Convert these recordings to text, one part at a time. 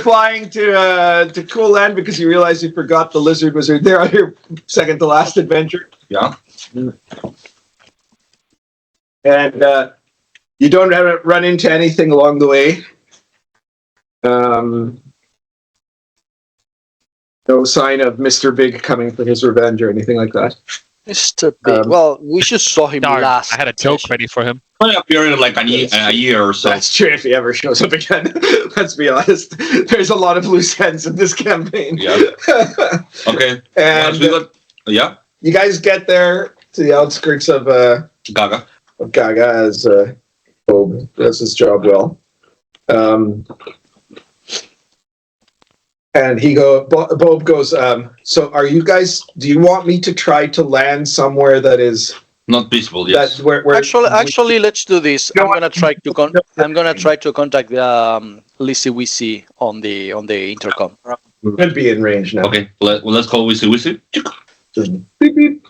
flying to Cool Land because you realize you forgot the Lizzard Wizzard there on your second to last adventure. Yeah. And you don't run into anything along the way. No sign of Mr. Big coming for his revenge or anything like that. Mr. Big. Well, we just saw him last. I had a joke ready for him. Only appear in like a year or so. That's true if he ever shows up again. Let's be honest. There's a lot of loose ends in this campaign. Yeah. Okay. And yeah. You guys get there to the outskirts of Gaga. Of Gaga as Bob does his job well. And Bob goes, so are you guys, do you want me to try to land somewhere that is not visible? Yes. Where actually, let's do this. I'm gonna try to contact Lizzy Wizzy on the intercom. Could be in range now. Okay, let's call Wizzy Wizzy. Beep, beep.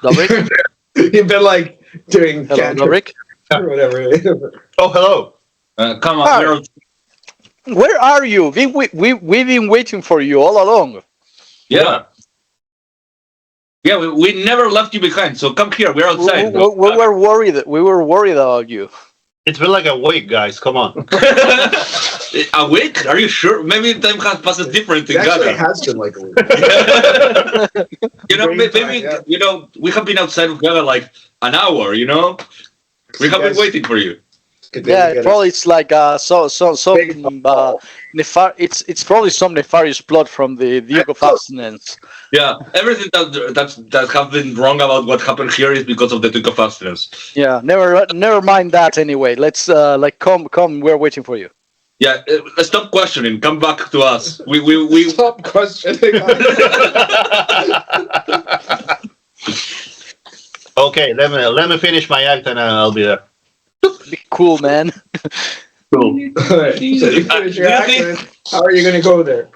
You've been like doing Dobrik or whatever. Oh, hello. Come on. Where are you? We've been waiting for you all along. Yeah. Yeah, we never left you behind, so come here. We're outside. We were worried. We were worried about you. It's been like a week, guys. Come on. A week? Are you sure? Maybe time has passed different in Gaga. It has been like a week. Maybe we have been outside of Gaga like an hour. We have been waiting for you. Yeah, probably it's like it's probably some nefarious plot from the Duke of Abstinence. Yeah, everything that have been wrong about what happened here is because of the Duke of Abstinence. Yeah, never mind that anyway. Let's come. We're waiting for you. Yeah, stop questioning. Come back to us. We stop questioning. Okay, let me finish my act and I'll be there. Be cool, man. Cool. Right. So you finish your act, how are you going to go there?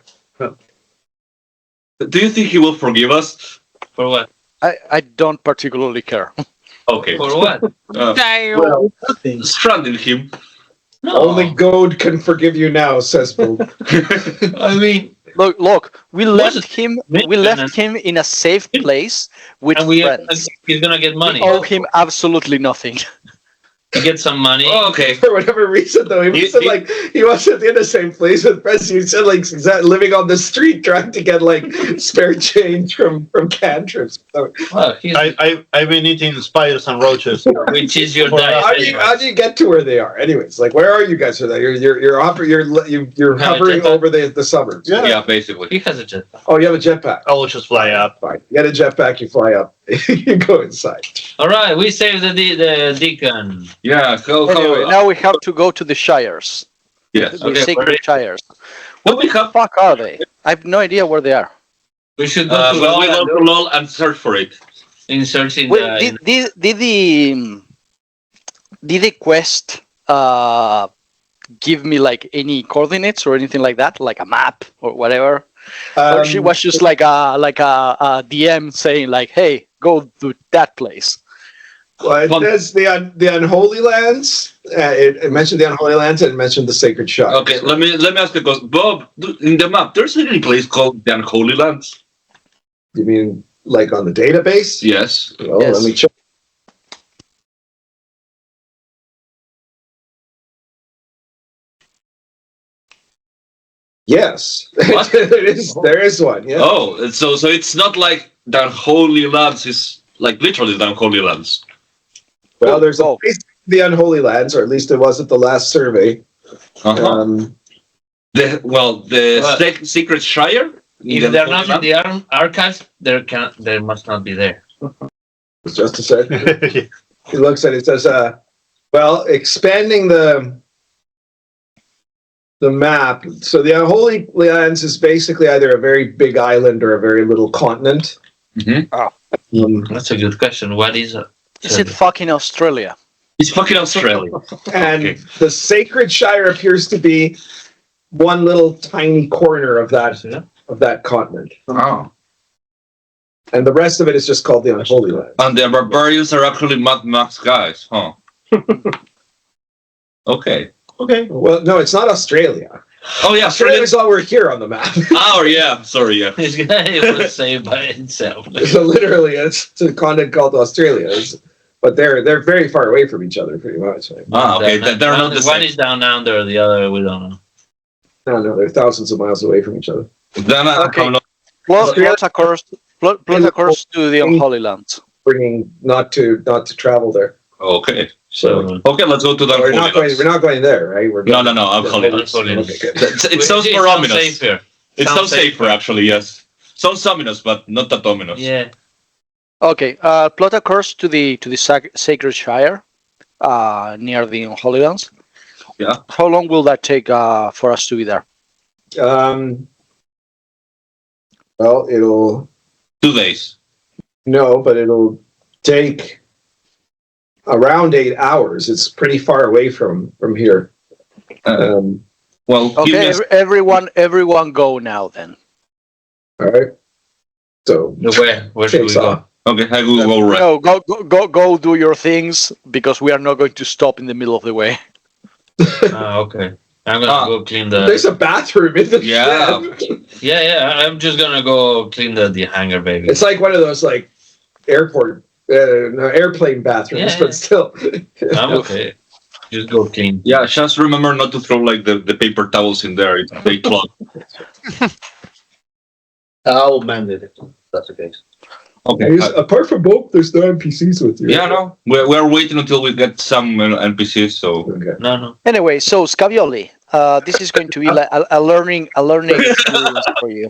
Do you think he will forgive us? For what? I don't particularly care. Okay. For what? Stranding him. No. Only G.O.D can forgive you now, says Bob. I mean, look. We left him in a safe place with friends. He's gonna get money. We owe him absolutely nothing. To get some money. Oh, okay. For whatever reason, though, he wasn't in the same place with friends. He said like living on the street, trying to get like spare change from cantrips. So, well, I've been eating spiders and roaches. Which is your diet? How do you get to where they are? Anyways, like where are you guys for that? You're hovering over the suburbs. Yeah, basically. He has a jetpack. Oh, you have a jetpack. I will just fly up. Fine. You get a jetpack, you fly up. You go inside. All right, we saved the deacon. Yeah. Anyway, now we have to go to the Shires. Yes. The sacred Shires. What the fuck are they? I have no idea where they are. We should go to LOL. We go to LOL and search for it. In searching. Wait, did the quest give me like any coordinates or anything like that, like a map or whatever? Or she was just like a DM saying like, "Hey, go to that place." Well, it says the Unholy Lands. It mentioned the Unholy Lands and it mentioned the Sacred Shire. Okay, let me ask a question. Bob, in the map, there's any place called the Unholy Lands? You mean like on the database? Yes. Well, Yes. let me check. Yes, What? there is one. Yeah. Oh, so it's not like the Unholy Lands is like literally the Unholy Lands. Well, there's a place, the Unholy Lands, or at least it was at the last survey. Uh-huh. The Secret Shire. If they're not in the archives, they must not be there. Just a second. He looks at it. Says, expanding the map. So the Unholy Lands is basically either a very big island or a very little continent. Mm-hmm. That's a good question. What is it? Is it fucking Australia? It's fucking Australia. And the Sacred Shire appears to be one little tiny corner of that continent. Oh. And the rest of it is just called the Unholy Land. And the barbarians are actually Mad Max guys, huh? Okay. Okay. Well, no, it's not Australia. Oh yeah, Australia is all we're here on the map. Oh yeah, sorry, yeah. This guy was saved by himself. So literally, it's a continent called Australia. But they're very far away from each other, pretty much. Like, Okay, they're not the One same. is down under, the other we don't know. no, they're thousands of miles away from each other. Then Okay. Plot a course to the Unholy Lands. Bringing not to travel there. Okay. So Okay, let's go to the we're not going there, right? We're No, I'm Holy That's Holy Lands. Okay, good. It sounds more ominous. Safer. It sounds safer. safer, actually, yes. Sounds ominous, but not that ominous. Yeah. Okay, plot a course to the Sacred Shire, near the Unholy Lands. Yeah. How long will that take for us to be there? Well, it'll 2 days. but it'll take around 8 hours. It's pretty far away from here. Well, give me Okay, everyone go now then. All right. So Where should we takes go? off. Okay, I will go right. No, go do your things because we are not going to stop in the middle of the way. Okay. I'm gonna go clean the. There's a bathroom in the Yeah. ship. Yeah. I'm just gonna go clean the hangar, baby. It's like one of those like airplane bathrooms, Yeah. but still. I'm okay. Just go clean. Yeah, just remember not to throw like the paper towels in there. They clog. I'll mend it. If that's the case. Okay. Apart from Bob, there's no NPCs with you. Yeah, no. We're waiting until we get some NPCs. So Okay. No. Anyway, so Scavioli, this is going to be like a learning experience for you.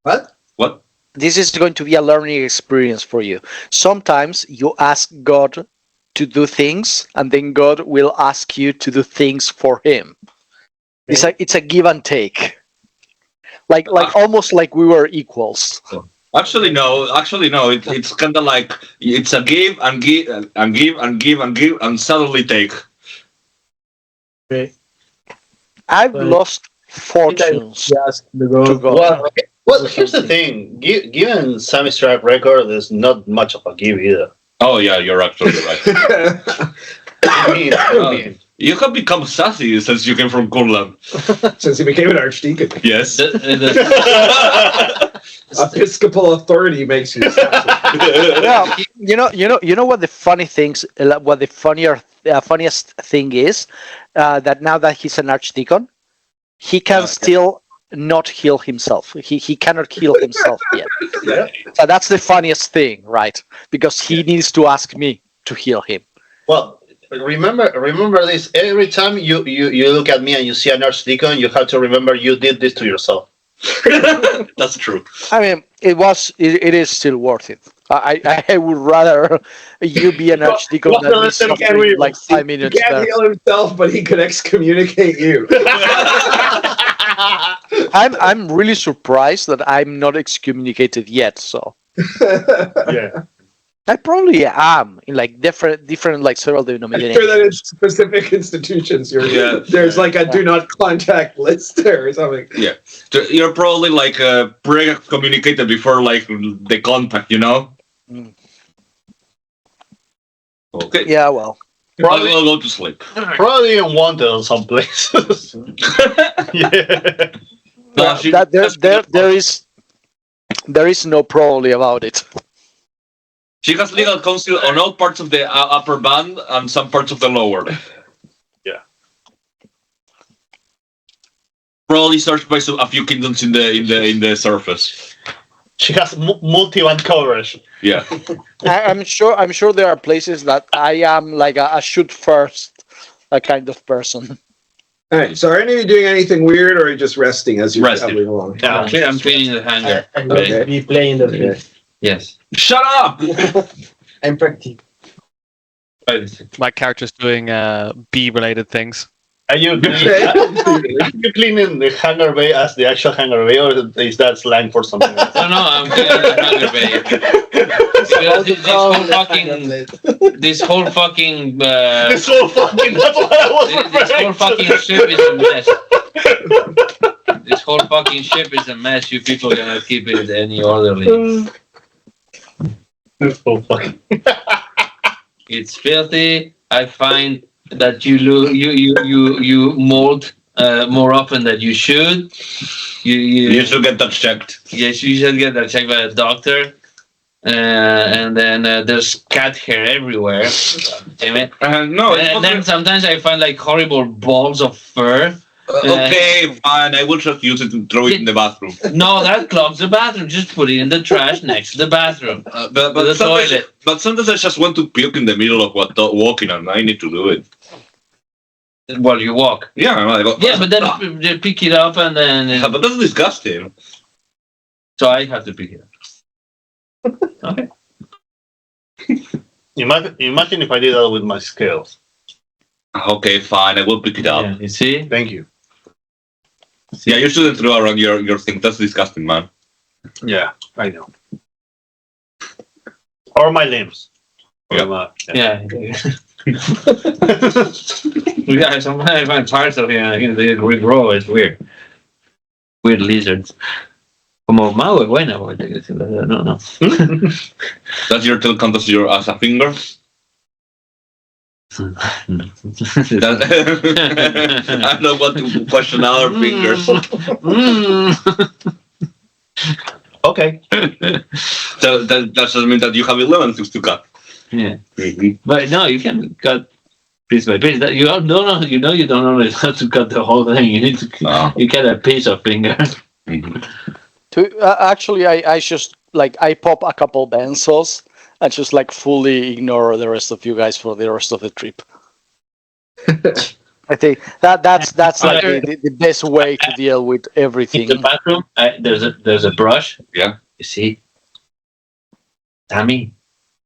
What? what? This is going to be a learning experience for you. Sometimes you ask God to do things, and then God will ask you to do things for Him. It's a give and take, like almost like we were equals. Actually, no. It's kind of like it's a give and give and give and give and give and suddenly take. Okay. I've lost fortunes Just the go. to God. Well, here's the thing. Given Sami's track record, there's not much of a give either. Oh yeah, you're actually right. I mean, You have become sassy since you came from Kurland. Since he became an archdeacon. Yes. Episcopal authority makes you Yeah, you know what the funny things, what the funniest thing is, that now that he's an archdeacon, he can still not heal himself. He cannot heal himself yet. Yeah. So that's the funniest thing, right? Because he needs to ask me to heal him. well, remember this. Every time you look at me and you see an archdeacon, you have to remember you did this to yourself. That's true. I mean, it is still worth it. I would rather you be an archdeacon than me suffering like 5 minutes He can't there. heal himself, but he can excommunicate you. I'm really surprised that I'm not excommunicated yet. So Yeah. I probably am in like different like several I'm denominations. sure that in specific institutions, there's like a do not contact list there or something. Yeah. You're probably like pre-communicated before like the contact, you know? Mm. Okay. Yeah, well, Probably will go to sleep. Probably in wanted on some places. Yeah. No, there is no probably about it. She has legal counsel on all parts of the upper band and some parts of the lower. Yeah. Probably searched by a few kingdoms in the surface. She has multi-band coverage. Yeah. I'm sure there are places that I am like a shoot first kind of person. All right. So are any of you doing anything weird, or are you just resting as you're Resting. traveling along? I'm cleaning the hangar. I'm Okay. going to be playing the field. Yes. Shut up! I'm practicing. My character's doing bee-related things. Are you cleaning the hangar bay as the actual hangar bay, or is that slang for something else? No, I'm cleaning the hangar bay. Because this whole fucking This whole fucking. That's what I was this whole fucking ship is a mess. This whole fucking ship is a mess. You people cannot keep it any orderly. This whole fucking. It's filthy. I find that you mold more often than you should. You should get that checked. Yes, you should get that checked by a doctor. And then there's cat hair everywhere. Damn it. No, And then sometimes I find like horrible balls of fur. Okay, fine. I will just use it to throw it in the bathroom. No, that clogs the bathroom. Just put it in the trash next to the bathroom. But the sometimes, toilet. but sometimes I just want to puke in the middle of walking, and I need to do it. While you walk. Yeah, I go, Yeah, but then they pick it up and then. Yeah, but that's disgusting. So I have to pick it up. Okay. Imagine if I did that with my scales. Okay, fine. I will pick it up. Yeah, you see? Thank you. Yeah, you shouldn't throw around your thing. That's disgusting, man. Yeah, I know. Or my limbs. Yeah. Yeah. Yeah, sometimes I find parts of him, they regrow. It's weird. Weird lizards. Como Maui, buena, no. Does your tail count as a finger? I don't want to question our fingers. Okay. So that doesn't mean that you have 11 things to cut. Yeah. Mm-hmm. But no, you can cut piece by piece. You don't know. You don't always have to cut the whole thing. You need to. You get a piece of finger. Mm-hmm. Actually, I just like I pop a couple benzols and just like fully ignore the rest of you guys for the rest of the trip. I think that's like the best way to deal with everything. In the bathroom, there's a brush. Yeah. You see, Sami,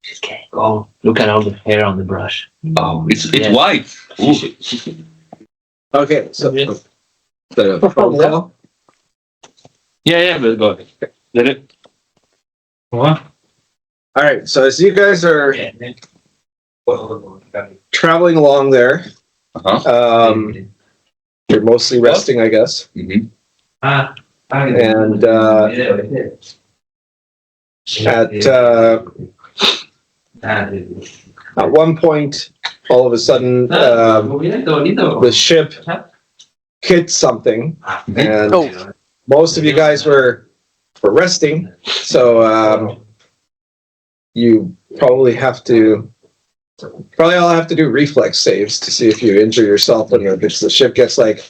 just can't go. Look at all the hair on the brush. Oh, it's white. Okay, so Yeah. the phone call. Yeah, but go ahead. Did it? What? All right, so as you guys are traveling along there, you're mostly resting, I guess. Mm-hmm. And at one point, all of a sudden, the ship hit something, and most of you guys were resting, so you probably all have to do reflex saves to see if you injure yourself when the ship gets like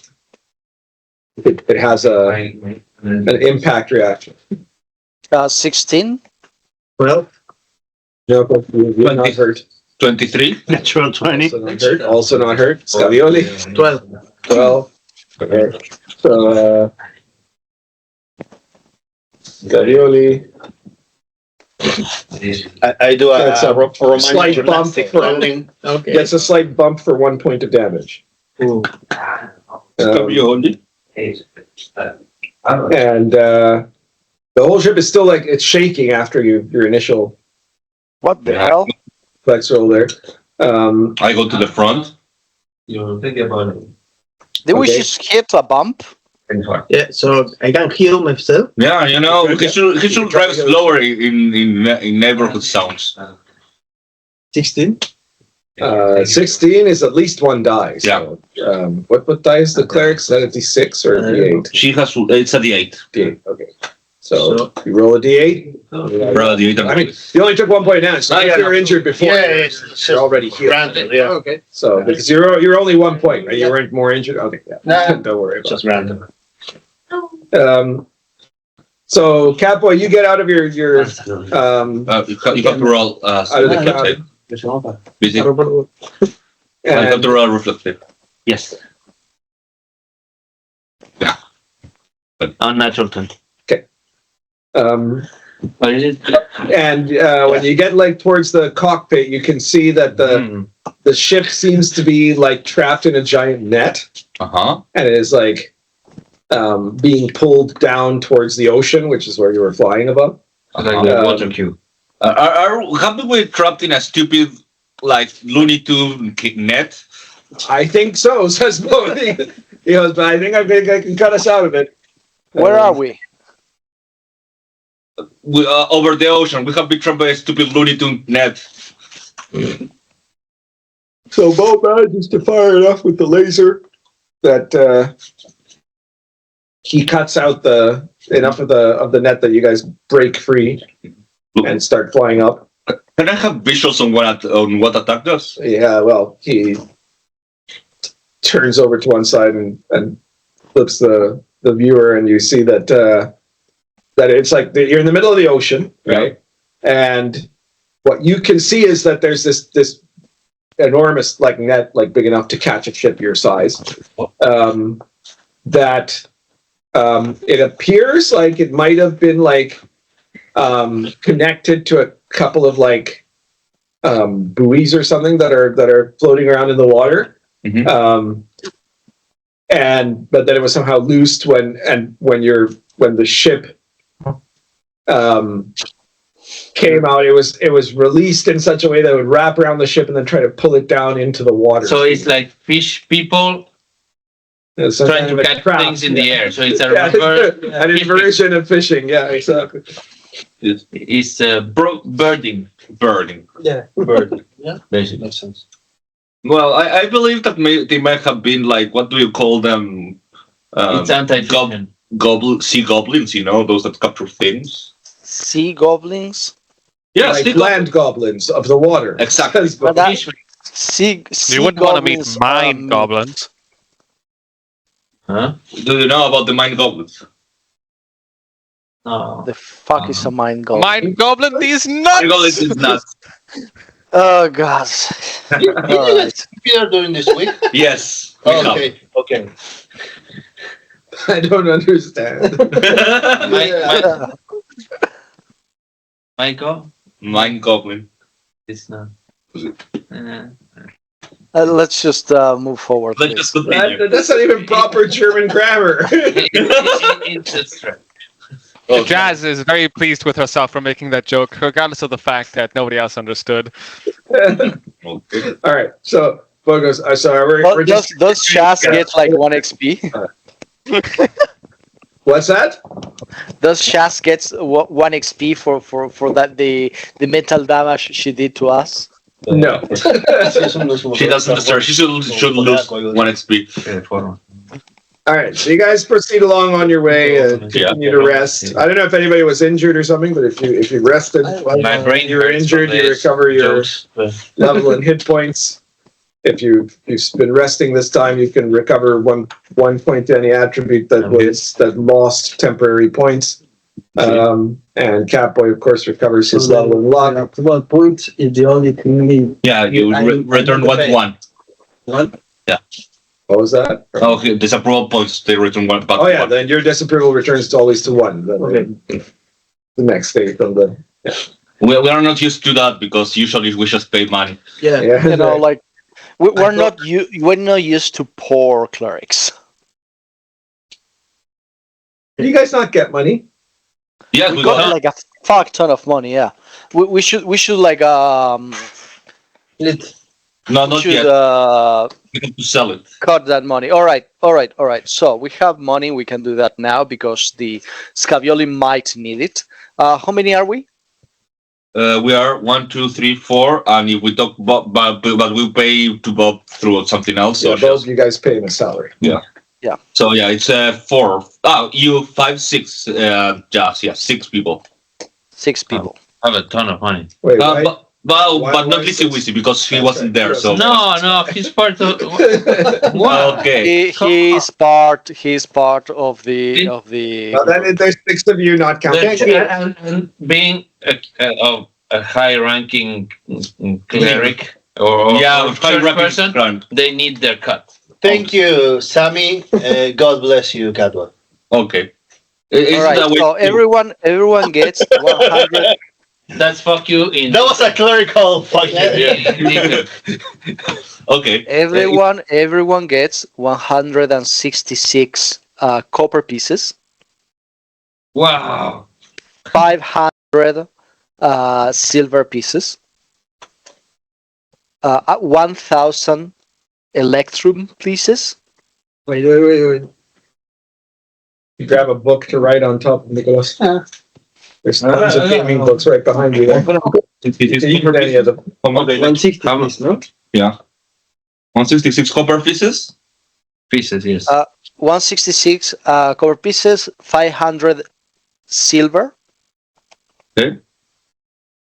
it has an impact reaction. 16. Well, no, you're not hurt. 23. Natural 20. Also not hurt. Also not hurt. Scavioli. 12. Okay. So Scavioli. I do That's a reminder slight bump gymnastic for landing. Okay. gets a slight bump for 1 point of damage. Scavioli. And the whole ship is still like it's shaking after your initial What the hell? flex roll there. I go to the front. You think about it. Did we Okay. just hit a bump? Yeah, so I can heal myself. Yeah, he should drive slower in neighborhood sounds. 16. 16 is at least one die. So, what die is the cleric? Is that a D6 or a D8? She has it's a D8. D8. Okay. So you roll a D8. Roll a D8. I mean, you only took 1 point of damage. So if you were injured before, you're already healed. Random, yeah. Okay. So because you're only 1 point, right? You weren't more injured. Okay, yeah. Don't worry about Just random. it. So Catboy, you get out of your You have to roll out of the cabin. Busy. You have And to roll reflective. Yes. Yeah. Unnatural 20. What is it? and when you get like towards the cockpit, you can see that the ship seems to be like trapped in a giant net, and it is like being pulled down towards the ocean, which is where you were flying above. Like the water cube. Have we trapped in a stupid like Looney Tune net? I think so, says Bodhi. He goes, but I think I can cut us out of it. Where are we? We, over the ocean. We have been trapped by a stupid Looney Tune net. So Bo manages to fire it off with the laser, that he cuts out enough of the net that you guys break free and start flying up. Can I have visuals on what attack does? Yeah, well, he turns over to one side and flips the viewer, and you see that it's like you're in the middle of the ocean, right? And what you can see is that there's this enormous like net, like big enough to catch a ship your size. That it appears like it might have been like connected to a couple of like buoys or something that are floating around in the water. Mm-hmm. But then it was somehow loosed when the ship came out. It was released in such a way that it would wrap around the ship and then try to pull it down into the water. So it's like fish people trying to catch things in the air. So it's an inversion of fishing. Yeah, exactly. It's birding. Yeah. Birding. Yeah. Basically. Makes sense. Well, I believe that they might have been like, what do you call them? It's anti-fission. Sea goblins, those that capture things. Sea goblins? Yeah, like land goblins of the water. Exactly. Sea You wouldn't want to meet mine goblins. Huh? Do you know about the mine goblins? No. The fuck is a mine goblin? Mine goblin, these nuts! Mine goblins is nuts. Oh god. Did you guys Peter during this week? Yes. Okay. I don't understand. Michael? Mine goblin. It's not. Let's just move forward. Let's just continue. That's not even proper German grammar. It's a stretch. Okay. Jazz is very pleased with herself for making that joke, regardless of the fact that nobody else understood. Okay. All right, so Bogos, sorry, we're just. Does Shaz get like 1 XP? What's that? Does Shaz get 1 XP for that the mental damage she did to us? No. She doesn't deserve. She should lose 1 XP. All right, so you guys proceed along on your way and continue to rest. I don't know if anybody was injured or something, but if you rested, My brain you were hurts injured, from you this recover your jokes. level and hit points. If you've been resting this time, you can recover one point to any attribute that lost temporary points. And Catboy, of course, recovers his level and luck. 1 point is the only thing we. Yeah, you return 1. One? Yeah. What was that? Okay, disapproval points, they return 1 back. Oh yeah, then your disapproval returns always to 1. Okay. The next day from the. Yeah. We are not used to that because usually we just pay money. Yeah. Like we're not used to poor clerics. Do you guys not get money? Yes, We got like a fuck ton of money. Yeah, we should like No, not should yet. We have to sell it. cut that money. All right. So we have money. We can do that now because the Scavioli might need it. How many are we? We are 1, 2, 3, 4, and if we talk Bob, but we'll pay to Bob through something else. So So, both you guys pay him a salary. so yeah, it's 4. Oh, you 5, 6. Just 6 people. 6 people. I have a ton of money. Wait, But why not Lizzard Wizzard because he wasn't there. So No, he's part of. okay. He's part of the well, then there's 6 of you not counting. And being a high-ranking cleric or Yeah, church person, person. they need their cut. Thank you, Sami. God bless you, Catboy. Okay. All right. So everyone gets 100. That's fuck you in. That was a clerical fuck you. Okay. Everyone gets 166 copper pieces. Wow. 500 silver pieces. 1,000 electrum pieces. Wait. You grab a book to write on top of Nicholas. There's tons of gaming books right behind you there. You can read any of them. 160 please, no? Yeah. 166 copper pieces. Pieces, yes. 166 copper pieces, 500 silver. Okay.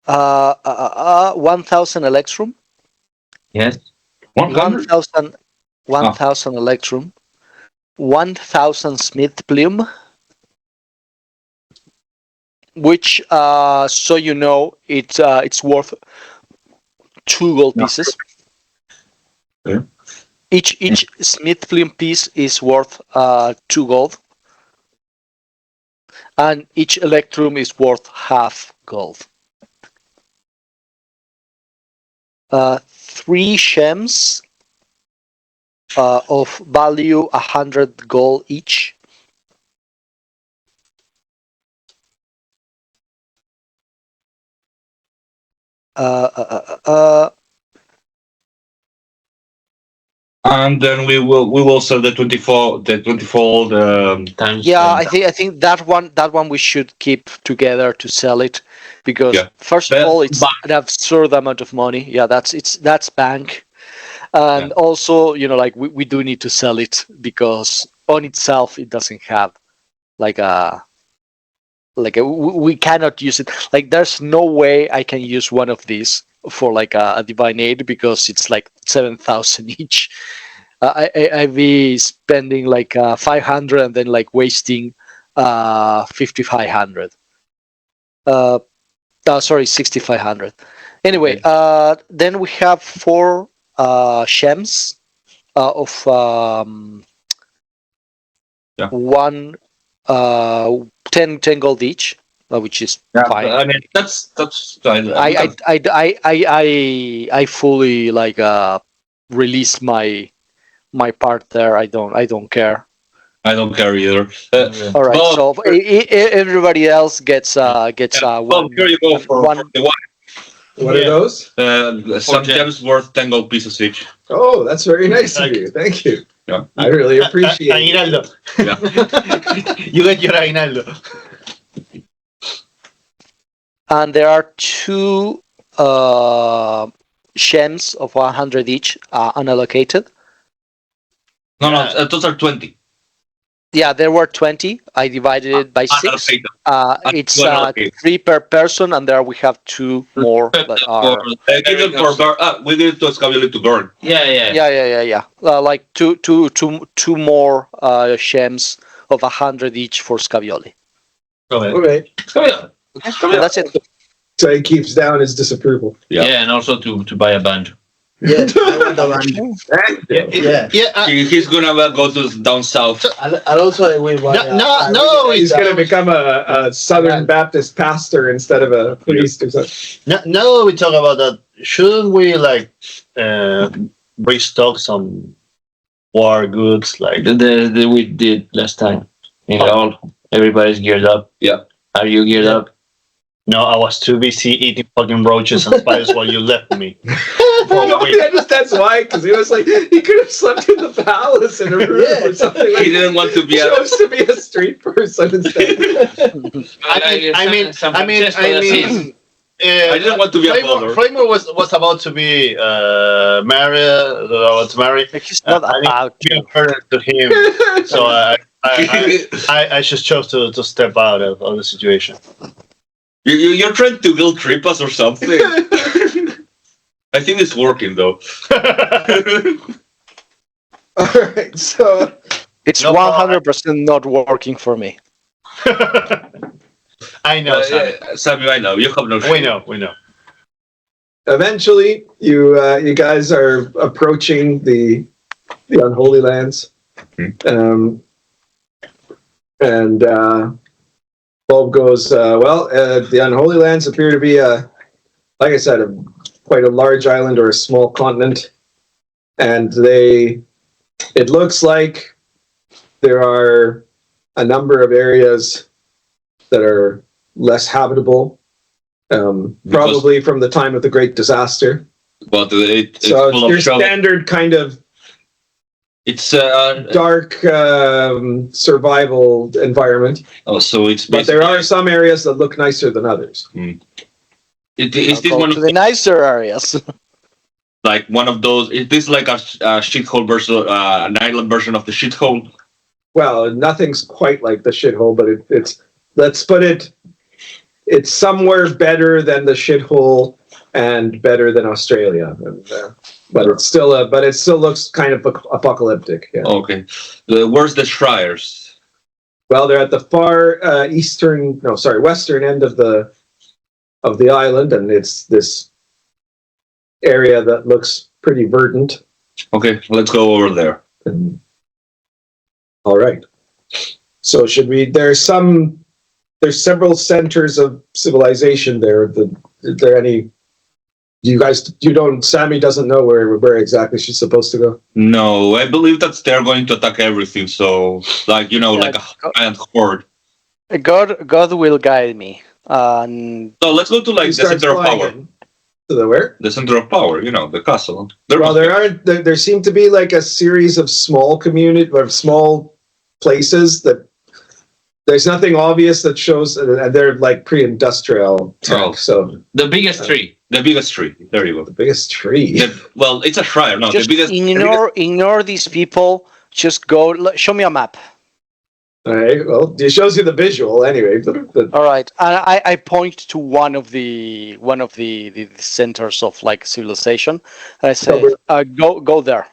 1,000 electrum. Yes. 100? 1,000 electrum. 1,000 smith plume. Which, so you know, it's worth 2 gold pieces. Okay. Each smith plume piece is worth 2 gold, and each electrum is worth half gold. 3 gems of value 100 gold each. And then we will sell the 24 Times. Yeah, I think that one we should keep together to sell it, because first of all it's an absurd amount of money. Yeah, that's bank, and also like we do need to sell it because on itself it doesn't have we cannot use it. Like there's no way I can use one of these for a divine aid because it's 7,000 each. I'd be spending 500 and then wasting 5,500. Sorry, 6,500. Anyway, then we have 4 gems of 10 gold each, which is fine. I mean, that's I fully released my part there. I don't care. I don't care either. All right, Bob, so everybody else gets Bob, one. here you go for the one. What are those? Some gems worth 10 gold pieces each. Oh, that's very nice of you. Thank you. Yeah. I really appreciate it. Aguinaldo. Yeah. You get your aguinaldo. And there are 2 gems of 100 each, unallocated. No, those are 20. Yeah, there were 20. I divided it by 6. Unallocated. It's 3 per person, and there we have 2 more that are. We did it to Scavoli to burn. Yeah. Two more gems of 100 each for Scavioli. Okay. That's it. So he keeps down his disapproval. Yeah, and also to buy a band. Yeah, I want the one. Yeah. He's gonna go to down south. And also I will buy. He's going to become a Southern Baptist pastor instead of a priest or something. Now we talk about that, shouldn't we restock some war goods We did last time. Everybody's geared up. Yeah. Are you geared up? No, I was too busy eating fucking roaches and spiders while you left me. Nobody understands why, because he was he could have slept in the palace in a room or something. He didn't want to be He chose to be a street person instead. I mean, I didn't want to be a baller. Framer was about to be married. About to marry. He's not about to to him, so I just chose to step out of the situation. You're trying to guilt trip us or something. I think it's working though. All right, so it's 100% not working for me. I know, Sami, I know. You have no shame. We know. Eventually, you guys are approaching the unholy lands, and Bob goes, the unholy lands appear to be like I said, quite a large island or a small continent, and it looks like there are a number of areas that are less habitable, probably from the time of the Great Disaster. But it's so full your of trouble. standard kind of dark survival environment. Oh, so it's but there are some areas that look nicer than others. Is this one of the nicer areas? Like one of those. Is this like a shithole version, an island version of the shithole? Well, nothing's quite like the shithole, but it's let's put it. It's somewhere better than the shithole and better than Australia, but it still looks kind of apocalyptic. Yeah. Okay, where's the Shires? Well, they're at the far western end of the island, and it's this area that looks pretty verdant. Okay, let's go over there. All right. So should we? There's several centers of civilization there. Is there any? Sami doesn't know where exactly she's supposed to go. No, I believe that they're going to attack everything. So, like like a giant horde. God will guide me. So let's go to like the center of power. To the where? The center of power. The castle. There seem to be like a series of small small places that. There's nothing obvious that shows, and they're like pre-industrial tech. So the biggest tree. The biggest tree. There you go. The biggest tree. Well, it's a shrine. No, just the biggest. Ignore these people. Just go. Show me a map. All right. Well, it shows you the visual anyway. All right. I point to one of the centers of like civilization. And I say, go there.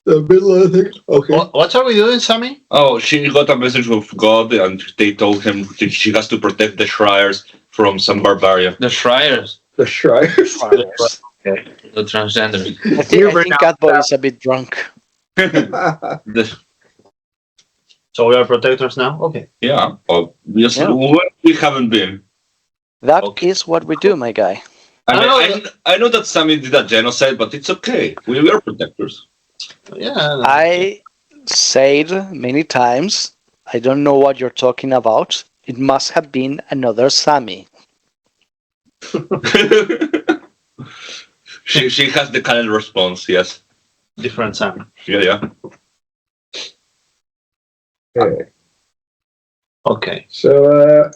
The middle of the thing. Okay. What are we doing, Sami? Oh, she got a message from God, and they told him she has to protect the Shires from some barbarian. The Shires. The Shires. Okay. The transgender. I think Catboy is a bit drunk. So we are protectors now? Okay. Yeah. We haven't been. That is what we do, my guy. I know that Sami did a genocide, but it's okay. We are protectors. Yeah. I said many times, I don't know what you're talking about. It must have been another Sami. She has the kind of response, yes. Different Sami. Yeah. Okay. So,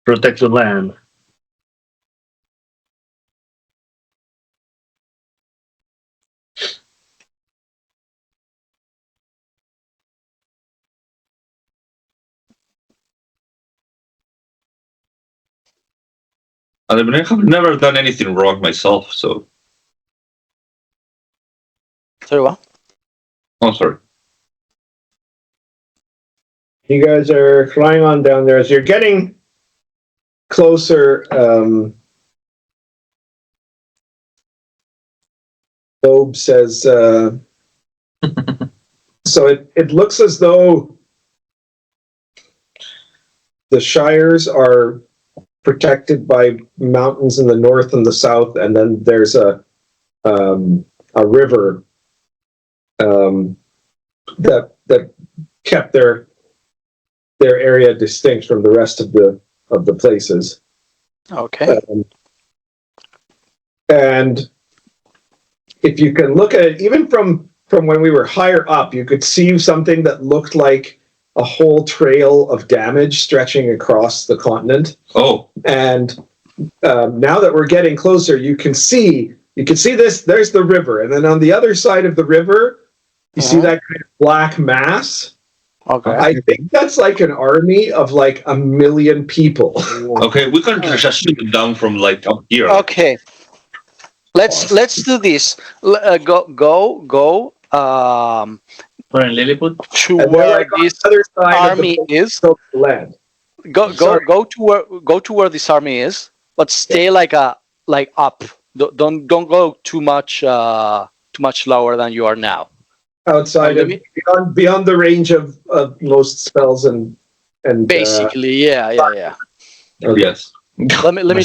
protect the land. I have never done anything wrong myself, so. Sorry, what? Oh, sorry. you guys are flying on down there. As you're getting closer, Bob says, so it looks as though the Shires are protected by mountains in the north and the south, and then there's a river that kept their area distinct from the rest of the places. Okay. And if you can look at it, even from when we were higher up, you could see something that looked like a whole trail of damage stretching across the continent. Oh. And now that we're getting closer, you can see this. There's the river, and then on the other side of the river, you see that kind of black mass. Okay. I think that's like an army of like 1 million people. Okay, we can just shoot it down from like up here. Okay. Let's do this. Go. We're in Lilliput. To where this army is. Land. Go to where this army is, but stay like up. Don't go too much lower than you are now. Outside of beyond the range of most spells and basically, yeah. Okay. Yes. Let me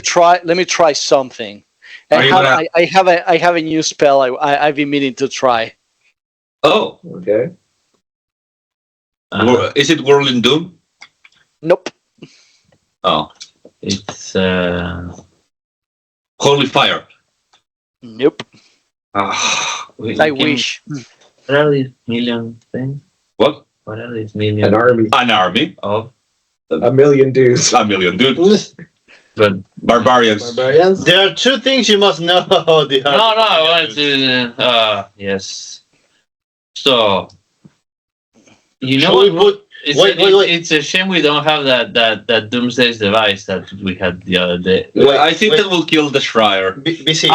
try something. I have a new spell I've been meaning to try. Oh, okay. Is it Whirling Doom? Nope. Oh, It's Holy Fire. Nope. I wish. What are these million things? What? What are these million? An army. An army of 1 million dudes. 1 million dudes. But Barbarians. Barbarians? There are two things you must know. I wanted to. Yes. So, you know Should we what? put- Wait. wait. It's a shame we don't have that Doomsday's device that we had the other day. Well, I think wait. that will kill the Schreier. BC.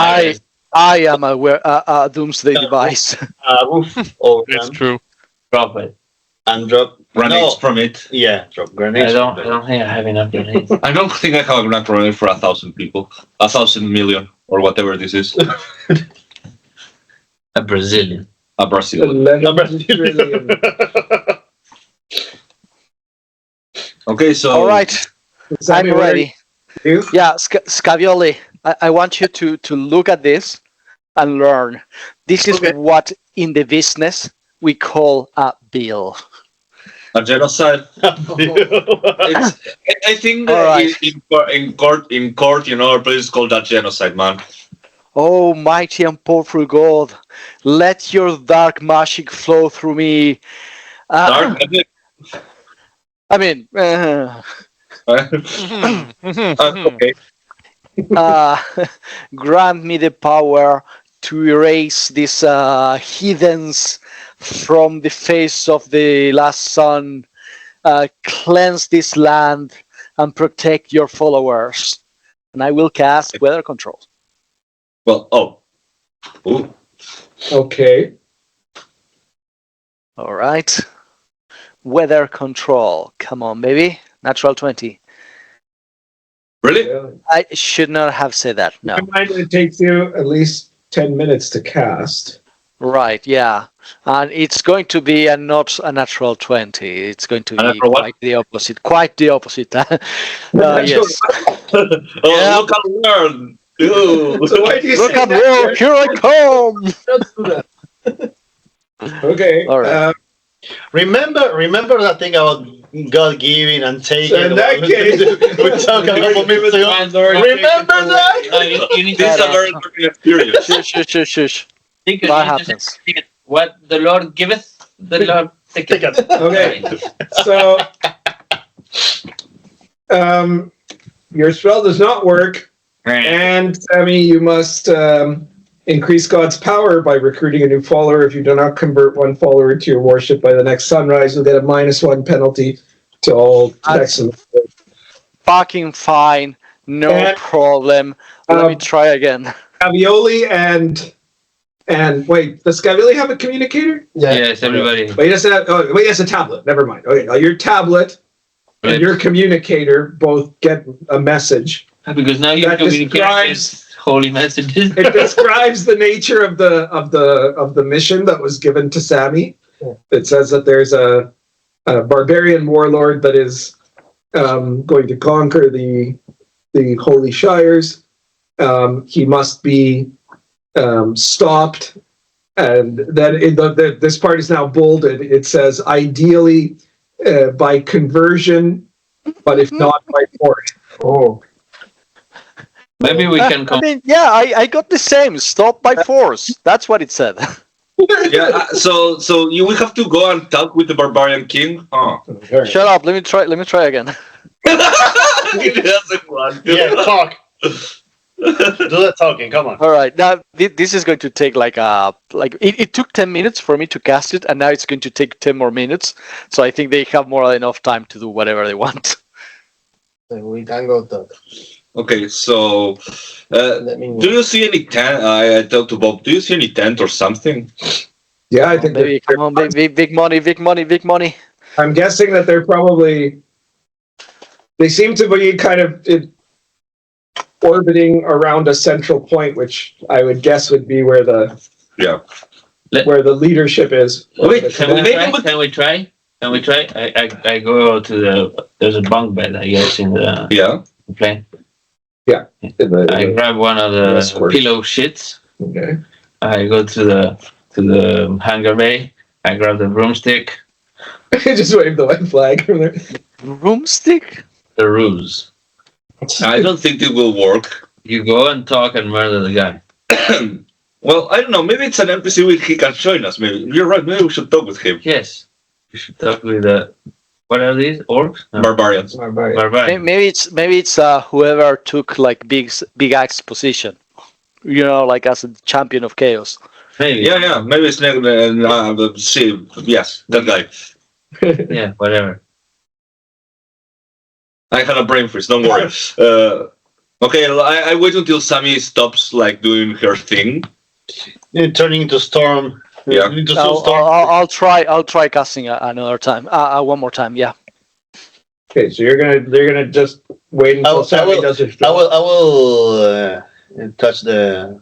I am aware doomsday device. Roof or It's true. Drop it. and drop Grenades from it. Yeah, drop I grenades. don't think I have enough grenades. I don't think I have enough grenade for 1,000 people. 1,000 million, or whatever this is. A Brazilian. A Brazilian. Number Okay, so... All right, I'm ready. You? Yeah, Scavioli, I want you to look at this and learn. This is what in the business we call a bill. A genocide. I think All right. in court, you know, our place is called that genocide, man. Oh, mighty and powerful God, let your dark magic flow through me. Dark. I mean, Okay. grant me the power to erase these heathens from the face of the last sun, cleanse this land, and protect your followers. And I will cast weather control. Well, Ooh. Okay. All right. Weather control. Come on, baby. Natural 20. Really? I should not have said that. No. Remind it takes you at least 10 minutes to cast. Right, yeah. And it's going to be not a natural 20. It's going to be natural what? quite the opposite. Quite the opposite. Yes. Oh, look and learn. Ew. So why do you Look say at that? work. Here I come. Okay. All right. Remember that thing about God giving and taking. So in that case, we talked a couple minutes ago. Remember that? You need This is a to very learning experience. Shush. think What happens? What the Lord giveth, the Lord taketh. Okay. So, your spell does not work, and Sami, you must increase God's power by recruiting a new follower. If you do not convert one follower to your warship by the next sunrise, you'll get a -1 penalty to all attacks. Fucking fine. No And, problem. Let me try again. Scavioli and wait, does Scavioli have a communicator? Yes, everybody. Wait, he doesn't have. Oh, wait, he has a tablet. Never mind. Okay, now your tablet and your communicator both get a message. Because now you That communicate describes- holy messages. It describes the nature of the mission that was given to Sami. It says that there's a barbarian warlord that is going to conquer the holy shires. He must be stopped, and then this part is now bolded. It says ideally by conversion, but if not by force. Oh. Maybe we can I mean, yeah, I got the same. Stop by force. That's what it said. Yeah. So you will have to go and talk with the barbarian king. Oh. Shut up. Let me try again. He doesn't want to. Yeah, talk. Do the talking. Come on. All right. Now this is going to take it took 10 minutes for me to cast it, and now it's going to take 10 more minutes. So I think they have more than enough time to do whatever they want. We can go talk. Okay, so Let me do you see any tent? I talked to Bob. Do you see any tent or something? Yeah, I think. Baby, come on, baby, big money. I'm guessing that they're probably. They seem to be kind of orbiting around a central point, which I would guess would be where the leadership is. Wait, can we try? I go to there's a bunk bed, I guess, in the plane. Yeah. I grab one of the pillow shits. Okay. I go to the hangar bay. I grab the broomstick. Just wave the white flag from there. Broomstick? The ruse. I don't think it will work. You go and talk and murder the guy. Well, I don't know. Maybe it's an NPC he can join us. Maybe you're right. Maybe we should talk with him. Yes. You should talk with What are these? Orcs? No. Barbarians. Barbarian. Maybe it's whoever took like big axe position, like as a champion of chaos. Maybe. Yeah. Maybe it's see. Yes, that guy. Yeah, whatever. I had a brain freeze. Don't worry. Okay, I wait until Sami stops like doing her thing. Turning into storm. Yeah. Into I'll try casting another time. One more time. Yeah. Okay, so you're gonna just wait until Sami does his job. I will touch the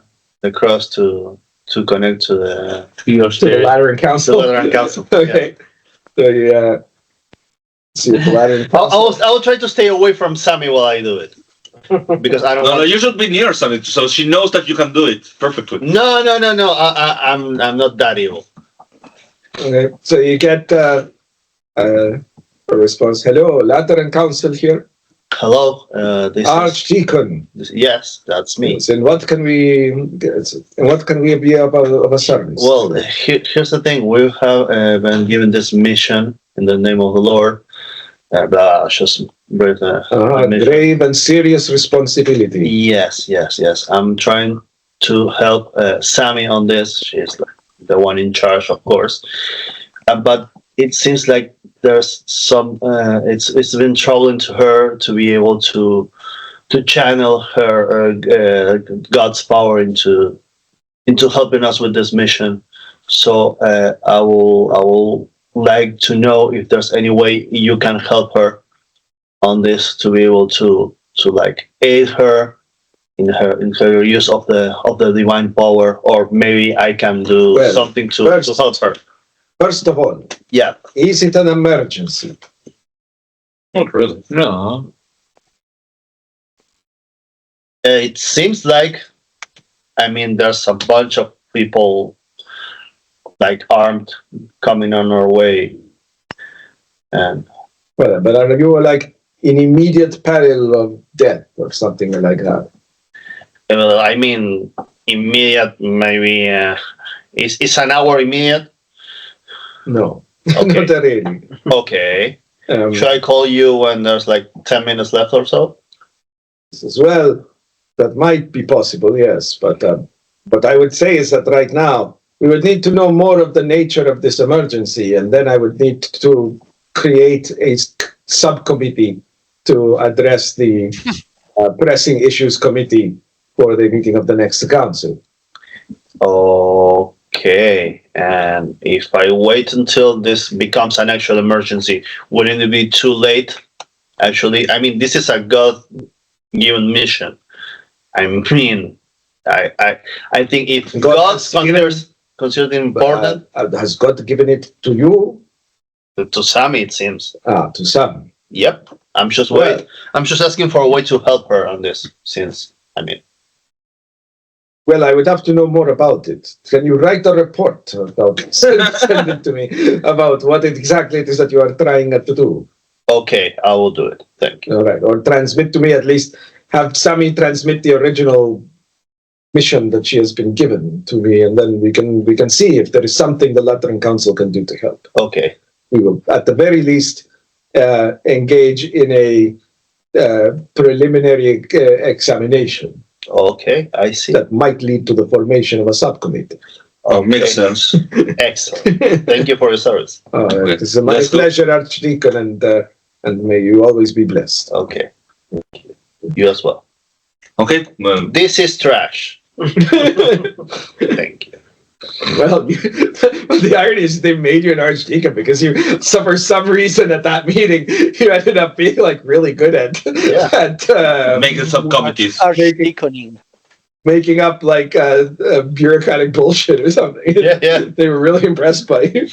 cross to connect to the Lateran Council. Okay. So you see if the Lateran Council. I will try to stay away from Sami while I do it. Because I don't No, you should be near Sami, so she knows that you can do it perfectly. No. I'm not that evil. Okay, so you get a response. Hello, Lateran Council here. Hello, this Archdeacon. yes, that's me. Yes, and what can we be of a service? Well, here's the thing. We have been given this mission in the name of the Lord. Just grave and serious responsibility. Yes. I'm trying to help Sami on this. She's the one in charge, of course. But it seems like there's some. It's been troubling to her to be able to channel her God's power into helping us with this mission. So I will like to know if there's any way you can help her on this to be able to like aid her in her use of the divine power, or maybe I can do something to help her. First of all, Yeah. is it an emergency? Not really. No. It seems like, there's a bunch of people like armed coming on our way, and But are you like in immediate peril of death or something like that? immediate maybe. Is an hour immediate? No, Okay. not really. Okay. Should I call you when there's like 10 minutes left or so? As well, that might be possible, yes. But what I would say is that right now we would need to know more of the nature of this emergency, and then I would need to create a subcommittee to address the pressing issues committee for the meeting of the next council. Okay. And if I wait until this becomes an actual emergency, wouldn't it be too late? Actually, this is a God-given mission. I think if God considers it important, Has God given it to you? to Sami, it seems. To some. Yep. I'm just waiting. I'm just asking for a way to help her on this, since Well, I would have to know more about it. Can you write a report about it? Send it to me about what exactly it is that you are trying to do. Okay, I will do it. Thank you. All right, or transmit to me, at least have Sami transmit the original mission that she has been given to me, and then we can see if there is something the Lateran Council can do to help. Okay. We will, at the very least, engage in a preliminary examination. Okay, I see. That might lead to the formation of a subcommittee. Okay. Makes sense. Excellent. Thank you for your service. It is my pleasure, Archdeacon, and may you always be blessed. Okay. Thank you. You as well. Okay. Well, This is trash. Thank you. Well, the irony is they made you an archdeacon because for some reason at that meeting you ended up being like really good at making subcommittees. Archdeaconing. making up like bureaucratic bullshit or something. Yeah. They were really impressed by you.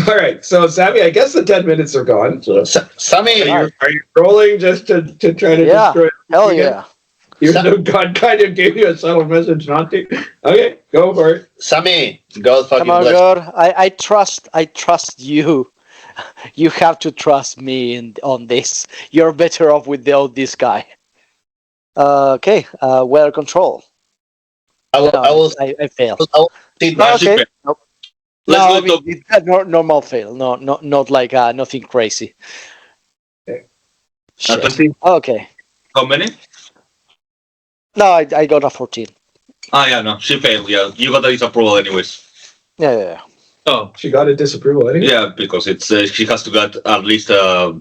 All right, so Sami, I guess the 10 minutes are gone. So, Sami, are you rolling just to try to destroy? Hell yeah. Even though God kind of gave you a subtle message not to. Okay, go for it. Sami, God fucking Come on, bless. God. I trust you. You have to trust me on this. You're better off without this guy. Okay, weather control. I will I failed. I will see that. Okay. Nope. Let's go to it's a normal fail. No, not like nothing crazy. Shit. Okay. how many? No, I got a 14. Yeah, no, she failed. Yeah, you got a disapproval anyways. Yeah. Oh, She got a disapproval anyway. Yeah, because it's she has to get at least a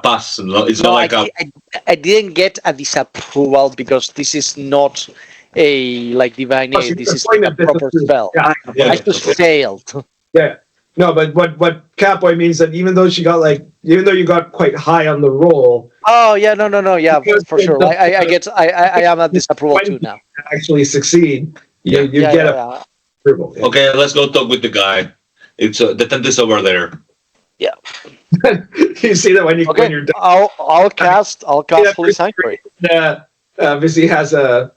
pass. It's not like I didn't get a disapproval because this is not a divine Oh, aid. she This is got a like a proper disapproval. spell. Yeah. I just failed. Yeah. No, but what Catboy means that even though you got quite high on the roll, Oh yeah, no, yeah, Because for sure. I am at disapproval too now. actually succeed, you get a approval. Yeah. okay, let's go talk with the guy. It's the tent is over there. You see that when you're done. I'll cast Holy Sanctuary. Vizzi has a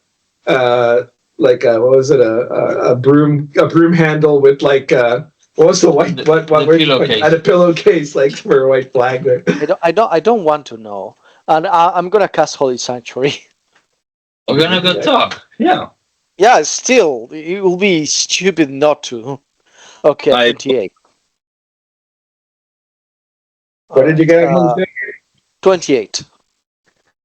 what was it, a broom handle with what was the white what pillowcase. and a pillowcase for a white flag there. I don't want to know, and I'm gonna cast Holy Sanctuary. we're gonna go talk. Yeah. Yeah, still, it will be stupid not to. Okay, 28. What did you get? 28.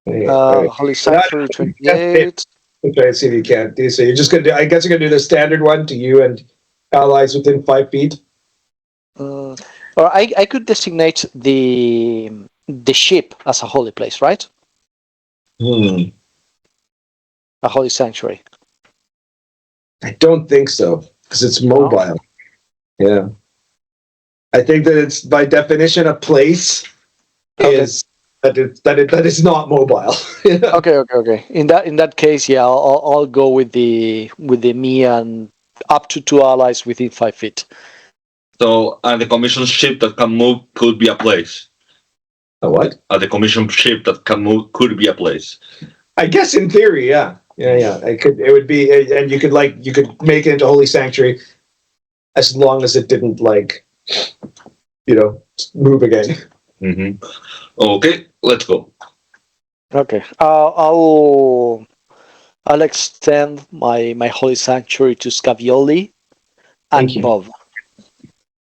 Alright. Holy Sanctuary 28. Let's try and see if you can't do so. You're just gonna do. I guess you're gonna do the standard one to you and allies within 5 feet. Or I could designate the ship as a holy place, right? A holy sanctuary. I don't think so because it's mobile. Yeah, I think that it's by definition a place is that is not mobile. Okay. In that case, yeah, I'll go with the me and up to 2 allies within 5 feet. So the commission ship that can move could be a place. A what? The commission ship that can move could be a place. I guess in theory, yeah. It would be, and you could make it into holy sanctuary as long as it didn't move again. Mm-hmm. Okay, let's go. Okay, I'll extend my holy sanctuary to Scavioli and Bob.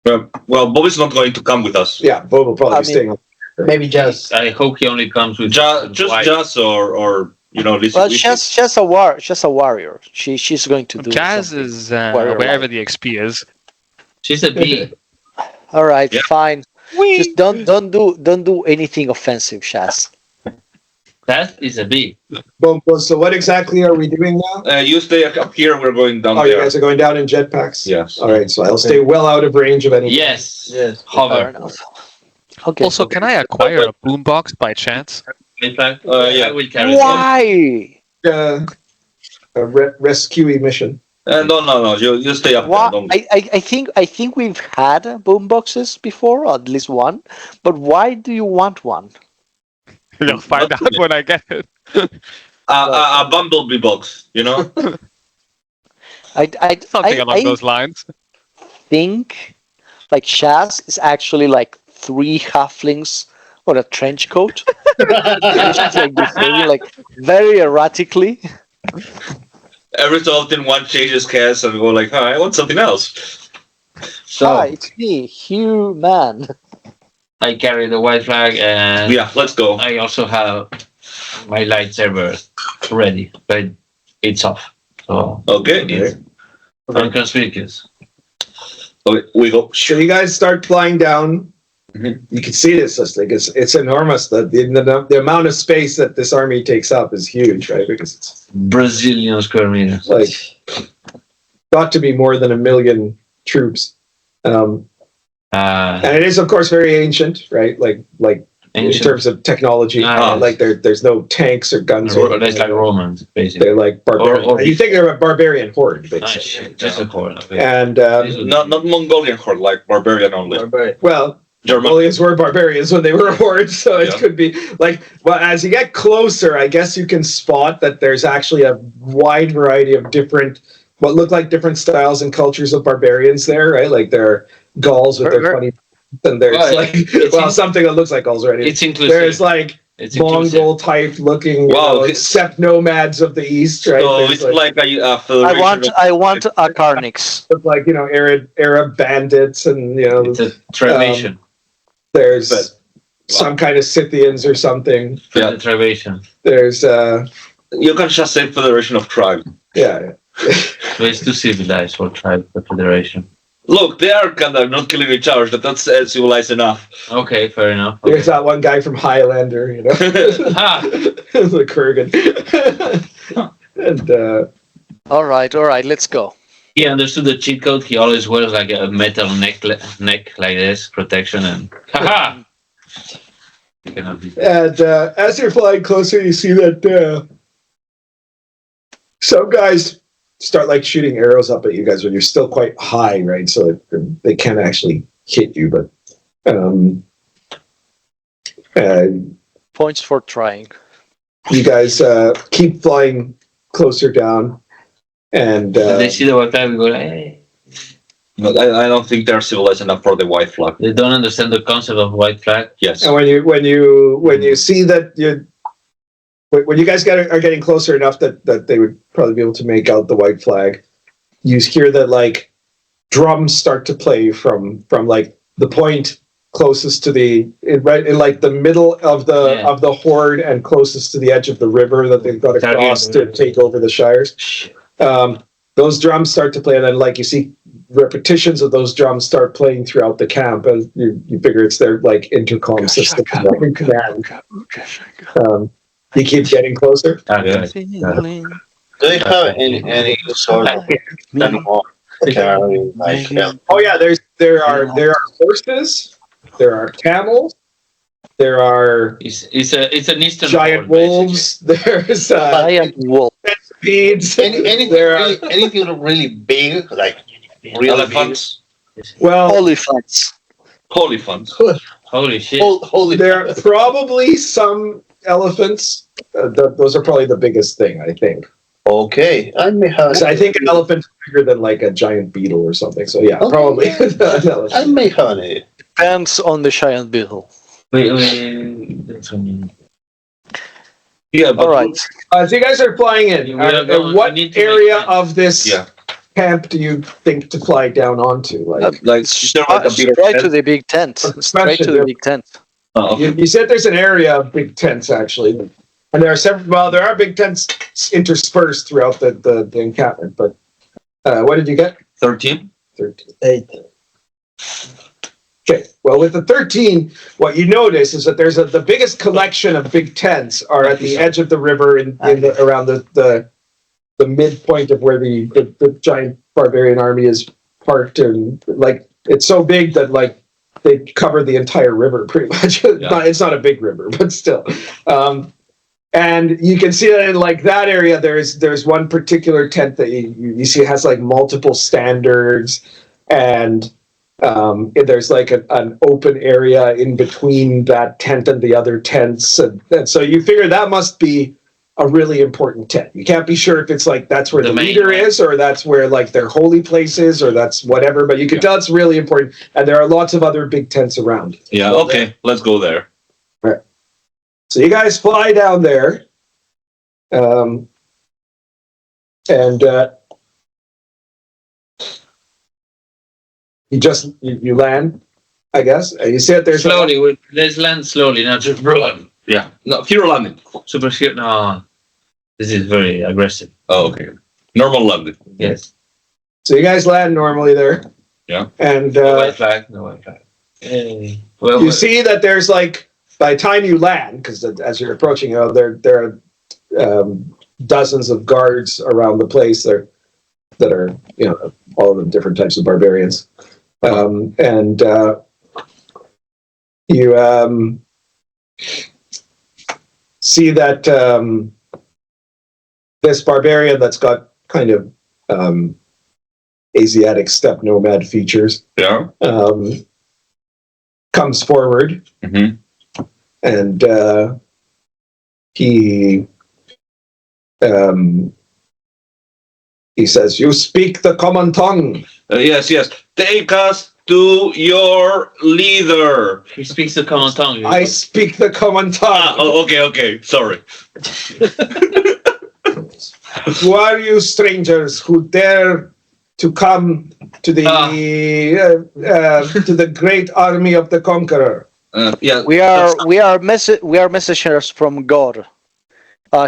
Well, Bob is not going to come with us. Yeah, Bob will probably be staying. Maybe just. I hope he only comes with Just or listen. Well, she's a warrior. She's going to do. Jazz is wherever the XP is. She's a bee. All right, fine. Just don't do anything offensive, Shaz. That is a bee. Boom. So what exactly are we doing now? You stay up here. We're going down there. You guys are going down in jetpacks? Yes. All right, so I'll stay well out of range of anything. Yes. Hover. Okay. Also, can I acquire a boombox by chance? In fact, yeah. I will carry Why? A rescue mission. No. You stay up there. Don't... I think we've had boomboxes before, or at least one. But why do you want one? You'll find out when I get it. A bumblebee box, Something along those lines. Think Shaz is actually 3 halflings on a trench coat. Just behaving very erratically. Every so often one changes cast and go hi, I want something else. So hi, it's me, human. I carry the white flag and let's go. I also have my lightsaber ready, but it's off. So Okay. Inconspicuous. Okay, we go. So you guys start flying down. Mm-hmm. You can see this. It's enormous. The amount of space that this army takes up is huge, right? Because it's Brazilian square meters. Got to be more than 1 million troops. And it is, of course, very ancient, right? In terms of technology, there's no tanks or guns. They're like Romans, basically. They're like barbarian. You think they're a barbarian horde, basically. Just a horde. Okay. And not Mongolian horde, like barbarian only. Well, Mongolians were barbarians when they were a horde, so it could be as you get closer, I guess you can spot that there's actually a wide variety of different, what look like different styles and cultures of barbarians there, right? There are Gauls with their funny, and there's something that looks like Gauls already. It's inclusive. There's It's inclusive. Mongol type looking Wow, steppe nomads of the east, right? So There's it's like a federation I want a Carnix. like Arab bandits, and It's a Tribation. there's some kind of Scythians or something. Yeah, the Tribation. There's you can just say Federation of Tribes. yeah. So it's too civilized for tribe, the Federation. Look, they are kind of not killing each other. That's civilized enough. Okay, fair enough. There's that one guy from Highlander, Ha! the Kurgan. And All right, let's go. He understood the cheat code. He always wears like a metal neck like this, protection, and haha. You cannot be. and as you're flying closer, you see that some guys start like shooting arrows up at you guys when you're still quite high, right? So they can't actually hit you, but Points for trying. you guys keep flying closer down, and When they see the white flag, we go, hey. No, I don't think they're civilized enough for the white flag. They don't understand the concept of white flag. Yes. and when you see that when you guys are getting closer enough that they would probably be able to make out the white flag, you hear that like drums start to play from like the point closest to right in like the middle of the horde and closest to the edge of the river that they've got to cross to take over the shires. Those drums start to play, and then like you see repetitions of those drums start playing throughout the camp, and you figure it's their like intercom system. You keep getting closer. Yeah. Do they have any sort of animal like Oh yeah, there are horses, there are camels, there are It's an Eastern giant war, wolves, there's Giant wolf. centipedes. anything really big, like really Elephants. Well, Olifants. Polyphants. basically. Holy shit! holy. there are probably some elephants. Those are probably the biggest thing, I think. Okay, I may have. So I think an elephant's bigger than like a giant beetle or something. So yeah, Okay. probably. I may have it. Depends on the giant beetle. Wait. Yeah, but All right. So you guys are flying in. What we need to make area sense. of this Yeah. camp do you think to fly down onto? Like, like Straight to the big tent. Straight to the big tent. oh, you said there's an area of big tents actually, and there are several. Well, there are big tents interspersed throughout the encampment. But what did you get? 13. 13. 8. Okay. Well, with the 13, what you notice is that there's the biggest collection of big tents are at the edge of the river around the midpoint of where the giant barbarian army is parked, and like it's so big that like they cover the entire river pretty much. It's not a big river, but still. And you can see that in like that area, there's one particular tent that you see has like multiple standards, and there's like an open area in between that tent and the other tents, and so you figure that must be a really important tent. You can't be sure if it's like that's where the leader is, or that's where like their holy place is, or that's whatever, but you can tell it's really important, and there are lots of other big tents around. Yeah, okay, let's go there. So you guys fly down there, and you land, I guess. You see that there's Slowly, let's land slowly, not just run. Yeah. No, hero landing. Super shit. No, this is very aggressive. Oh, okay. Normal landing. Yes. So you guys land normally there. Yeah. And No white flag. No white flag. Hey. Well, you see that there's like, by the time you land, because as you're approaching, there are dozens of guards around the place that are all of them different types of barbarians, and you see that this barbarian that's got kind of Asiatic steppe nomad features comes forward. Mm-hmm. And he says, "You speak the common tongue." Yes. Take us to your leader. He speaks the common tongue. I speak the common tongue. Okay. Sorry. Who are you strangers who dare to come to the to the great army of the conqueror? Yeah. We are messengers from God.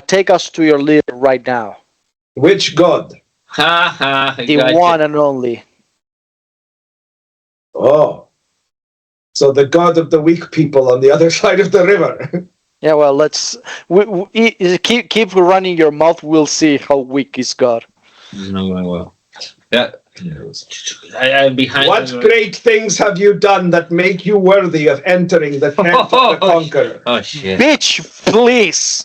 Take us to your leader right now. Which god? The one and only. Oh. So the god of the weak people on the other side of the river. Yeah, well, let's keep running your mouth. We'll see how weak is God. No, well. Yeah. I'm behind. What great things have you done that make you worthy of entering the tent of the conqueror? Oh shit! Bitch, please.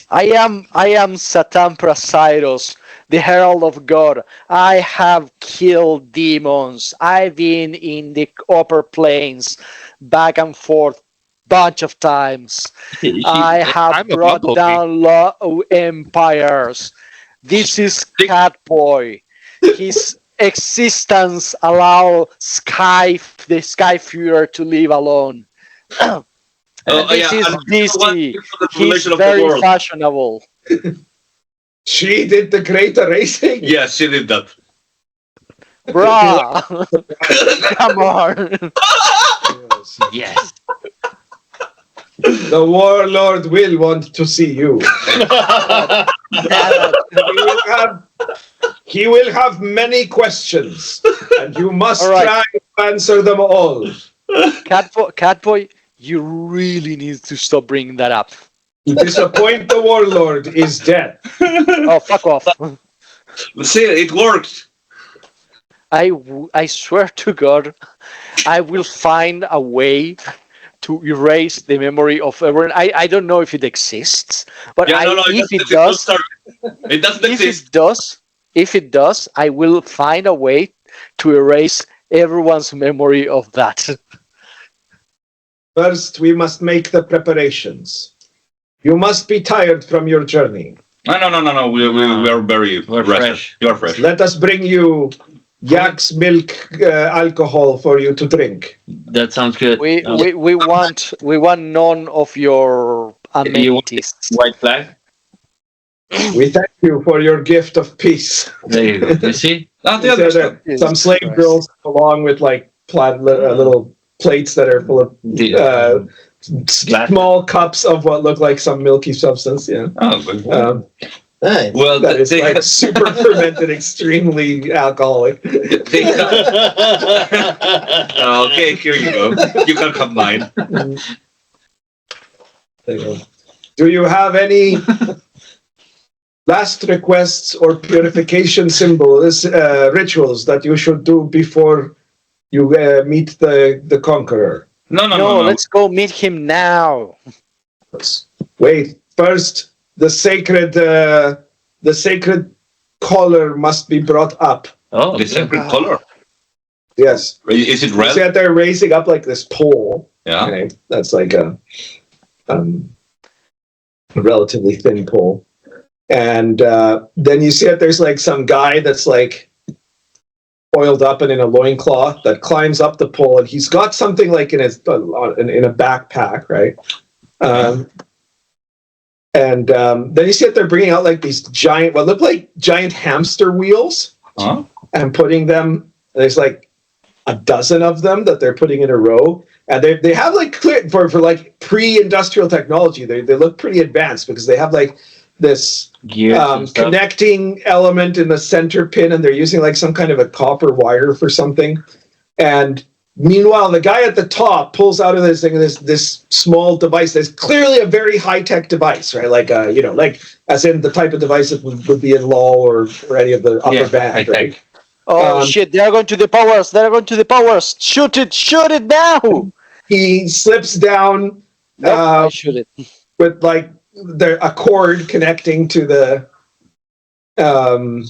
I am Satan Prasidos, the herald of God. I have killed demons. I've been in the upper planes, back and forth, bunch of times. I have brought down empires. This is Catboy. His existence allow the Sky Fuhrer to live alone. This is DC. He's very fashionable. She did the great erasing? Yes, she did that. Bruh. Come on. Yes. The warlord will want to see you. He will have many questions, and you must try to answer them all. Catboy, you really need to stop bringing that up. Disappoint the warlord is dead. Oh, fuck off. See, it worked. I swear to God, I will find a way to erase the memory of everyone. I don't know if it exists, but if it does, it doesn't exist. If it does, I will find a way to erase everyone's memory of that. First, we must make the preparations. You must be tired from your journey. No. We are very fresh. You are fresh. Let us bring you yak's milk alcohol for you to drink. That sounds good. We want none of your amenities. White flag. We thank you for your gift of peace. There you go. You see? Some slave girls along with like little plates that are full of small cups of what look like some milky substance. Yeah. Nice. Well, that is like super fermented, extremely alcoholic. Okay, here you go. You can have mine. Do you have any last requests or purification symbols, rituals that you should do before you meet the conqueror? No. Let's go meet him now. Wait, first the sacred collar must be brought up. Oh, the sacred collar. Yes. Is it red? See that they're raising up like this pole. Yeah. Okay? That's like a relatively thin pole. And then you see that there's like some guy that's like oiled up and in a loincloth that climbs up the pole, and he's got something like in a backpack, right? And then you see that they're bringing out like these giant, what look like giant hamster wheels, and putting them. There's like a dozen of them that they're putting in a row, and they have like clear for like pre-industrial technology. They look pretty advanced because they have like this connecting element in the center pin, and they're using like some kind of a copper wire for something. And meanwhile, the guy at the top pulls out of this thing this small device that's clearly a very high-tech device, right? Like like as in the type of device that would be in law or any of the upper band, right? Oh shit! They're going to the powers. They're going to the powers. Shoot it! Shoot it now! He slips down. Shoot it with like a cord connecting to the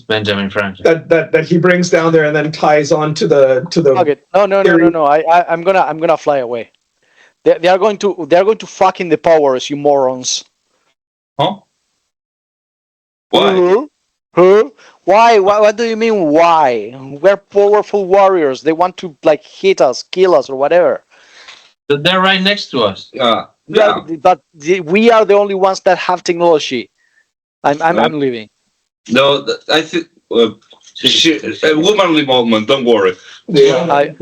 Benjamin Franklin that he brings down there and then ties on to the Okay. No. I'm gonna fly away. They are going to fuck in the powers, you morons. Huh? Why? Huh? Why? What do you mean? Why? We're powerful warriors. They want to like hit us, kill us, or whatever. They're right next to us. Yeah. But we are the only ones that have technology. I'm leaving. No, I think a womanly moment. Don't worry. Yeah.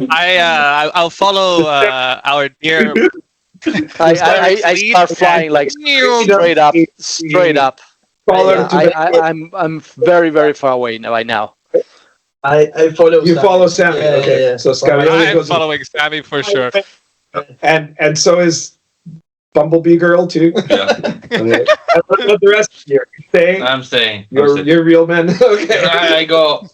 I'll follow our dear. I start flying like straight up. I'm very, very far away right now. I follow. You Sami. follow Sami. Yeah, Okay. yeah, yeah. So Scarioli I'm goes. following Sami for sure. And so is Bumblebee Girl too. Yeah. Okay. And what about the rest of you? Staying? I'm staying. You're real men. Okay. I go.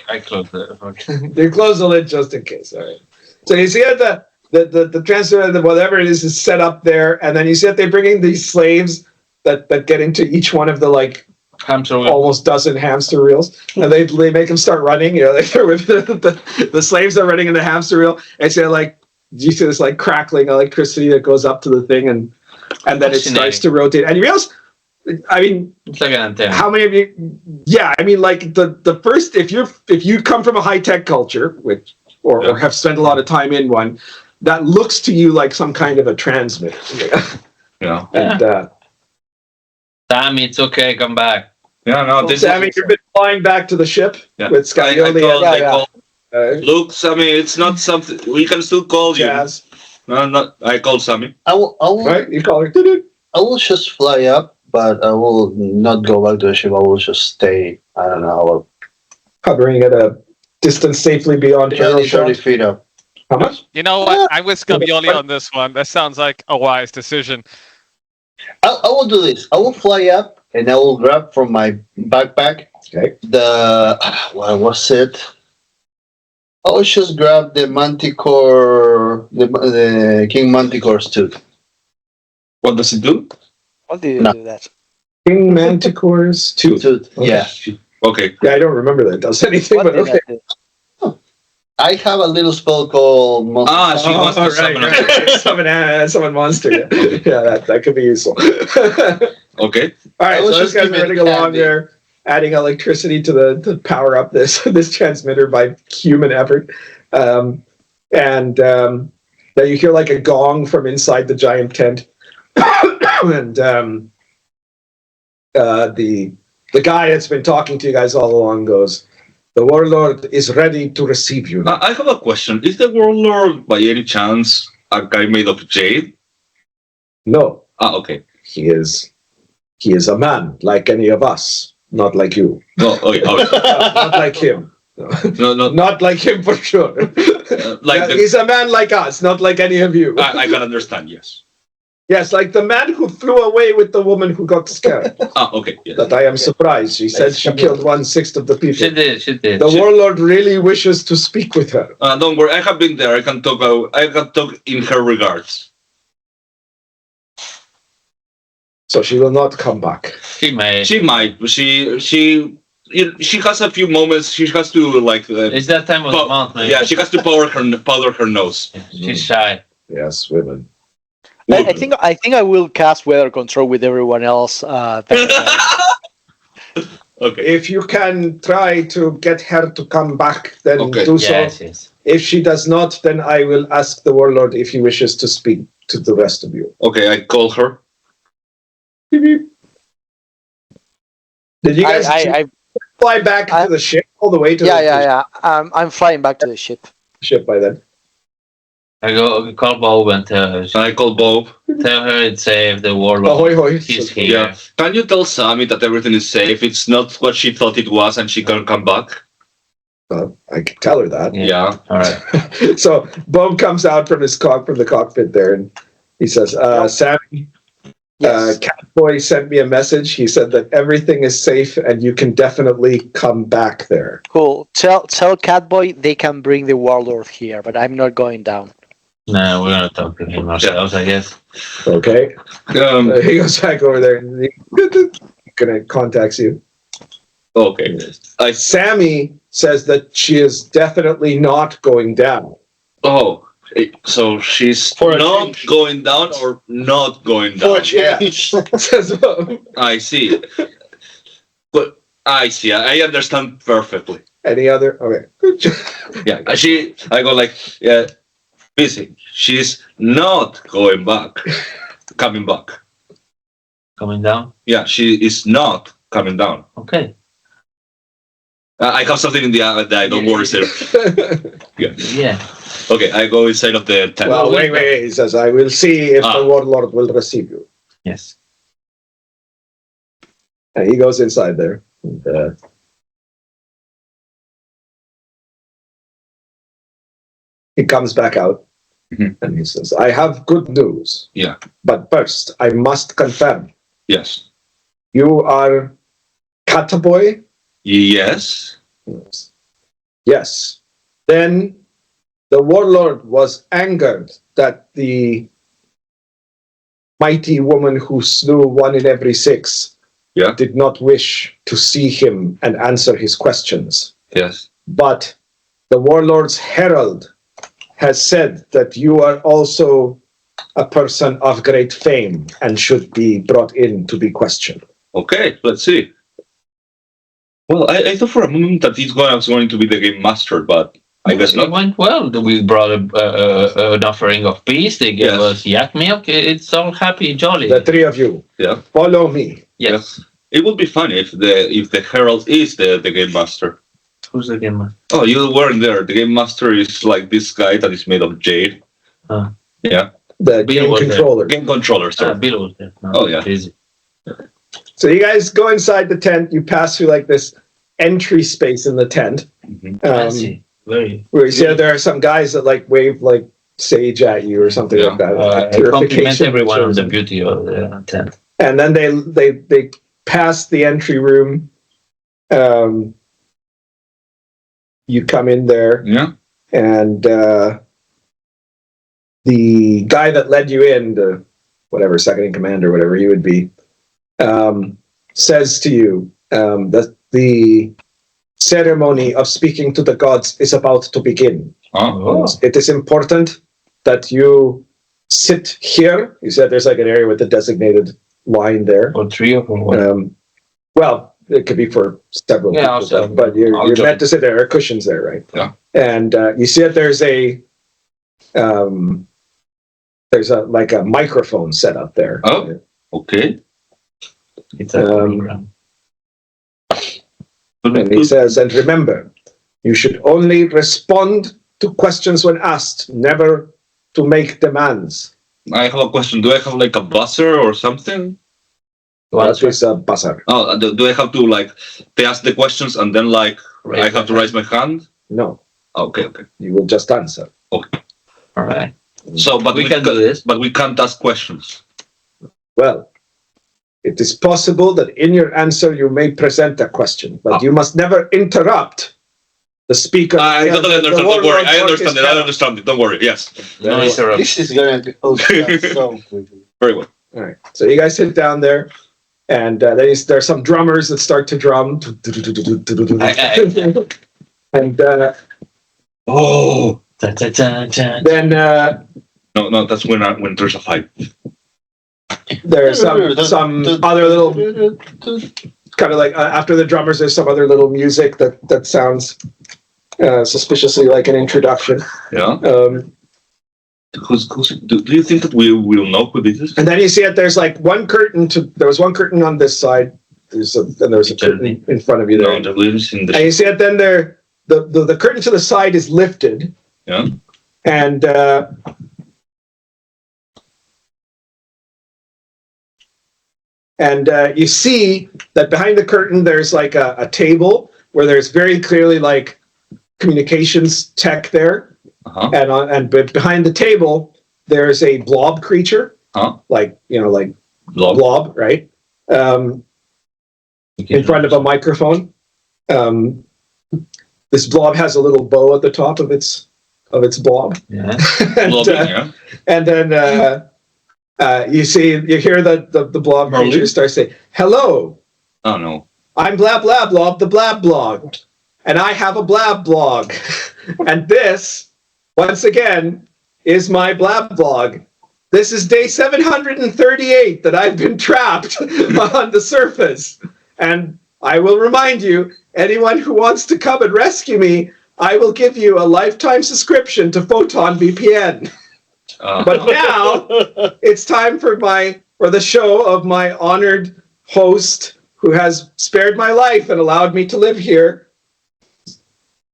I close the. Okay. They close the lid just in case. All right. So you see that the transfer, whatever it is set up there, and then you see that they bring in these slaves that get into each one of the like Hamster wheel. almost dozen hamster reels, and they make them start running. You know, they're with the slaves are running in the hamster reel, and so like you see this like crackling electricity that goes up to the thing, and then it starts to rotate, and you realize. I mean, It's like an antenna. how many of you? Yeah, I mean, like the first, if you come from a high tech culture, which or have spent a lot of time in one, that looks to you like some kind of a transmitter. Yeah. And Damn, it's okay. Come back. Yeah. No. This Sammy, you've been flying back to the ship with Scarioli Look, Sammy, it's not something we can still call and you. Jazz. No, not. I call Sammy. I will Right? You call her. I will just fly up, but I will not go back to the ship. I will just stay. I don't know. Hovering at a distance safely beyond arrow 20, 30 shot. feet up. How much? You know what? I'm with Scarioli on this one. That sounds like a wise decision. I will do this. I will fly up and I will grab from my backpack Okay. what was it? I will just grab the Manticore, the King Manticore's tooth. What does it do? How do you No. do that? King Manticore's tooth. Tooth. Yeah. Okay. Yeah, I don't remember that it does anything, What but did okay. that do? I have a little spell called She wants to summon a Summon monster. Yeah, that could be useful. Okay. All right, I was so this just guy's giving running it along candy. there, adding electricity to power up this transmitter by human effort, and then you hear like a gong from inside the giant tent, and the guy that's been talking to you guys all along goes, "The warlord is ready to receive you." I have a question. Is the warlord by any chance a guy made of jade? No, Okay. he is a man like any of us, not like you. No. Okay. Not like him. No. Not like him for sure. Like He's a man like us, not like any of you. I can understand. Yes. Yes, like the man who flew away with the woman who got scared. Okay. Yes. That I am surprised. She said she killed 1/6 of the people. She did. The warlord really wishes to speak with her. Don't worry. I have been there. I can talk. I can talk in her regards. So she will not come back. She may. She might. She has a few moments. She has to like. It's that time of the month, man. Yeah, she has to powder her nose. She's shy. Yes, women. I think I will cast weather control with everyone else. Okay. If you can try to get her to come back, then Okay. do so. Yes. If she does not, then I will ask the warlord if he wishes to speak to the rest of you. Okay. I call her. Beep, beep. Did you guys I fly back to the ship all the way to the yeah. I'm flying back to the ship. ship by then? I go call Bob and tell I call Bob. her it's safe. The warlord. Ahoy, hoy. He's here. Yeah. Can you tell Sami that everything is safe? It's not what she thought it was, and she can come back. I can tell her that. Yeah. All right. So Bob comes out from the cockpit there, and he says, "Sammy, Yes. Catboy sent me a message. He said that everything is safe, and you can definitely come back there." Cool. Tell Catboy they can bring the warlord here, but I'm not going down. No, we're gonna talk to him ourselves, I guess. Okay. He goes back over there, and he's gonna contact you. Okay. Sammy says that she is definitely not going down. Oh, so she's For a not change. going down or not going down? Yeah. Says Bob. I see. But I see. I understand perfectly. Any other? Okay. Good job. Yeah. I go like, yeah, Vizzi. She's not going back. Coming back. Coming down. Yeah, she is not coming down. Okay. I have something in the eye. Don't worry, sir. Yeah. Okay, I go inside of the tent. Well, wait. He says, I will see if the warlord will receive you. Yes. And he goes inside there. And, he comes back out and he says, I have good news. Yeah. But first, I must confirm. Yes. You are Catboy? Yes. Yes. Then the warlord was angered that the mighty woman who slew 1 in every 6 did not wish to see him and answer his questions. Yes. But the warlord's herald has said that you are also a person of great fame and should be brought in to be questioned. Okay, let's see. Well, I thought for a moment that this guy was going to be the game master, but I guess not. It went well. We brought an offering of peace. They gave us yak milk. It's all happy, jolly. The 3 of you. Yeah. Follow me. Yes. It would be funny if the herald is the game master. Who's the game master? Oh, you weren't there. The game master is like this guy that is made of jade. Yeah. The game controller. Game controller, sorry. Bill was there. No, oh, yeah. Busy. So you guys go inside the tent. You pass through like this entry space in the tent. Fancy. Very. Where you see there are some guys that like wave like sage at you or something like that. I compliment everyone on the beauty of the tent. And then they pass the entry room. You come in there. Yeah. And the guy that led you in, the whatever second in command or whatever he would be, says to you that the ceremony of speaking to the gods is about to begin. It is important that you sit here. You said there's like an area with the designated line there. Or 3 of them. Well, it could be for several people, but you're meant to sit there. There are cushions there, right? Yeah. And you see that there's a like a microphone set up there. Oh, okay. It's a program. And he says, and remember, you should only respond to questions when asked, never to make demands. I have a question. Do I have like a buzzer or something? What is a buzzer? Oh, do I have to like they ask the questions and then like I have to raise my hand? No. Okay. You will just answer. Okay. All right. So, but we can do this. But we can't ask questions. Well, it is possible that in your answer you may present a question, but you must never interrupt the speaker. I totally understand. Don't worry. I understand it. I understand it. Don't worry. Yes. No interruption. This is going to go so quickly. Very well. All right. So you guys sit down there, and there's some drummers that start to drum. And oh. Then no, that's when there's a fight. There's some other little kind of like after the drummers, there's some other little music that sounds suspiciously like an introduction. Yeah. Do you think that we will know who this is? And then you see it. There's like one curtain there was one curtain on this side. There's a curtain in front of you there. No, and you see it. Then the curtain to the side is lifted. Yeah. And you see that behind the curtain there's like a table where there's very clearly like communications tech there, and behind the table there's a blob creature, like blob, right? In front of a microphone. This blob has a little bow at the top of its blob. Yeah. And then you hear the blob creature start saying, "Hello. Oh no. I'm blah blah blob, the blab blog, and I have a blab blog, and this, once again, is my blab blog. This is day 738 that I've been trapped on the surface, and I will remind you, anyone who wants to come and rescue me, I will give you a lifetime subscription to Photon VPN. But now it's time for the show of my honored host who has spared my life and allowed me to live here,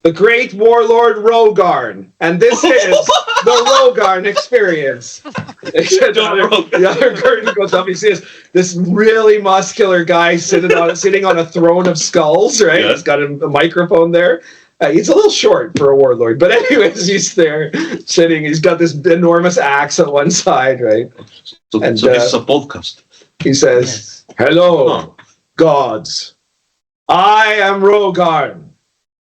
the great warlord Rogarn. And this is the Rogarn Experience. The other curtain goes up. He sees this really muscular guy sitting on a throne of skulls, right? Yeah. He's got a microphone there. He's a little short for a warlord, but anyways, he's there sitting. He's got this enormous axe on one side, right? So this is a podcast. He says, "Hello, gods. I am Rogarn.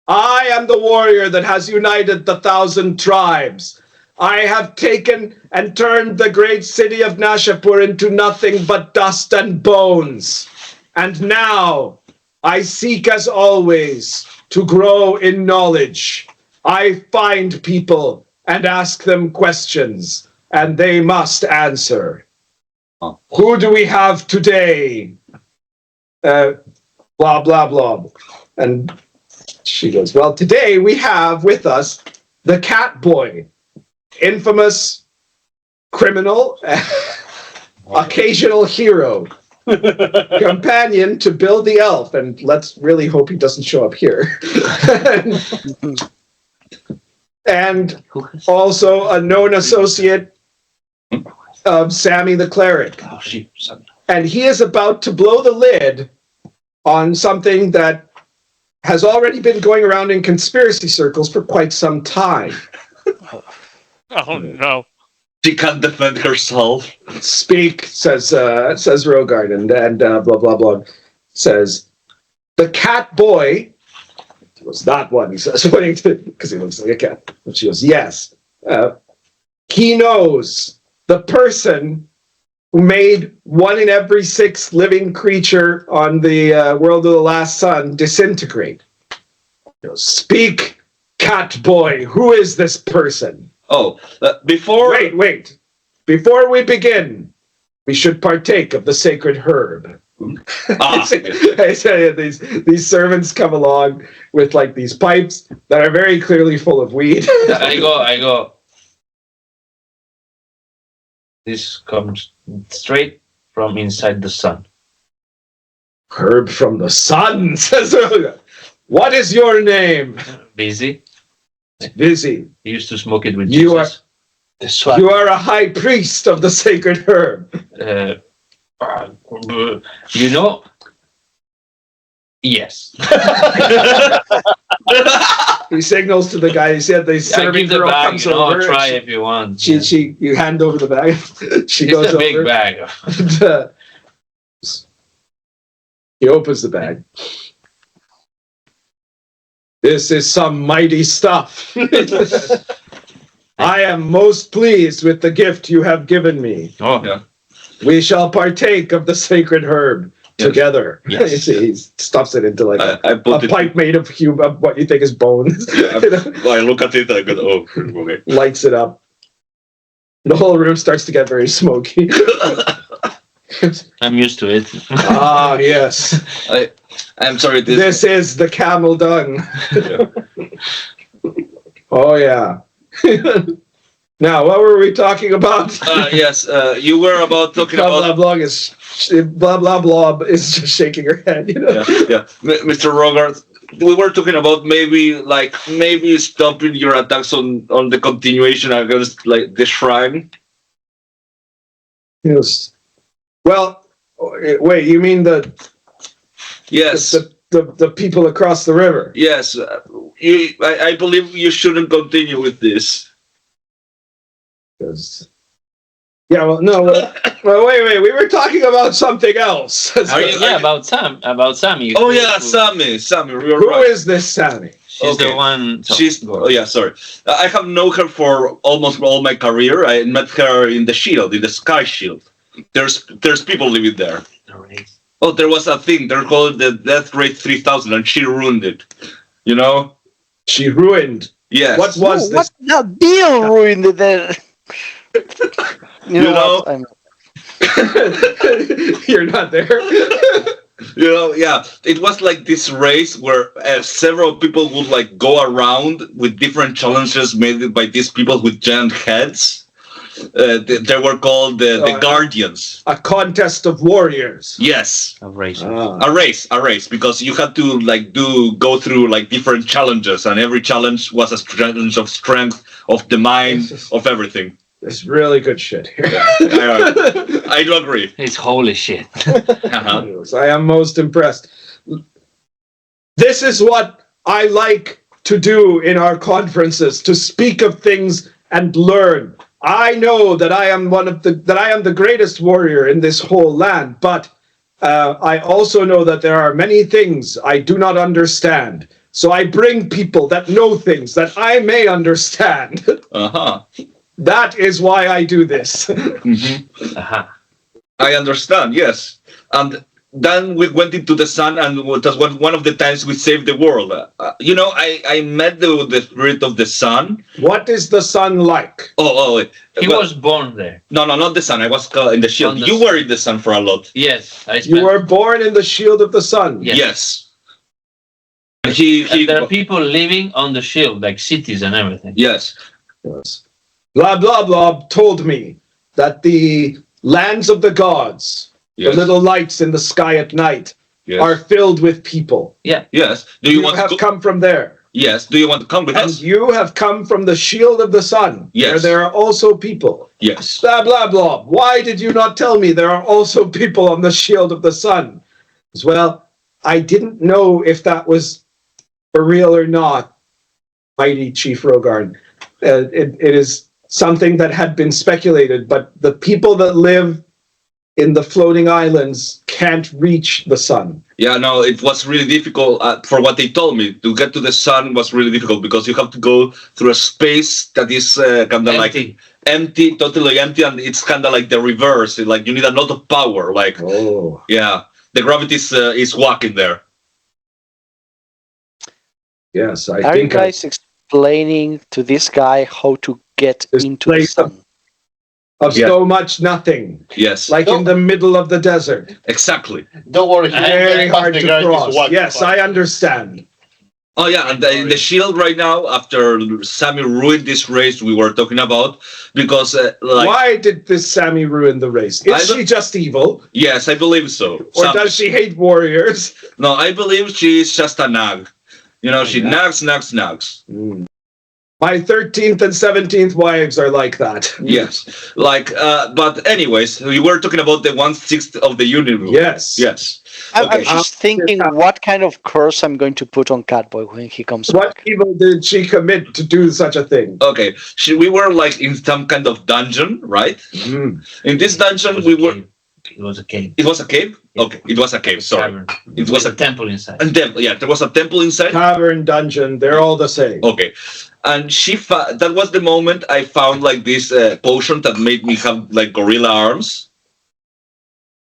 I am the warrior that has united the 1,000 tribes. I have taken and turned the great city of Nashapur into nothing but dust and bones. And now I seek, as always, to grow in knowledge. I find people and ask them questions, and they must answer. Who do we have today? Blah, blah, blah." And she goes, "Well, today we have with us the Catboy, infamous criminal, occasional hero, companion to Bill the Elf," and let's really hope he doesn't show up here. And also a known associate of Sami the cleric. And he is about to blow the lid on something that has already been going around in conspiracy circles for quite some time. Oh no. She can't defend herself. "Speak," says Rogarn, and blah, blah, blah, says, "The Catboy," it was that one, he says, because he looks like a cat. And she goes, "Yes. He knows the person who made 1 in every 6 living creature on the world of the last sun disintegrate. He goes, speak, Catboy. Who is this person?" Oh, before... Wait. Before we begin, we should partake of the sacred herb. I tell you, these servants come along with like these pipes that are very clearly full of weed. I go. This comes straight from inside the sun. "Herb from the sun," says Rogarn. "What is your name?" Vizzi. Vizzi. He used to smoke it with Jesus. You are a high priest of the sacred herb. You know? Yes. He signals to the guy. He said they serving the girl bag, comes over. try if you want. You hand over the bag. She goes it's a big over. bag. And, he opens the bag. "This is some mighty stuff. I am most pleased with the gift you have given me. Oh, yeah. We shall partake of the sacred herb together." Yes. He stuffs it into like I put a pipe made of what you think is bones. I look at it and I go, "Oh, okay." Lights it up. The whole room starts to get very smoky. I'm used to it. Ah, yes. I'm sorry. This is the camel dung. Oh, yeah. Now, what were we talking about? Yes, you were about talking blah, about... Blah, blah, blah is just shaking her head, you know? Yeah. Mr. Rogarn, we were talking about maybe stopping your attacks on the continuation against like the shrine. Yes. Well, wait, you mean Yes. the people across the river? Yes. I believe you shouldn't continue with this. Yeah, well, no. Well, wait. We were talking about something else. About Sami. Oh, yeah, Sami. Who is this Sami? She's the one. Sorry. I have known her for almost all my career. I met her in the Shield, in the Sky Shield. There's people living there. Oh, there was a thing. They're called the Death Rate 3000, and she ruined it. You know? She ruined. Yes. What was this? What the deal ruined it then? You know? You're not there. Yeah, it was like this race where several people would like go around with different challenges made by these people with giant heads. They were called the Guardians. A contest of warriors. Yes. A race. A race, because you had to like go through like different challenges, and every challenge was a challenge of strength, of the mind, of everything. It's really good shit here. I do agree. It's holy shit. I am most impressed. This is what I like to do in our conferences, to speak of things and learn. I know that I am the greatest warrior in this whole land, but I also know that there are many things I do not understand. So I bring people that know things that I may understand. That is why I do this. I understand, yes. And then we went into the sun, and it was one of the times we saved the world. I met the spirit of the sun. What is the sun like? He was born there. No, not the sun. I was in the shield. You were in the sun for a lot. Yes. You were born in the shield of the sun. Yes. And there are people living on the shield, like cities and everything. Yes. Blah, blah, blah told me that the lands of the gods, the little lights in the sky at night, are filled with people. Yeah. Yes. Do you have come from there? Yes. Do you want to come with us? And you have come from the shield of the sun, where there are also people. Yes. Blah, blah, blah. Why did you not tell me there are also people on the shield of the sun? Well, I didn't know if that was for real or not, mighty Chief Rogarn. It is something that had been speculated, but the people that live in the floating islands can't reach the sun. Yeah, no, it was really difficult for what they told me. To get to the sun was really difficult because you have to go through a space that is kind of like empty, totally empty, and it's kind of like the reverse. Like you need a lot of power. Like, yeah, the gravity is whacking there. Yes, I Are think. Are you guys explaining to this guy how to get into the sun? Of so much nothing. Yes. Like in the middle of the desert. Exactly. Don't worry. Very hard to cross. Yes, I understand. Oh yeah, and in the shield right now, after Sami ruined this race we were talking about, because why did this Sami ruin the race? Is she just evil? Yes, I believe so. Or does she hate warriors? No, I believe she is just a nag. She nags. My 13th and 17th wives are like that. Yes. But anyways, we were talking about the 1/6 of the universe. Yes. I'm just thinking what kind of curse I'm going to put on Catboy when he comes back. What evil did she commit to do such a thing? Okay. We were like in some kind of dungeon, right? In this dungeon, we were... It was a cave. It was a cave? Yeah. Okay, it was a cave, sorry. Cavern. It was a temple inside. There was a temple inside. Cavern, dungeon, they're all the same. Okay. And that was the moment I found like this potion that made me have like gorilla arms.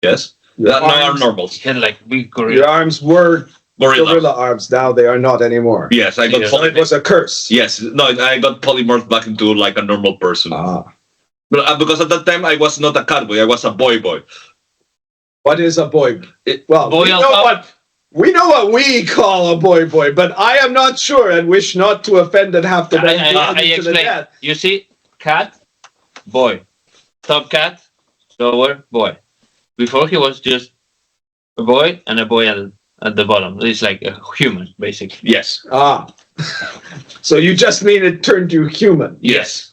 Yes? That now are normal. Had like big gorilla. Your arms were gorilla arms, now they are not anymore. Yes, I got it was a curse. Yes, no, I got polymorphed back into like a normal person. Because at that time I was not a catboy, I was a boy. What is a boy? We know what we call a boy, but I am not sure and wish not to offend and have to I explain. You see, cat, boy, top cat, lower boy. Before he was just a boy and a boy at the bottom. It's like a human, basically. Yes. So you just mean it turned you human? Yes.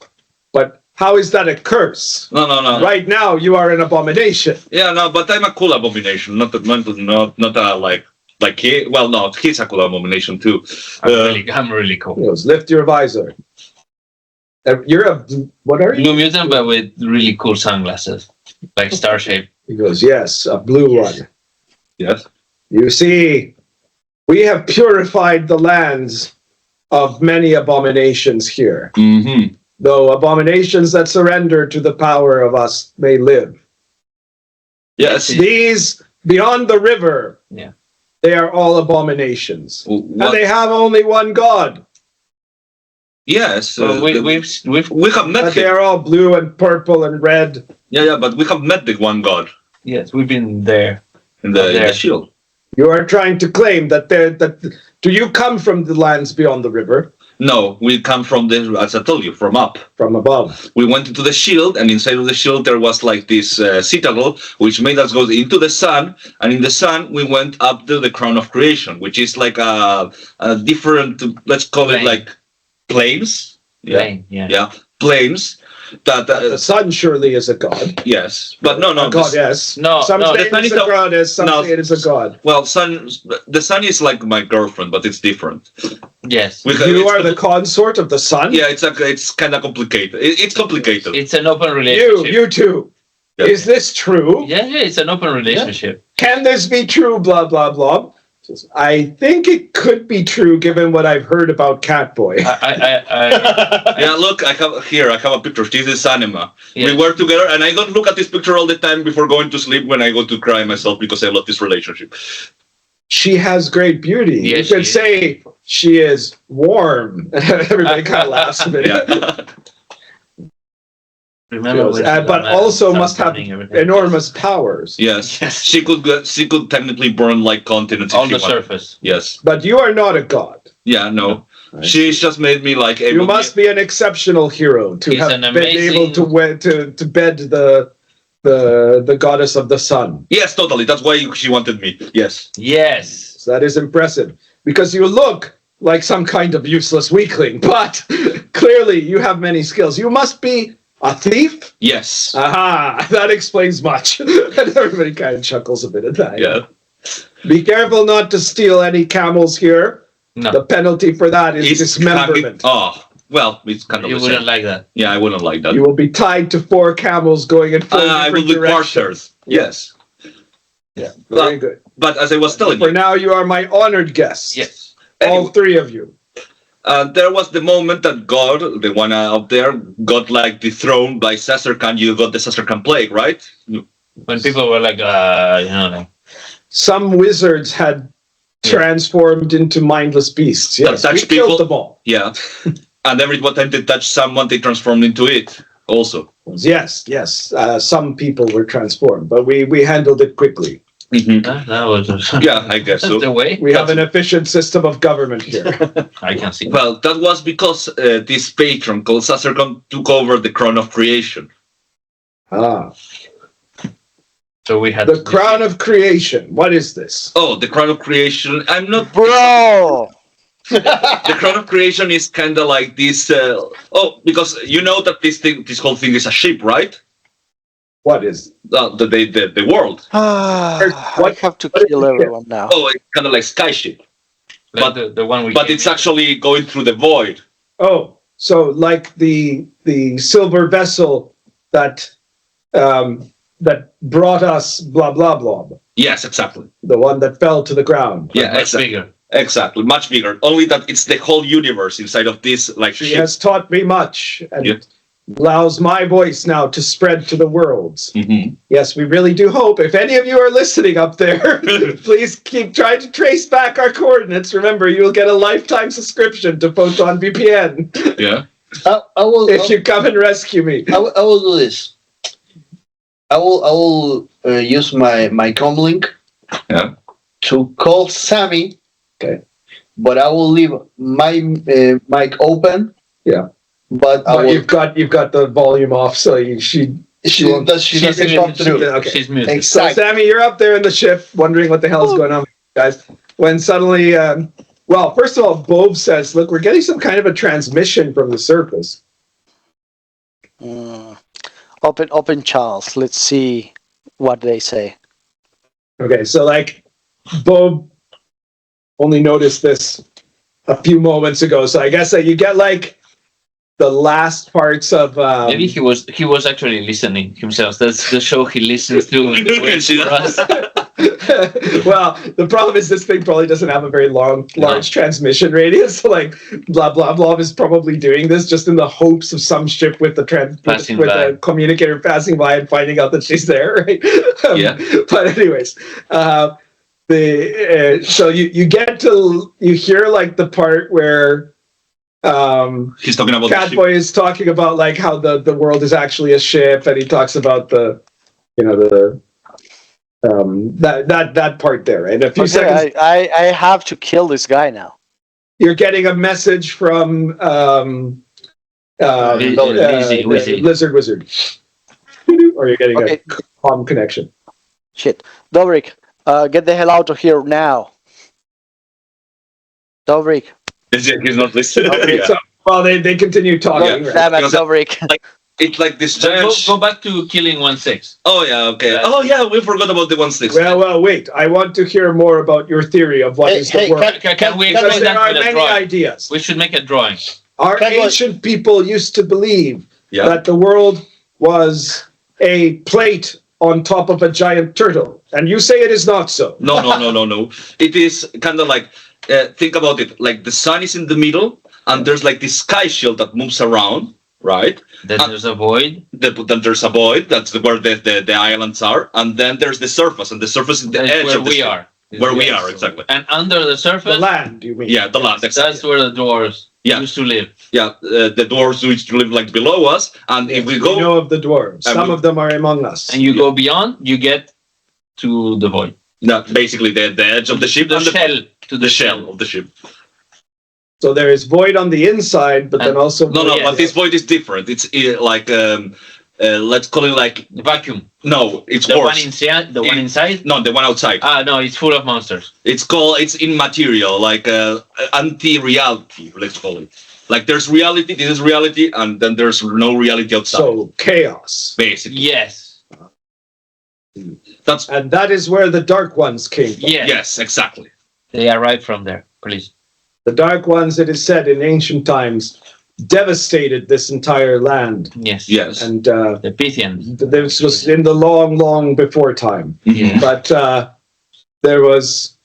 But how is that a curse? No. Right now you are an abomination. Yeah, no, but I'm a cool abomination, not a like he. Well, no, he's a cool abomination too. I'm really cool. Lift your visor. What are you? Blue mutant, but with really cool sunglasses, like star shape. He goes, yes, a blue one. Yes. You see, we have purified the lands of many abominations here. Mm-hmm. Though abominations that surrender to the power of us may live. Yes. These beyond the river, they are all abominations. And they have only one god. Yes. We have met him. They are all blue and purple and red. Yeah, but we have met the one god. Yes, we've been there. In the shield. You are trying to claim that do you come from the lands beyond the river? No, we come from as I told you, from up. From above. We went into the shield, and inside of the shield there was like this citadel, which made us go into the sun, and in the sun we went up to the crown of creation, which is like a different, let's call it like planes. Plane, Yeah, planes. That The sun surely is a god. yes, but no, A goddess. No, Some no, say the sun it's is a a- goddess, some no. say it is a god. Well, the sun is like my girlfriend, but it's different. Yes. You are the consort of the sun? Yeah, it's kind of complicated. It's complicated. It's an open relationship. You two. Yeah. Is this true? Yeah, it's an open relationship. Can this be true? Blah, blah, blah. I think it could be true given what I've heard about Catboy. Yeah, look, I have a picture. This is Anima. Yeah. We were together, and I don't look at this picture all the time before going to sleep when I go to cry myself because I love this relationship. She has great beauty. Yes, you could she is. say she is warm. Everybody kind of laughs a bit. Yeah. Remember, when But the also man must have started everything. enormous powers. Yes. She could technically burn like continents if On she the wanted. surface. Yes. But you are not a god. Yeah, no. She's just made me like able You must be an exceptional hero to He's have an been able to bed the goddess of the sun. Yes, totally. That's why she wanted me. Yes. Yes. So that is impressive. Because you look like some kind of useless weakling, but clearly you have many skills. You must be a thief? Yes. Aha, that explains much. And everybody kind of chuckles a bit at that. Yeah. Be careful not to steal any camels here. No. The penalty for that is It's dismemberment. well, it's kind of You the wouldn't same. like that. Yeah, I wouldn't like that. You will be tied to 4 camels going in 4 I will different be directions. quarters. Yes. Yeah, very good. But as I was telling For you, now, you are my honored guests. Yes. All Anyway. 3 of you. There was the moment that God, the one up there, got like dethroned by Saserkhan. You got the Saserkhan plague, right? When people were like, like, Some wizards had transformed into mindless beasts. Yes, That we touch killed people? them all. Yeah. And every time they touched someone, they transformed into it also. Yes. Some people were transformed, but we handled it quickly. Mm-hmm. that was Yeah, I guess that's the so. way. We have an efficient system of government here. I can see. Well, that was because this patron called Saserkhan took over the crown of creation. So we had The crown of creation. What is this? Oh, the crown of creation. I'm not. Bro! The crown of creation is kind of like this. Because you know that this whole thing is a ship, right? What is? The world. I have to kill everyone now. Oh, it's kind of like skyship, like the one we. but came it's in. actually going through the void. Oh, so like the silver vessel that that brought us blah blah blah. Yes, exactly. The one that fell to the ground. Yeah, much exactly. bigger. Exactly, much bigger. Only that it's the whole universe inside of this like She ship. has taught me much and Yeah. allows my voice now to spread to the worlds. Mm-hmm. Yes, we really do hope. If any of you are listening up there, please keep trying to trace back our coordinates. Remember, you'll get a lifetime subscription to Photon VPN Yeah. I will. if you come and rescue me. I will do this. I will use my comlink Yeah. to call Sami. Okay. But I will leave my mic open. Yeah. But I But will. you've got the volume off, so she She doesn't talk through. okay. She's muted. So Exactly. Sammy, you're up there in the ship, wondering what the hell is going on with you guys. When suddenly, well, first of all, Bob says, "Look, we're getting some kind of a transmission from the surface." Open Charles. Let's see what they say. Okay, so like, Bob only noticed this a few moments ago, so I guess that you get like the last parts of. Maybe he was actually listening himself. That's the show he listens to. And waits for us. Well, the problem is this thing probably doesn't have a very large transmission radius. So like, blah blah blah is probably doing this just in the hopes of some ship with the Passing with by. a communicator passing by and finding out that she's there, right? Yeah. But anyways, so you hear like the part where He's talking about the ship. Catboy is talking about like how the world is actually a ship, and he talks about the That part there. And a few Okay, seconds, I have to kill this guy now. you're getting a message from Wizzy. Lizzard Wizzard, or you're getting a comm connection. Shit. Dobrik, get the hell out of here now. Dobrik. He's not listening. Okay, So, well, they continue talking. Yeah. Damn it, Because Dobrik. It's like this So giant. go back to killing 1/6. Oh yeah, okay. Oh yeah, we forgot about the 1/6. Well, wait. I want to hear more about your theory of what is the world. Can we Because explain there that are with a many drawing? ideas. We should make a drawing. Our Catboy. ancient people used to believe Yeah. that the world was a plate on top of a giant turtle, and you say it is not so. No. It is kind of like think about it. Like the sun is in the middle, and there's like this sky shield that moves around, right? Then there's a void. Then there's a void. That's where the islands are, and then there's the surface, and the surface is the That's edge where of the we ship. are. Where we are, exactly. And under the surface, The land, you mean? Yeah, the land. Exactly. that's where the dwarves Yeah. used to live. Yeah, the dwarves used to live like below us, and if we go, We know of the dwarves. And Some we- of them are among us. And you go beyond, you get to the void. no, basically the edge of the ship, The and shell. To the shell of the ship. So there is void on the inside, but then And- also No, void- but this void is different. It's like let's call it like Vacuum. no, it's The worse. one inside. The one inside. No, the one outside. No, it's full of monsters. It's immaterial, like anti-reality. Let's call it. Like there's reality. This is reality, and then there's no reality outside. So chaos. Basically, Yes. that's And that is where the dark ones came from. Yes. yes, exactly. They arrived from there. Please. The dark ones, it is said in ancient times, devastated this entire land. Yes. Yes. And The Pythians. this was in the long before time. Yeah. But there was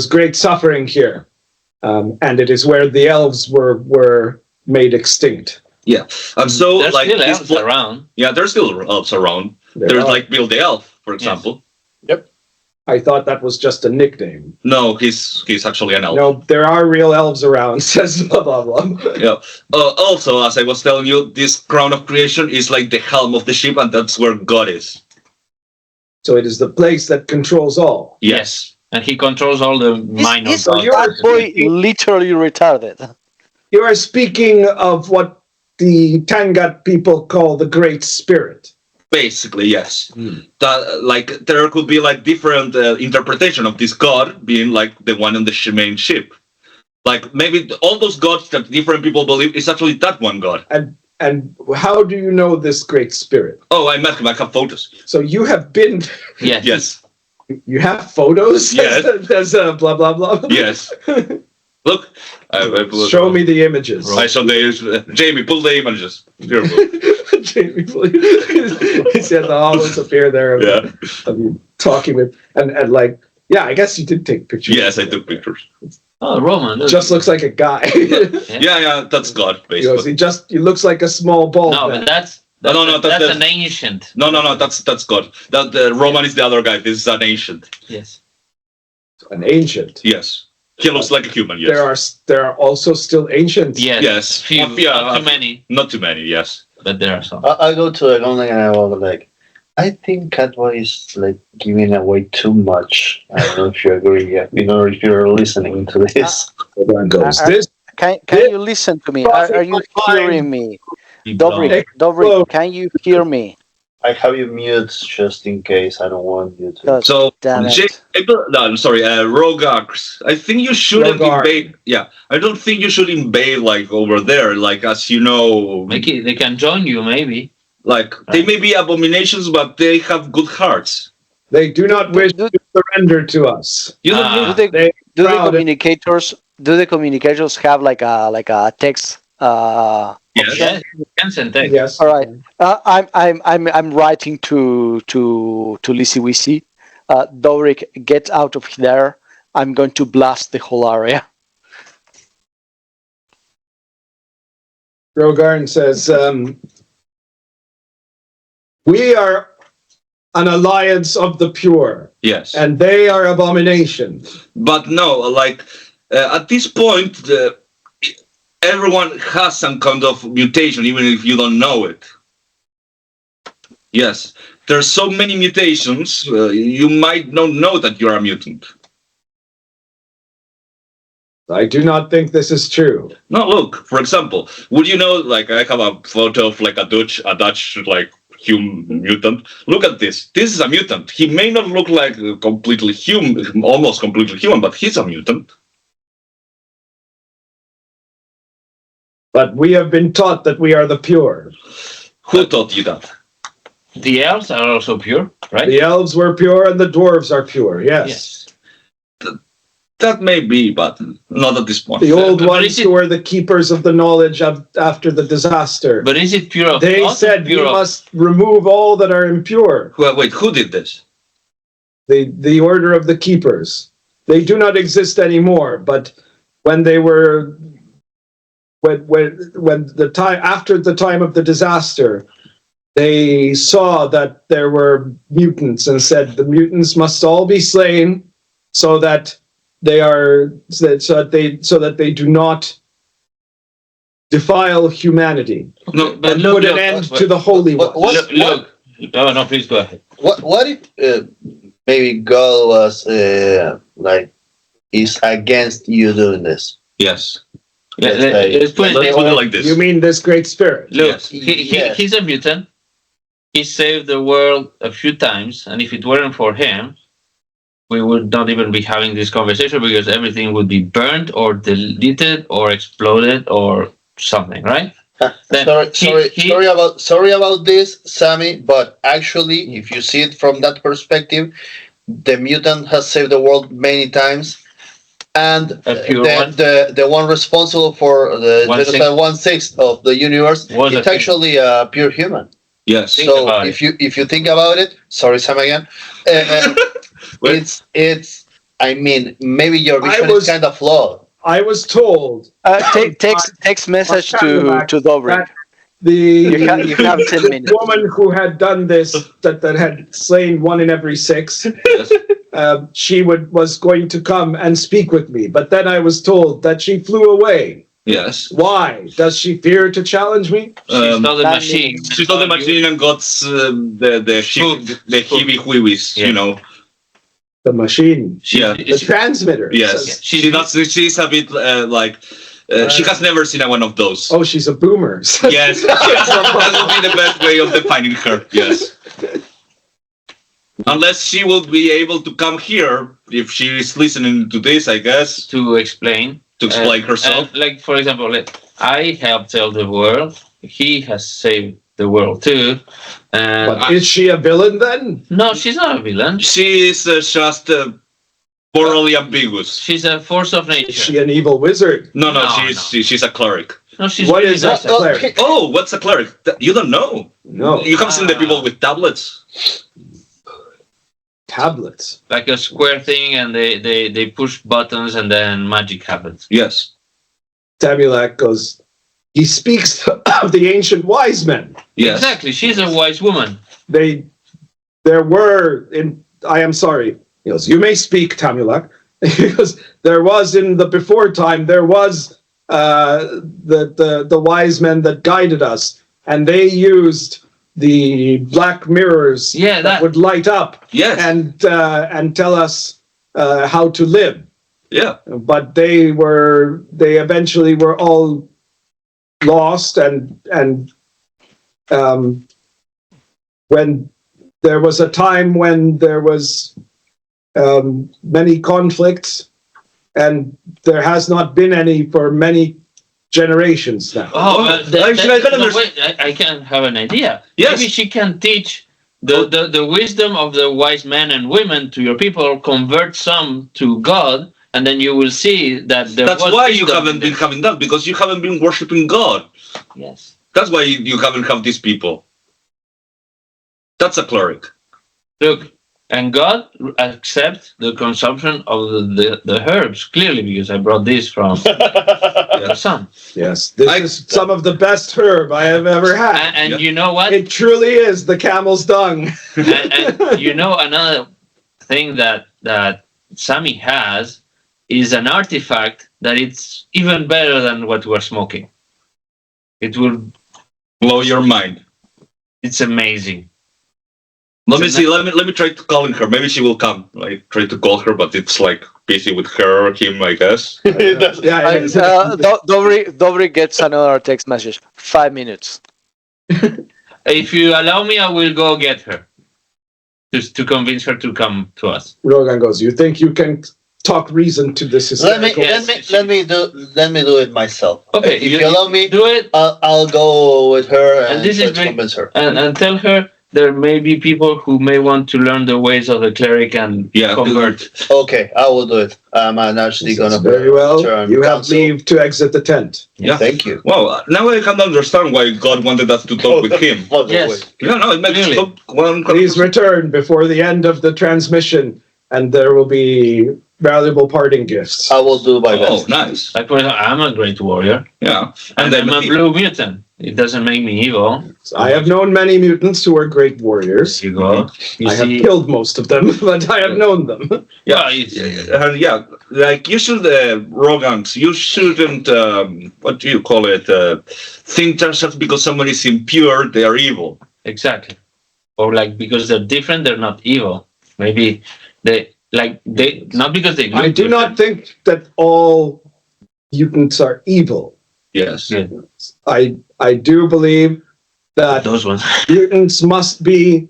great suffering here. And it is where the elves were made extinct. Yeah, and so There's like still this elves around. yeah, there's still elves around. There's like Bill the Elf, for example. I thought that was just a nickname. No, he's actually an elf. No, there are real elves around, says blah blah blah. Yeah. Also, as I was telling you, this crown of creation is like the helm of the ship, and that's where God is. So it is the place that controls all. Yes. And he controls all the minor Is gods. that boy literally retarded? You are speaking of what the Tangat people call the Great Spirit. Basically, yes. That like there could be like different interpretation of this god being like the one on the main ship. Like maybe all those gods that different people believe is actually that one god. And how do you know this Great Spirit? Oh, I met him. I have photos. So you have been. Yes. Yes. You have photos? Yes. There's blah blah blah. Yes. Look. Show me the images. I showed the Jamie. Pull the images. Here, Jamie, please. He said the hollows appear there of you talking with and like yeah, I guess you did take pictures. Yes, I took pictures. Oh, Roman. Look. Just looks like a guy. Yeah, that's God, He goes, basically. he looks like a small bald No, man. but that's that's an ancient. No, that's God. That Roman is the other guy. This is an ancient. Yes. An ancient. Yes, he looks like a human. Yes. There are also still ancient. Yes. Yes. Few, not too many, Not too many. Yes. but there are some. I go to the Connan and I was like, I think Catboy is like giving away too much. I don't know if you agree. Yeah. You know, if you're listening to this. There goes this. Can you listen to me? Are you hearing me? Dobrik, Hello. can you hear me? I have you mute just in case. I don't want you to. God So, damn it. no, I'm sorry, Rogarn. I think you shouldn't Rogarn. invade. Yeah, I don't think you should invade like over there. Like as you know, They can join you, maybe. like they may be abominations, but they have good hearts. They do not wish to surrender to us. You don't Ah. need. Do the Proud. communicators have like a text? Yes. Yes. You can send text. Yes. All right. I'm writing to Lizzard Wizzard. Dobrik, get out of there. I'm going to blast the whole area. Rogarn says, we are an alliance of the pure, Yes. and they are abomination. But no, like at this point, everyone has some kind of mutation, even if you don't know it. Yes, there's so many mutations, you might not know that you're a mutant. I do not think this is true. No, look, for example, would you know, like, I have a photo of like a Dutch like human mutant. Look at this. This is a mutant. He may not look like completely human, almost completely human, but he's a mutant. But we have been taught that we are the pure. Who taught you that? The elves are also pure, right? The elves were pure and the dwarves are pure, yes. That may be, but not at this point. The old ones who were the keepers of the knowledge after the disaster. But is it pure? They said you must remove all that are impure. Wait, who did this? The order of the keepers. They do not exist anymore, but when they were when the time after the time of the disaster, they saw that there were mutants and said the mutants must all be slain so that they are so that they do not defile humanity. No, and put an end to the holy one. Look. No, please go ahead. What if maybe God was is against you doing this? Yes. Let's put it like this. You mean this great spirit? Look, yes. He's a mutant. He saved the world a few times, and if it weren't for him, we would not even be having this conversation because everything would be burned or deleted or exploded or something, right? Sorry about this, Sami, but actually, if you see it from that perspective, the mutant has saved the world many times, and the one responsible for the 1/6 of the universe is actually a pure human. Yes. So if you think about it, sorry, Sam again. It's. I mean, maybe your vision is kind of flawed. I was told. Text message to Dobrik. You have 10 minutes. The woman who had done this, that had slain 1 in every 6, she was going to come and speak with me. But then I was told that she flew away. Yes. Why? Does she fear to challenge me? She saw the machine. She saw the machine and got the heebie-weebies, you know. The machine. The transmitter. Yes. She's a bit like... she has never seen one of those. Oh, she's a boomer. Yes. That would be the best way of defining her. Yes. Unless she will be able to come here, if she is listening to this, I guess. To explain herself. Like, for example, I helped tell the world. He has saved the world too. But is she a villain then? No, she's not a villain. She is just morally ambiguous. She's a force of nature. Is she an evil wizard? No, she's a cleric. No, she's what is a cleric? Oh, what's a cleric? You don't know? No. You have seen the people with tablets. Tablets? Like a square thing, and they push buttons, and then magic happens. Yes. Tamulak goes, he speaks of the ancient wise men. Yes. Exactly. She's a wise woman. I am sorry. He goes, you may speak, Tamulak. Because there was in the before time, there was the wise men that guided us, and they used the black mirrors that would light up and tell us how to live. Yeah. But they eventually were all lost, and when there was a time when there was many conflicts, and there has not been any for many generations now. I can have an idea. Yes. Maybe she can teach the wisdom of the wise men and women to your people, convert some to God, and then you will see that that's why you haven't been having that, because you haven't been worshipping God. Yes. That's why you haven't have these people. That's a cleric. Look, and God accepts the consumption of the herbs, clearly, because I brought this from the sun. Yes, this is some of the best herb I have ever had. And you know what? It truly is the camel's dung. and you know, another thing that Sami has is an artifact that it's even better than what we're smoking. It will blow your mind. It's amazing. Let me see. Let me try to calling her. Maybe she will come. Like try to call her, but it's like busy with her or him, I guess. Dobry gets another text message. 5 minutes. If you allow me, I will go get her. Just to convince her to come to us. Rogarn goes, you think you can talk reason to this hysterical... Let me do it myself. Okay, if you allow me, do it. I'll go with her and this try is to convince her. And tell her there may be people who may want to learn the ways of the cleric and convert. Okay, I will do it. I'm actually gonna. Very well. You have leave to exit the tent. Yeah, thank you. Well, now I can understand why God wanted us to talk with him. Yes. Yeah, no, it makes one. Please return before the end of the transmission, and there will be valuable parting gifts. I will do my best. Oh, nice. Like, I'm a great warrior. Yeah, and I'm a blue mutant. It doesn't make me evil. I have known many mutants who are great warriors. There you go. I have killed most of them, but I have known them. Yeah, like you should, Rogans, you shouldn't, what do you call it, think that just because someone is impure, they are evil. Exactly. Or like because they're different, they're not evil. Maybe they not because they. I do not think that all mutants are evil. Yes. Yeah. I do believe that those ones mutants must be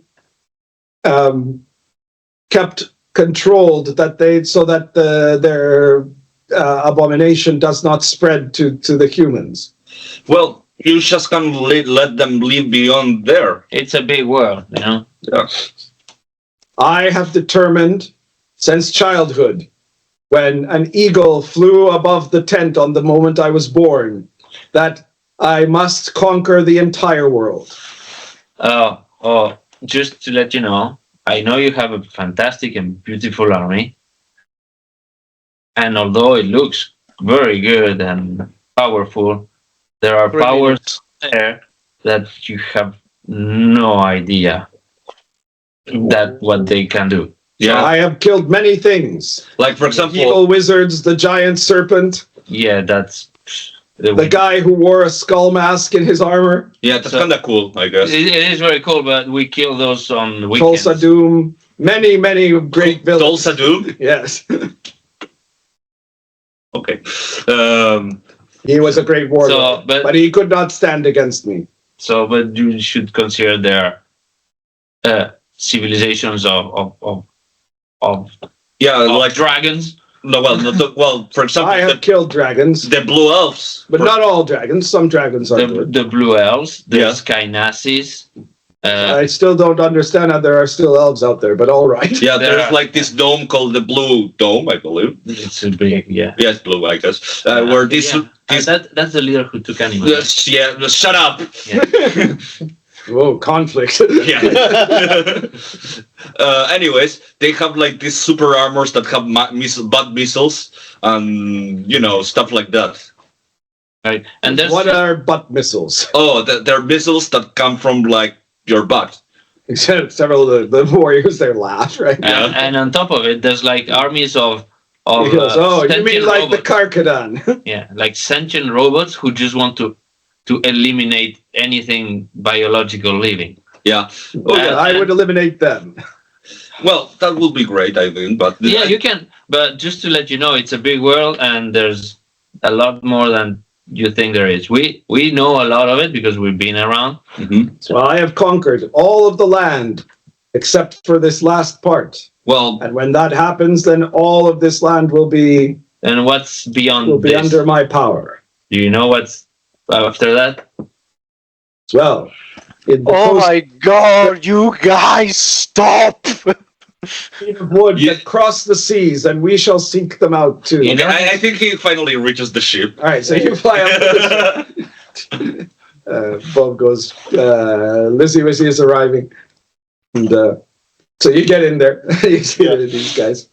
kept controlled, so that their abomination does not spread to the humans. Well, you just can't let them live beyond there. It's a big world, you know. Yeah. I have determined since childhood, when an eagle flew above the tent on the moment I was born, that I must conquer the entire world. Just to let you know, I know you have a fantastic and beautiful army. And although it looks very good and powerful, there are powers there that you have no idea that what they can do. Yeah, I have killed many things. Like, for example, evil wizards, the giant serpent. Yeah, that's the guy who wore a skull mask in his armor. Yeah, that's kind of cool, I guess. It is very cool, but we kill those on weekends. Tulsa Doom, many great villains. Tulsa Doom? Yes. Okay. He was a great warlord, but he could not stand against me. So, but you should consider their civilizations of like dragons. No, well, for example, I have killed dragons. The blue elves, but not all dragons. Some dragons are good. The blue elves, the sky Nazis. I still don't understand how there are still elves out there, but all right. Yeah, there's like this dome called the Blue Dome, I believe. It's a big, yeah. Yeah, it's blue, I guess. Where this, that's the leader who took animals. Yeah, shut up. Yeah. Whoa, conflict. Yeah. Anyways, they have like these super armors that have butt missiles and stuff like that. Right. And what are butt missiles? Oh, they're missiles that come from like your butt. Several of the warriors, they laugh, right? And on top of it, there's like armies of he goes, you mean like robots. The Karkadan? Yeah, like sentient robots who just want to eliminate anything biological living. Yeah. I would eliminate them. Well, that would be great, I think. But yeah, you can. But just to let you know, it's a big world, and there's a lot more than you think there is. We know a lot of it because we've been around. Mm-hmm. Well, I have conquered all of the land except for this last part. Well, and when that happens, then all of this land will be. And what's beyond? Will be under my power. Do you know what's after that? Well, my God! You guys, stop! Wood that cross the seas, and we shall seek them out too. I think he finally reaches the ship. All right, so you fly up to the ship. Bob goes, Lizzard Wizzard is arriving. And so you get in there. You see these guys.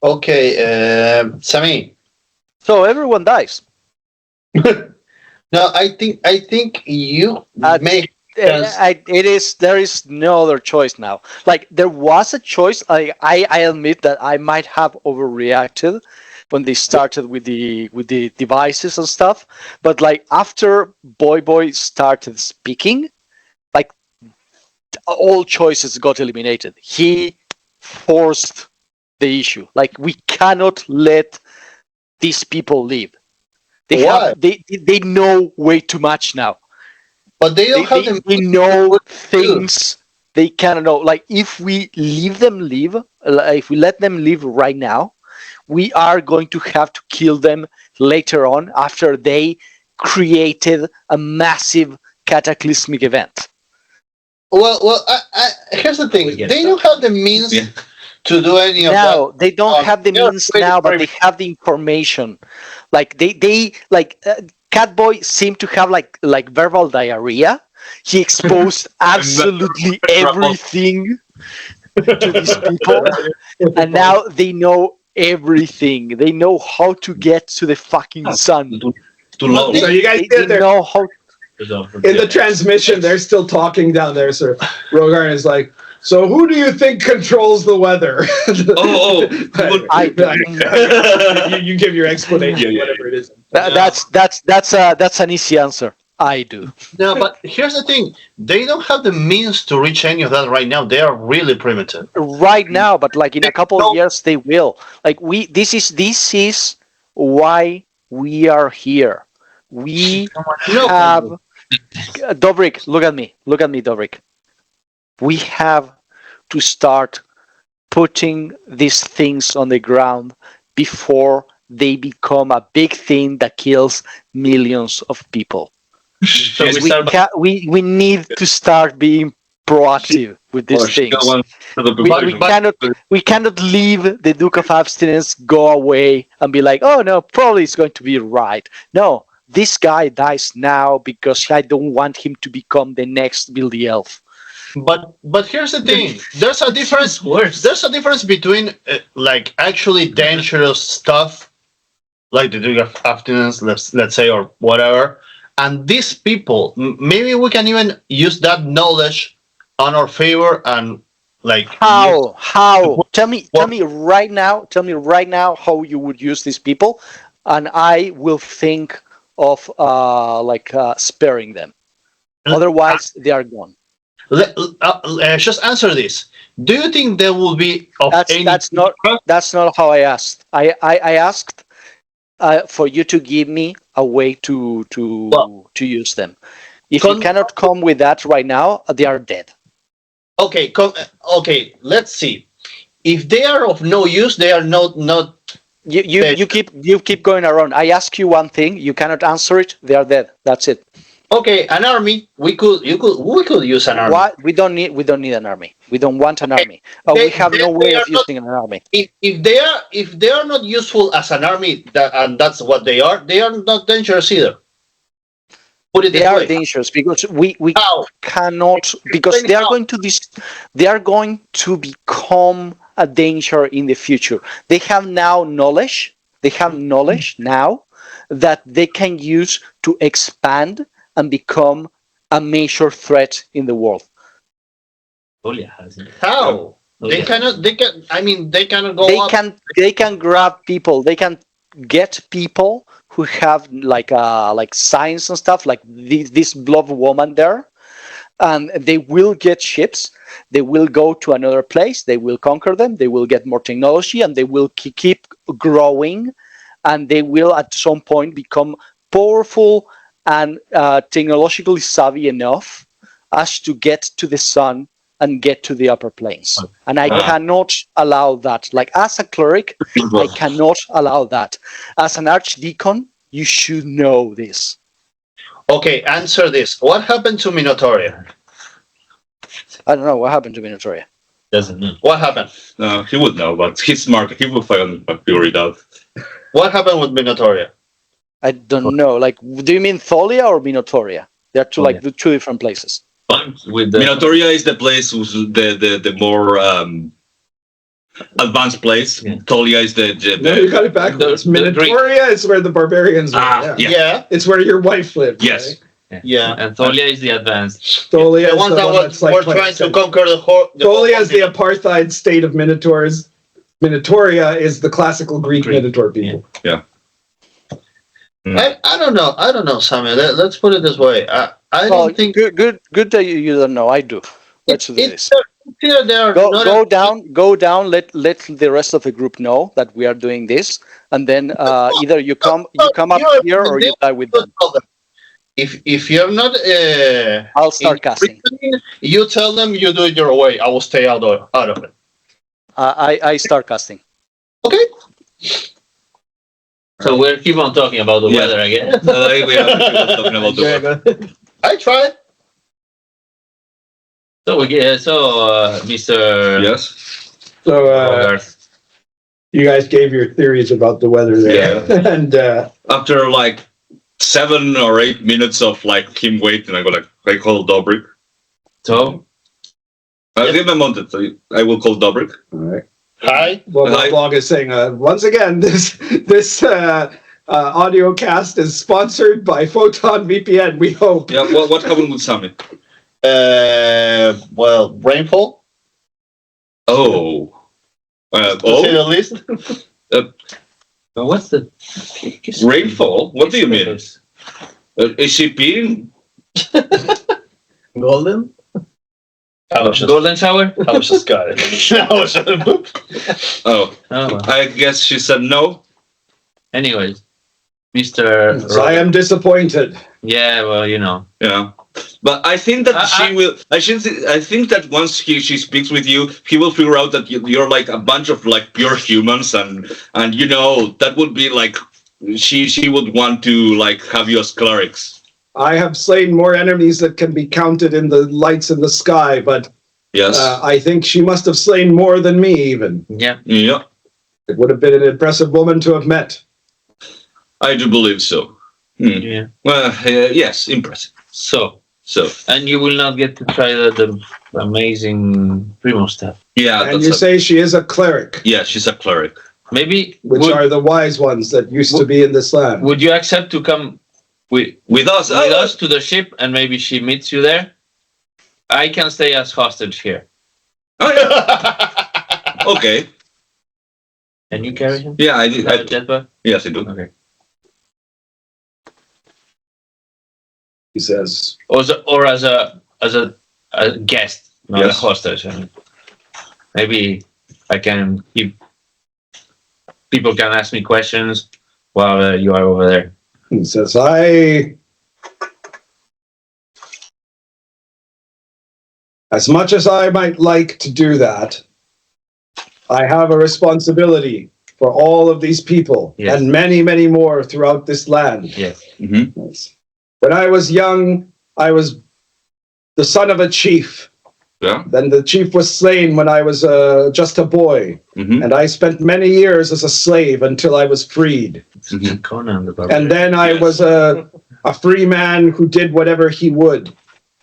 Okay, Sami. So everyone dies. No, I think you make. There is no other choice now. Like there was a choice. I admit that I might have overreacted when they started with the devices and stuff. But like after Boy started speaking, like all choices got eliminated. He forced the issue. Like, we cannot let these people live. They know way too much now. But they don't have they know things they cannot know. Like, if we leave them live, if we let them live right now, we are going to have to kill them later on after they created a massive cataclysmic event. Well, here's the thing. They don't have the means to do any of that. No, they don't have the means now, but they have the information. Like, they Catboy seemed to have like verbal diarrhea. He exposed absolutely everything to these people, and now they know everything. They know how to get to the fucking sun. Too low. So you guys They know how. in the transmission, they're still talking down there. So Rogarn is like, so who do you think controls the weather? You give your explanation, whatever it is. That's an easy answer. I do. No, but here's the thing. They don't have the means to reach any of that right now. They are really primitive. Right now, but like in a couple of years, they will. Like, this is why we are here. We have Dobrik. Look at me, Dobrik. We have to start putting these things on the ground before they become a big thing that kills millions of people. So we need to start being proactive with these things. We cannot leave the Duke of Abstinence go away and be like, oh no, probably it's going to be right. No, this guy dies now because I don't want him to become the next Billy Elf. But here's the thing. There's a difference. There's a difference between like actually dangerous stuff, like the Duke of Abstinence, let's say, or whatever. And these people, maybe we can even use that knowledge on our favor and like how? Tell me right now how you would use these people, and I will think of sparing them. Otherwise, they are gone. Just answer this. Do you think there will be that's not how I asked. I asked for you to give me a way to use them. If you cannot come with that right now, they are dead. Okay, let's see. If they are of no use, they are not. You keep going around. I ask you one thing, you cannot answer it. They are dead. That's it. Okay, an army. We could use an army. What? We don't need an army. We don't want an army. We have no way of using an army. If they are not useful as an army, and that's what they are not dangerous either. They are dangerous because we cannot, because they are going to become a danger in the future. They have knowledge now that they can use to expand and become a major threat in the world. How? They cannot go up. They can grab people. They can get people who have like signs and stuff, like this blob woman there, and they will get ships. They will go to another place. They will conquer them. They will get more technology, and they will keep growing, and they will at some point become powerful and technologically savvy enough as to get to the sun and get to the upper planes. And I cannot allow that. Like, as a cleric, I cannot allow that. As an archdeacon, you should know this. Okay, answer this. What happened to Minotaur? I don't know what happened to Minotaur. Doesn't know. What happened? He would know, but he's smart. He will figure it out. What happened with Minotaur? I don't know. Like, do you mean Thalia or Minotaur? They're two two different places. Minotauria is the place who's the more advanced place. Yeah. Thalia is the no, you got it backwards. Minotauria is where the barbarians are. Yeah. It's where your wife lived. Yes. Right? Yeah. And Thalia is the advanced. Thalia the one that were trying to conquer the horde. Thalia is the apartheid state of Minotaurs. Minotauria is the classical Greek Minotaur people. Yeah. I don't know, Sami. Let's put it this way. I don't think good that you don't know. I do. Let's do this. Here they are Go down. Let the rest of the group know that we are doing this, and then either you come up here or you die with them. If you're not, I'll start casting. You tell them you do it your way. I will stay out of it. I start casting. Okay. So we'll keep on talking about the weather again. We have to keep on talking about the weather. I tried. So Mr. Yes. So Rogarn. you guys gave your theories about the weather there, and After like 7 or 8 minutes of like him waiting, I call Dobrik. So Give me a moment. I will call Dobrik. all right. Hi. Well, Hi. the blog is saying once again this audio cast is sponsored by Photon VPN. We hope. Yeah. What happened with Sami? Well, rainfall. Oh. To say the least. what's the Rainfall? What do you mean? Is she peeing? Golden. Golden shower? I was just got it. Oh. Oh, well. I guess she said no. Anyways, Mr. So I am disappointed. Yeah, well, you know. Yeah. But I think that she will. I think that once she speaks with you, he will figure out that you're like a bunch of like pure humans, and you know that would be like she would want to like have you as clerics. I have slain more enemies that can be counted in the lights in the sky, but Yes. I think she must have slain more than me even. Yeah. Yeah. It would have been an impressive woman to have met. I do believe so. Yeah. Well, yes, impressive. So, So and you will not get to try the amazing Primo stuff. yeah, And you say she is a cleric, yeah, she's a cleric. Maybe which are the wise ones that used to be in this land. would you accept to come With us, with us to the ship and maybe she meets you there? I can stay as hostage here. Oh, yeah. Okay. Can you carry him? Yeah, I do. Have a jetpack? Yes, I do. Okay. He says, Or as a guest, not Yes. a hostage. I mean, maybe I can keep. People can ask me questions while you are over there. he says, as much as I might like to do that, I have a responsibility for all of these people Yes. and many, many more throughout this land. Yes. Mm-hmm. When I was young, I was the son of a chief. Yeah. Then the chief was slain when I was just a boy, Mm-hmm. and I spent many years as a slave until I was freed. Mm-hmm. Conan the Barbarian. And then I Yes. was a free man who did whatever he would.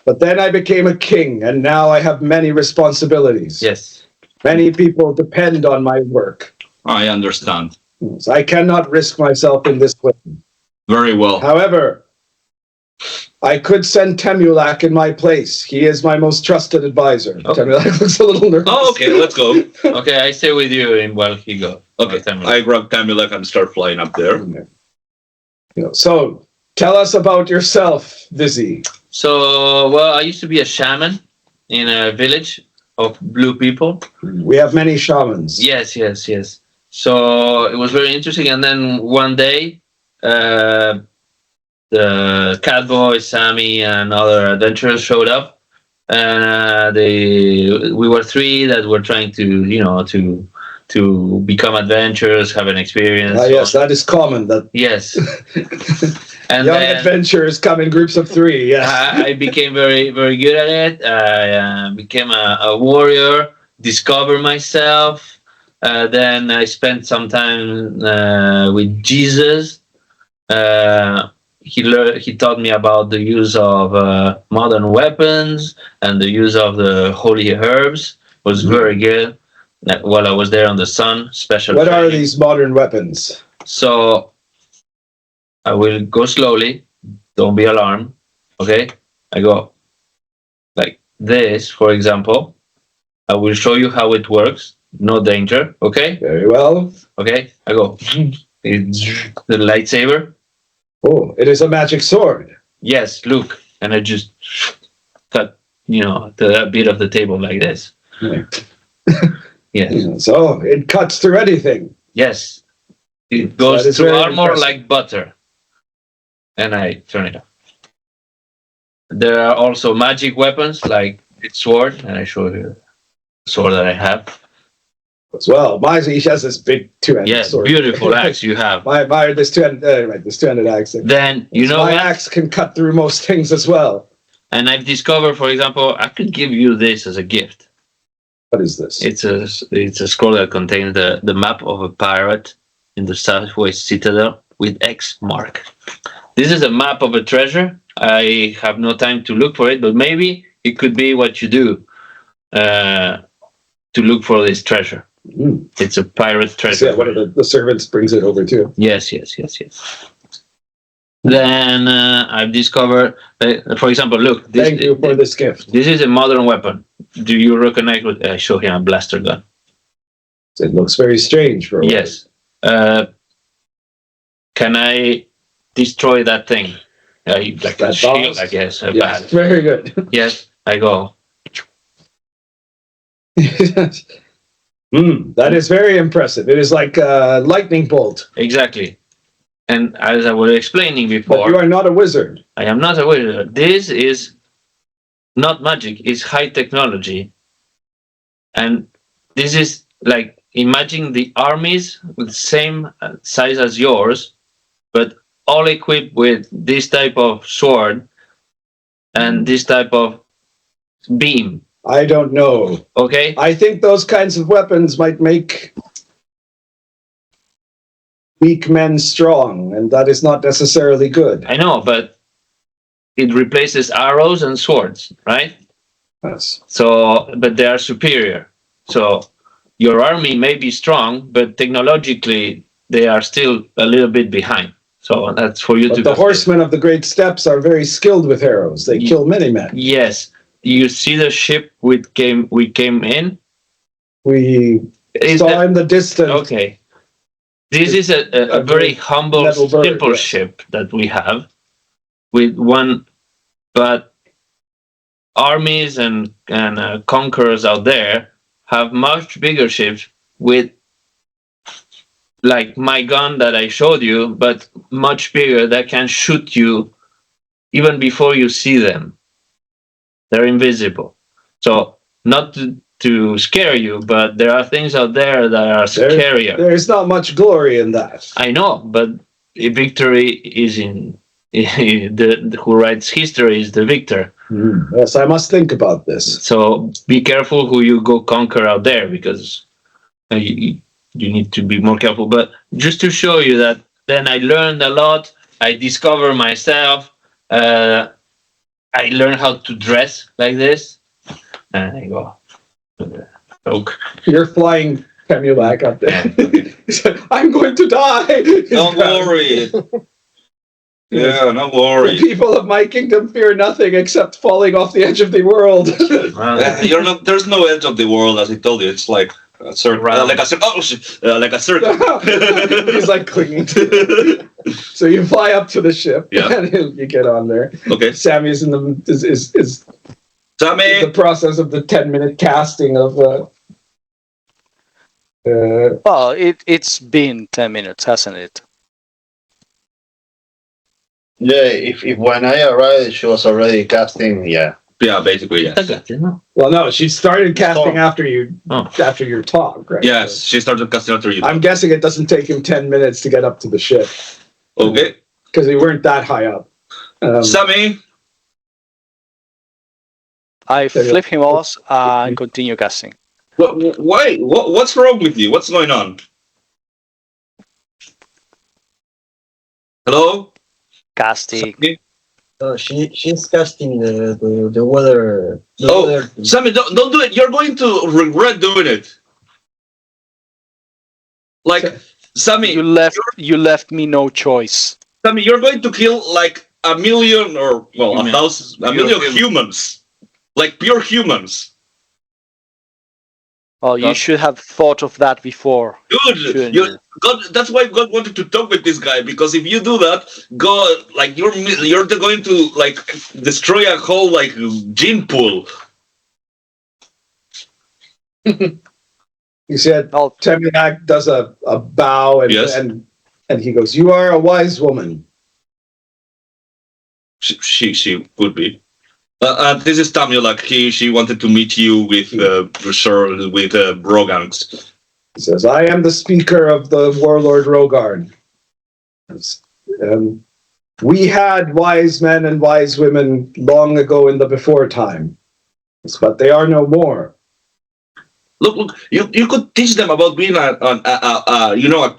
But then I became a king, and now I have many responsibilities. Yes. Many people depend on my work. I understand. So I cannot risk myself in this way. Very well. However, I could send Temulak in my place. He is my most trusted advisor. Okay. Temulak looks a little nervous. Oh, okay, let's go. Okay, I stay with you while he goes. Okay, I grab Camulek and start flying up there. So, tell us about yourself, Vizzi. So, well, I used to be a shaman in a village of blue people. We have many shamans. Yes. So it was very interesting. And then one day, the Catboy, Sami, and other adventurers showed up, and we were 3 that were trying to become adventurers, have an experience. Yes, that is common. That Yes. And young then adventurers come in groups of 3. Yes. I became very, very good at it. I became a warrior, discovered myself. Then I spent some time with Jesus. He taught me about the use of modern weapons and the use of the holy herbs. It was very good. While I was there on the sun, special. What training. are these modern weapons? So I will go slowly. Don't be alarmed. Okay? I go like this, for example. I will show you how it works. No danger. Okay? Very well. Okay? I go. It's the lightsaber. Oh, it is a magic sword. Yes, look. And I just cut a bit of the table like this. Right. Yes. So it cuts through anything. Yes. It That goes is through very armor impressive. like butter. And I turn it off. There are also magic weapons like its sword, and I show you the sword that I have. As well, Vizzi has this big two-handed sword. Beautiful axe you have. This two-handed axe. Then you know my what? axe can cut through most things as well. And I've discovered, for example, I could give you this as a gift. What is this? It's a scroll that contains the map of a pirate in the southwest citadel with X mark. This is a map of a treasure. I have no time to look for it, but maybe it could be what you do to look for this treasure. Mm. It's a pirate treasure. Yeah, one of the servants brings it over too. Yes. Then I've discovered, for example, look. Thank you for this gift. This is a modern weapon. Do you recognize what I show him? A blaster gun. It looks very strange for a Yes. Can I destroy that thing? Like That a shield, boss? I guess. A Yes, bat. very good. Yes, I go. That is very impressive. It is like a lightning bolt. Exactly. And as I was explaining But before, you are not a wizard. I am not a wizard. This is not magic. It's high technology. And this is like, imagine the armies with the same size as yours, but all equipped with this type of sword and this type of beam. I don't know. Okay? I think those kinds of weapons might make weak men strong, and that is not necessarily good. I know, but it replaces arrows and swords, right? Yes. So, but they are superior. So your army may be strong, but technologically they are still a little bit behind. So that's for you But to. the horsemen of the great steppes are very skilled with arrows. They kill many men. Yes, you see the ship we came in. We saw in the distance. Okay. This is a very humble, simple ship that we have with one, but armies and conquerors out there have much bigger ships with like my gun that I showed you, but much bigger that can shoot you even before you see them. They're invisible. So not to scare you, but there are things out there that are scarier. There's not much glory in that. I know, but a victory is in who writes history is the victor. Yes, I must think about this. So be careful who you go conquer out there, because you need to be more careful. But just to show you that, then I learned a lot. I discovered myself. I learned how to dress like this, and I go. Okay. You're flying Camulac up there. He said, I'm going to die. Don't worry. Yeah, no worry. The people of my kingdom fear nothing except falling off the edge of the world. You're not. There's no edge of the world, as I told you. It's like a circle. Like a circle. He's like clinging to it. So you fly up to the ship, and you get on there. Okay. Sami is in is Sami. the process of the 10-minute casting of. Well, it's been 10 minutes, hasn't it? Yeah, if when I arrived, she was already casting. Yeah. Yeah, basically, yes. Well, no, she started casting after your talk, right? Yes, she started casting after you. I'm guessing it doesn't take him 10 minutes to get up to the ship. Okay. Because we weren't that high up. Sami. I flip him off and continue casting. Why? What's wrong with you? What's going on? Hello? Casting. She's casting the weather. Weather. Sami, don't do it. You're going to regret doing it. Like, Sami, you left me no choice. Sami, you're going to kill like a million or a million humans, like pure humans. Oh, you should have thought of that before. Good. God, that's why God wanted to talk with this guy, because if you do that, God, like you're going to like destroy a whole like gene pool. You said Temulac does a bow and he goes, "You are a wise woman." She would be. This is Temulac. She wanted to meet you with Rogarn. He says, "I am the speaker of the warlord Rogarn. We had wise men and wise women long ago in the before time, but they are no more." Look! You could teach them about being a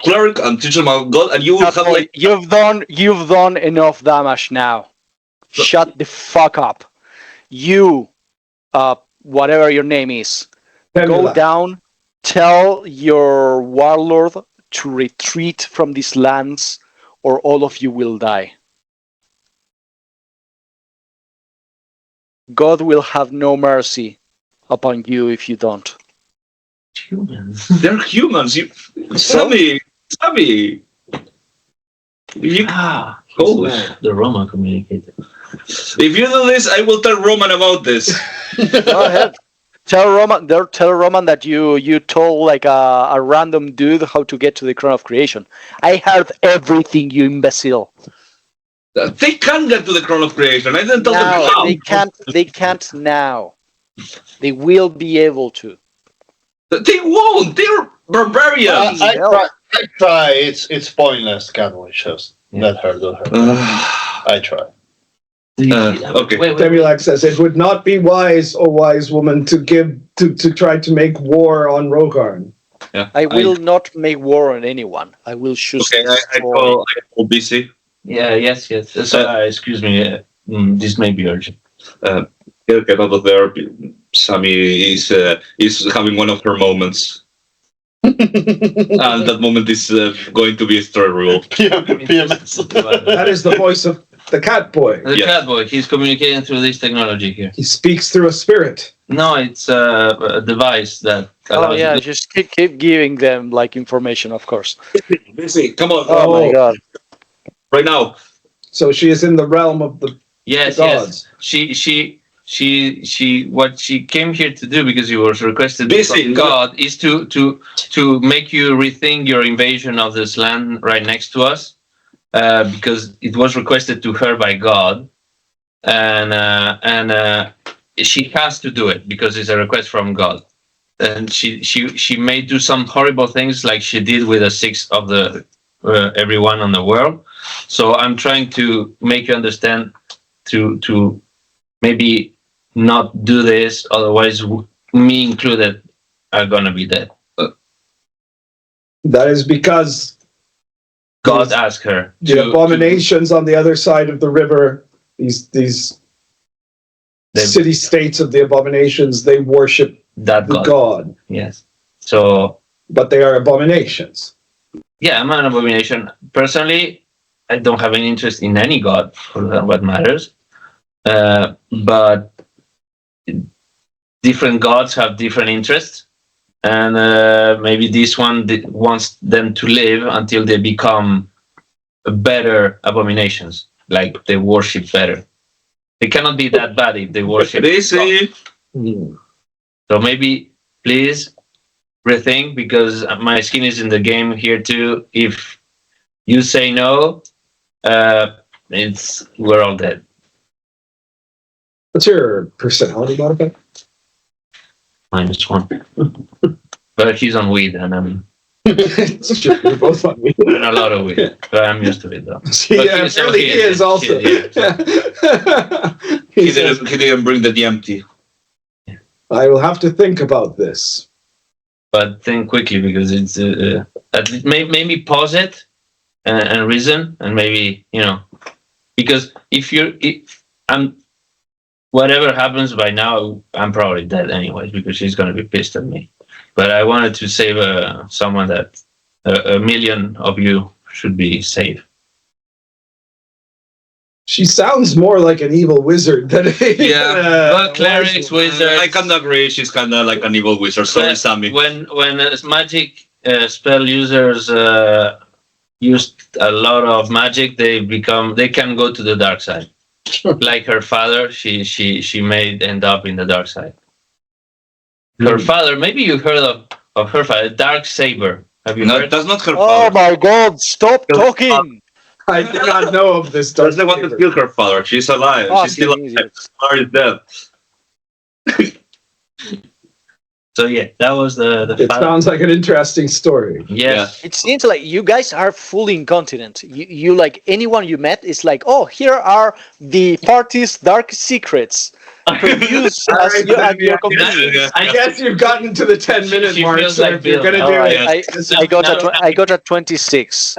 cleric and teach them about God, and you will have like you've done enough damage now. Shut the fuck up. You, whatever your name is, go down. Tell your warlord to retreat from these lands, or all of you will die. God will have no mercy upon you if you don't. Humans. They're humans. Sami. The Roman communicator. If you do this, I will tell Roman about this. Go ahead. Tell Roman that you told like a random dude how to get to the crown of creation. I heard everything, you imbecile. They can get to the crown of creation. I didn't tell them how. They can't now. They will be able to. They won't. They're barbarians. I try. It's pointless. Catboy, just let her do her. I try. Okay. Temulac says, "It would not be wise, O wise woman, to try to make war on Rogarn." Yeah, I will not make war on anyone. I will choose. Okay, I call BC. Yeah. Yes. So, excuse me. This may be urgent. Get out of there. Sami is having one of her moments. And that moment is going to be a story rule. PMS. That is the voice of the Catboy. The Catboy. He's communicating through this technology here. He speaks through a spirit. No, it's a device that. Just keep giving them like information, of course. Busy. Come on. Oh my god. Right now. So she is in the realm of the gods. Yes. She what she came here to do, because he was requested from God, is to make you rethink your invasion of this land right next to us, because it was requested to her by God, and she has to do it because it's a request from God, and she may do some horrible things like she did with a sixth of the everyone on the world. So I'm trying to make you understand to maybe not do this, otherwise me included are gonna be dead. That is because God asked her. The abominations on the other side of the river, these city-states of the abominations, they worship that the god. Yes. So. But they are abominations. Yeah, I'm an abomination. Personally, I don't have any interest in any god, for what matters. But different gods have different interests, and maybe this one wants them to live until they become better abominations, like they worship better. They cannot be that bad if they worship. So maybe please rethink, because my skin is in the game here too. If you say no, we're all dead. What's your personality modifier? -1. But he's on weed, and I'm. It's true. We're both on weed. And a lot of weed. But I'm used to it, though. Yeah, he is also. He didn't bring the DMT. I will have to think about this. But think quickly, because it's at least maybe pause it and reason, and maybe because if I'm. Whatever happens by now, I'm probably dead anyways, because she's going to be pissed at me. But I wanted to save someone that a million of you should be safe. She sounds more like an evil wizard than But clerics, wizards. I can agree. She's kind of like an evil wizard. Sorry, Sami. When magic spell users use a lot of magic, they can go to the dark side. Like her father, she may end up in the dark side. Her father, maybe you heard of her father, Dark Saber. Have you heard? That's not her Oh father. my God! Stop talking. I do not know of this. That's the one that killed her father. She's alive. Oh, She's still alive. Her is dead. So yeah, that was the It father. sounds like an interesting story. Yes. It seems like you guys are fully incontinent. You like anyone you met is like, oh, here are the party's dark secrets. Produce as you at your convenience. I guess you've gotten to the 10-minute She mark, feels so like if you're Bill. going to do Alright, it. I got a 26.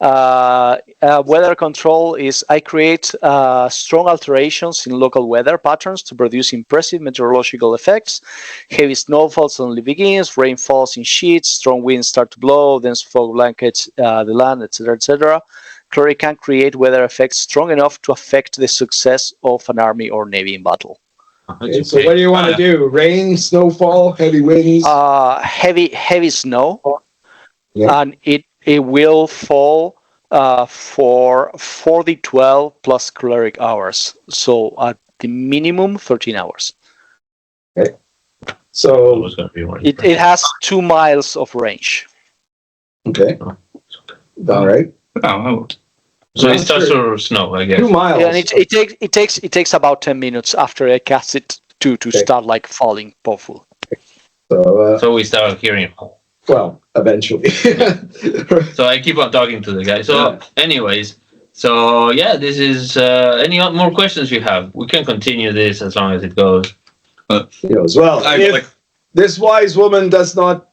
Weather control is I create strong alterations in local weather patterns to produce impressive meteorological effects. Heavy snowfall suddenly begins, rain falls in sheets, strong winds start to blow, dense fog blankets the land, etc., etc. Cleric can create weather effects strong enough to affect the success of an army or navy in battle. Okay, so what do you want to do? Rain, snowfall, heavy winds? Heavy snow, Yeah. and it will fall for 40-12 plus cleric hours. So at the minimum 13 hours. So, It has 2 miles of range. okay. All right. So it starts to snow, I guess. 2 miles. Yeah, and it takes about 10 minutes after I cast it to start like falling powerful. So we start hearing. Well, eventually. So I keep on talking to the guy. So, anyways, so yeah, this is. Any more questions you have? We can continue this as long as it goes. As well, if this wise woman does not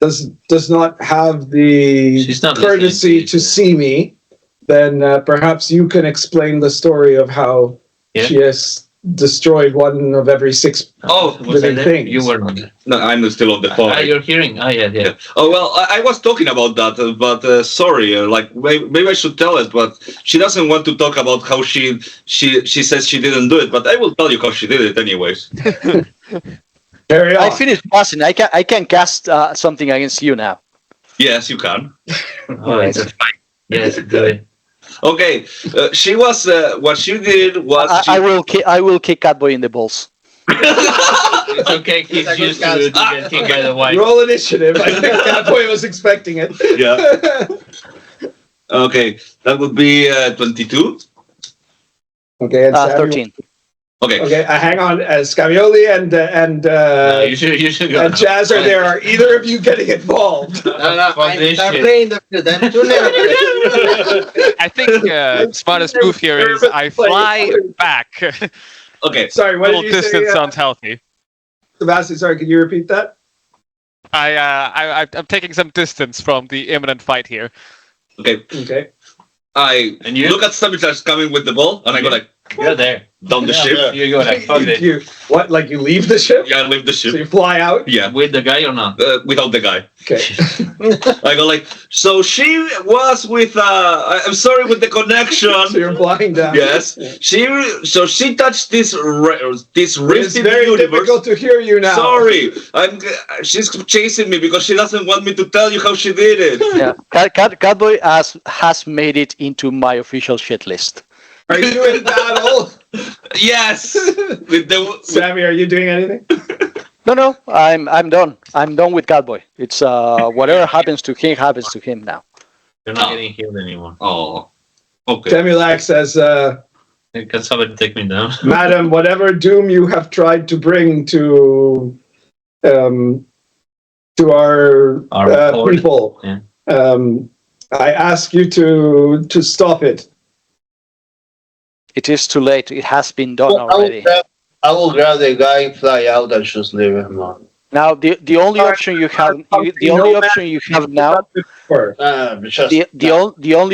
does not have the courtesy to see me, then perhaps you can explain the story of how she has destroyed one of every 6 living things. You were not there. No, I'm still on the phone. You're hearing? Yeah. Oh well, I was talking about that, but sorry, like maybe I should tell it, but she doesn't want to talk about how she says she didn't do it, but I will tell you how she did it anyways. Carry on. I finished passing. I can cast something against you now. Yes, you can. It's a fight. Yes, do it. Okay, she was what she did was I will kick Catboy in the balls. It's okay. He's used to get kicked by the wife. Roll initiative. I think Catboy was expecting it. Yeah. Okay, that would be 22. Okay, and 13. Okay. Hang on. Scamioli and You should go. and Jazz are there. Are either of you getting involved? I'm this playing the then too late. I think smartest move here is I fly back. Okay. Sorry, what Little did you distance say? sounds healthy. Sebastian, sorry, can you repeat that? I'm taking some distance from the imminent fight here. Okay. Okay. And you look at something that's coming with the ball, and I go like You're there. down the ship. You go like, fuck it. You leave the ship? Yeah, I leave the So ship. you fly out? Yeah, With the guy or not? without the guy. Okay. I go like, so she was with. I'm sorry with the connection. So you're flying down. Yes, she touched this It's rift in the very universe. difficult to hear you now. Sorry, she's chasing me because she doesn't want me to tell you how she did it. Yeah, Catboy has made it into my official shit list. Are you in battle? Yes. Sammy, are you doing anything? No, I'm done. I'm done with Catboy. It's whatever happens to him now. You're not getting healed anymore. Oh. Okay. Temulac says, Can somebody take me down? Madam, whatever doom you have tried to bring to our horde. people, Yeah. I ask you to stop it. It is too late. It has been done Well, already. I will grab the guy, fly out, and just leave him alone. Now the only option you have now the only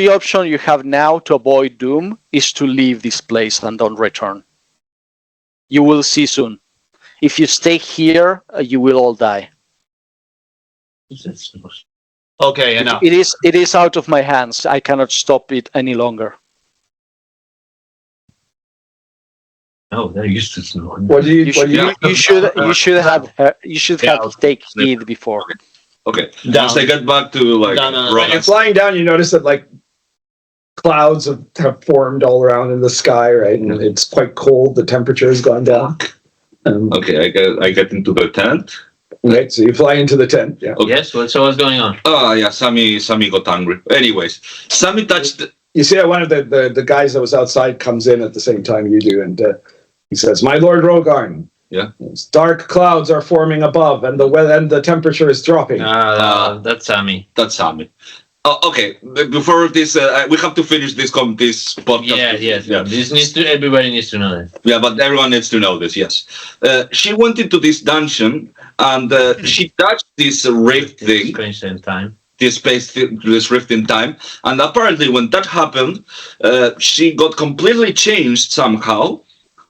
option you have now to avoid doom is to leave this place and don't return. You will see soon. If you stay here, you will all die. Okay, enough. It is out of my hands. I cannot stop it any longer. No, they're used to snow. What do you? You should have take heed before. Okay. Once I get back to like When you're flying down, you notice that like clouds have formed all around in the sky, right? And it's quite cold. The temperature has gone down. Okay, I get into the tent. Right, so you fly into the tent. Yeah. Okay. Yes. So what's going on? Oh yeah, Sami got angry. Anyways, Sami touched. You see that one of the guys that was outside comes in at the same time you do, and he says, "My Lord Rogarn, Yeah. dark clouds are forming above, and the temperature is dropping." That's Sami. That's Sami. Okay. Before this, we have to finish this podcast. Yes. Everybody needs to know that. Yeah, but everyone needs to know this. Yes. She went into this dungeon and she touched this rift thing. Strange in time. This rift in time, and apparently when that happened, she got completely changed somehow.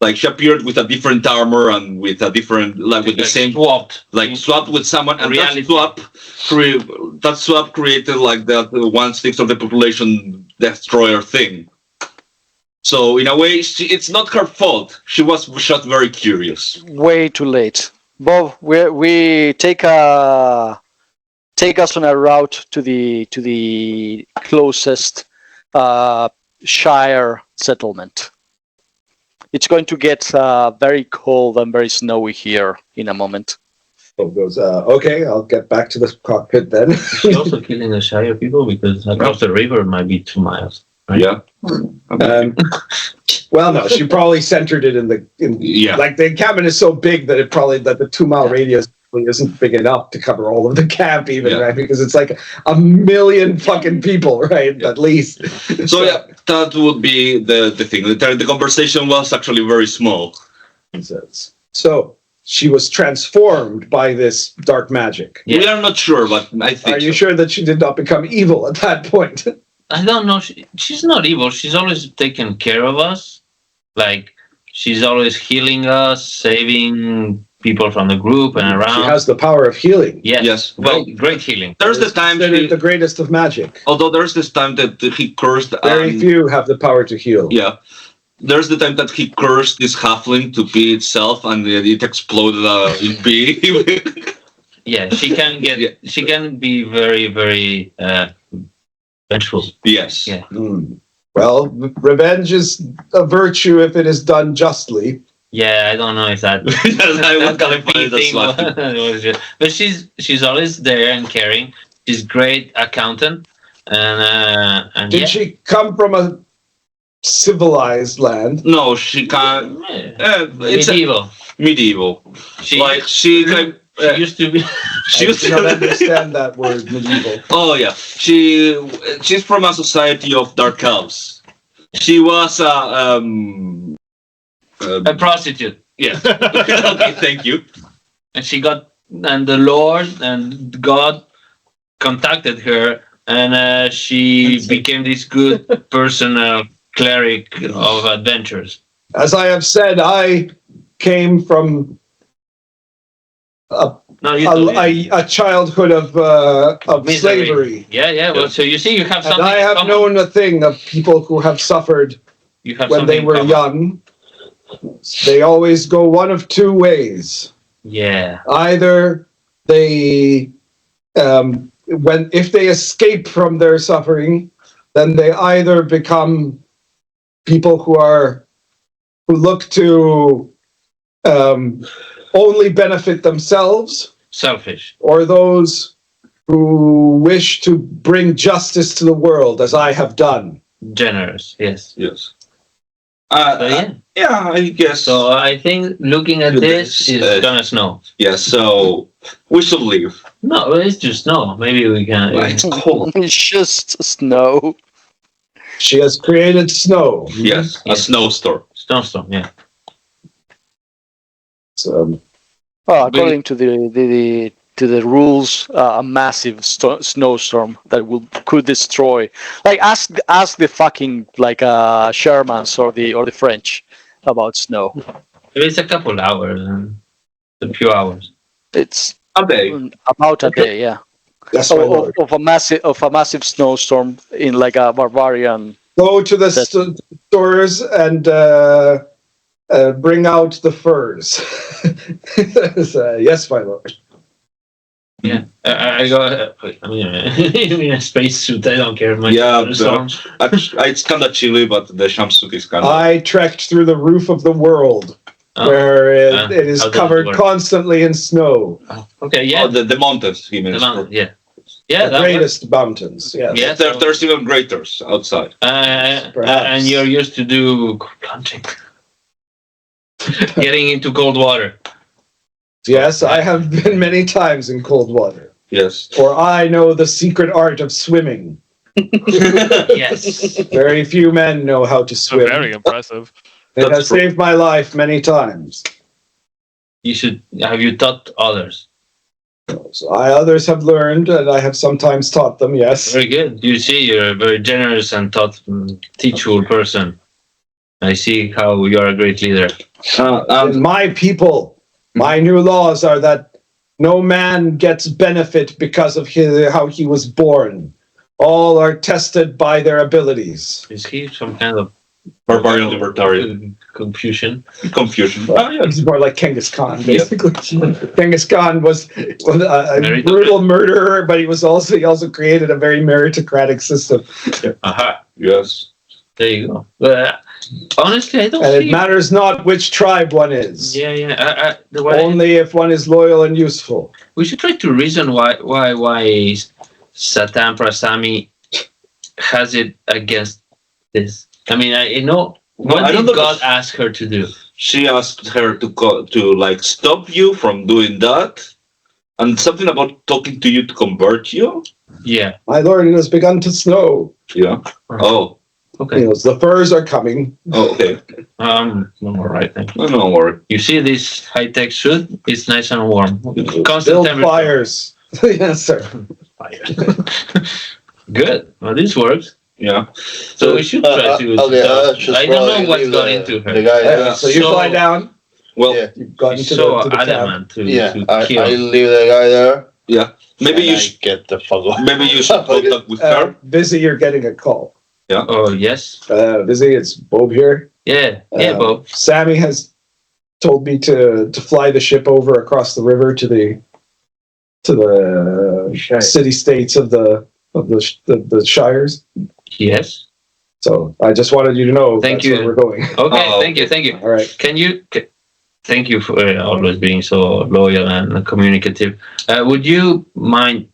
Like she appeared with a different armor and with a different, with the same swapped with someone, and reality. that swap created like that 1/6 of the population destroyer thing. So in a way, it's not her fault. She was just very curious. Way too late, Bob. We take us on a route to the closest Shire settlement. It's going to get very cold and very snowy here in a moment. Bob goes, "Okay, I'll get back to the cockpit then." She's also killing the Shire people because across the river might be 2 miles. Right? Yeah. Well, no, she probably centered it like the encampment is so big that the 2 mile radius isn't big enough to cover all of the camp even, right? Because it's like 1 million fucking people, right? At least. So yeah, that would be the thing. The conversation was actually very small. He says. So she was transformed by this dark magic. Yeah. We are not sure, but I think. Are you sure that she did not become evil at that point? I don't know. She's not evil. She's always taken care of us. Like she's always healing us, saving people from the group and around. She has the power of healing. Yes. Well, great healing. There's the time the greatest of magic. Although there's this time that he cursed. Very few have the power to heal. Yeah. There's the time that he cursed this halfling to pee itself, and it exploded in pee. Yeah, she can get. Yeah. She can be very, very vengeful. Yes. Yeah. Well, revenge is a virtue if it is done justly. Yeah, I don't know if that. But she's always there and caring. She's great accountant, and did she come from a civilized land? No, she can't. It's medieval. She used to be. She used to understand that word, medieval. Oh yeah, she's from a society of dark elves. She was a prostitute. Yes. Okay, thank you. And the Lord and God contacted her, and she became this good personal cleric of adventures. As I have said, I came from a childhood of slavery. Yeah. Well, so you see, you have something. And I have known a thing of people who have suffered when they were young. They always go one of two ways. Yeah. Either they, if they escape from their suffering, then they either become people who look to only benefit themselves, selfish, or those who wish to bring justice to the world, as I have done. Generous, yes. Yeah, I guess. So I think looking at this, it's gonna snow. Yes, so we should leave. No, it's just snow. Maybe we can. It's cold. It's just snow. She has created snow. Yes, a snowstorm. Snowstorm, yeah. So, according to the rules, a massive snowstorm that could destroy. Like ask the fucking Shermans or the French about snow. It's a couple hours, a few hours. It's a day. About a day, yeah. Yes, of a massive snowstorm in like a barbarian. Go to the stores and bring out the furs. Yes, my lord. Yeah, I got. I mean, in a spacesuit, I don't care much. Yeah, about the storm. it's kind of chilly, but the jumpsuit is kind of. I trekked through the roof of the world, where it is how does it covered work? constantly in snow. Okay, yeah, Oh, the mountains, he means. yeah, The greatest mountains, yes. Yeah, There's even greaters outside. Perhaps. and you're used to do plunging, getting into cold water. Yes, I have been many times in cold water, Yes. for I know the secret art of swimming. Yes. Very few men know how to So swim. very impressive. It That's has true. saved my life many times. You should. Have you taught others? So others have learned, and I have sometimes taught them, yes. Very good. You see, you're a very generous and teachable person. I see how you are a great leader. And my people, my new laws are that no man gets benefit because of how he was born. All are tested by their abilities. Is he some kind of Barbarian libertarian. confusion? Confusion. It's more like Genghis Khan, basically. Genghis Khan was a brutal murderer, but he also created a very meritocratic system. Aha. Yes. There you go. But honestly, I don't And see. it matters not which tribe one is. Yeah. Only if one is loyal and useful. We should try to reason why Satan Prasami has it against this. I mean, I know. What I don't did know God if- ask her to do? She asked her to like stop you from doing that, and something about talking to you to convert you. Yeah. My lord, it has begun to snow. Yeah. Oh. Okay. The furs are coming. Oh. Okay. I'm all right. Thank you. No, don't worry. You see this high-tech suit? It's nice and warm. Constant Build temperature. fires. Yes, sir. Good. Well, this works. Yeah. So we should try to. I don't know what's gone into her. The guy, Yeah, so you So- fly down. Well, Yeah. You've gotten She's to so the cab. adamant to I kill. leave the guy there. maybe and you I should. get the fuck off. Maybe you should contact with her. Vizzi, you're getting a call. Oh yes. Vizzi, it's Bob here. Yeah. Yeah, Bob. Sami has told me to fly the ship over across the river to the city states of the shires. Yes. So I just wanted you to know Thank that's you. where we're going. Okay. Oh. Thank you. All right. Thank you for always being so loyal and communicative. Would you mind?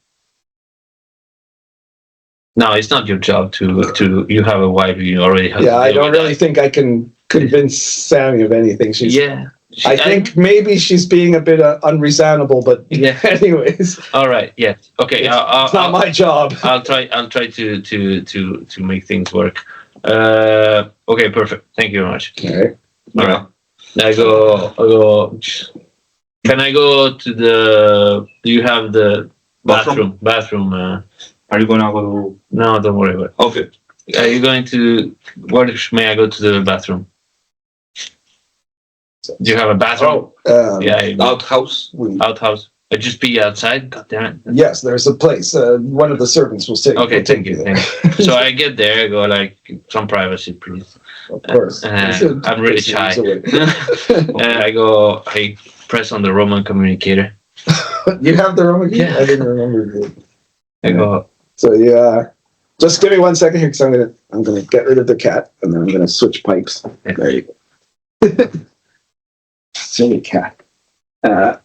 No, it's not your job to. You have a wife. You already have. Yeah, I don't really think I can convince Sami of anything. Yeah. I think maybe she's being a bit unreasonable, but Yeah. anyways, All right. Yeah. Okay. it's not my job. I'll try to make things work. Okay. Perfect. Thank you very much. All right. All right. I go. Can I go to the? Do you have the Bathroom? Bathroom. Are you gonna go? No, don't worry about Okay. it. Are you going to? Where may I go to the bathroom? Do you have a bathroom? Yeah. Outhouse. Outhouse. I just be outside. God damn it. Yes, there's a place. One of the servants will say. Okay. will Thank take you. there. Thank you. So I get there. I go like some privacy, please. Of course. I'm really shy. I go. I press on the Roman communicator. You have the Roman key? Yeah. I didn't remember. I go. So yeah, just give me 1 second here, because I'm gonna get rid of the cat, and then I'm gonna switch pipes. There you go. Silly cat. I'll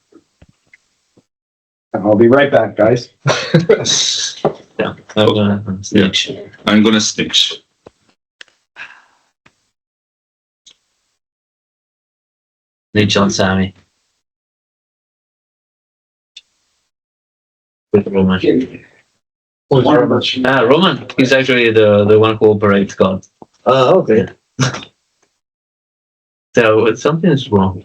be right back, guys. Yeah. I'm gonna snitch. I'm gonna snitch. Snitch on Sami. With Roman. Roman. He's actually the one who operates God. Oh, okay. So something is wrong.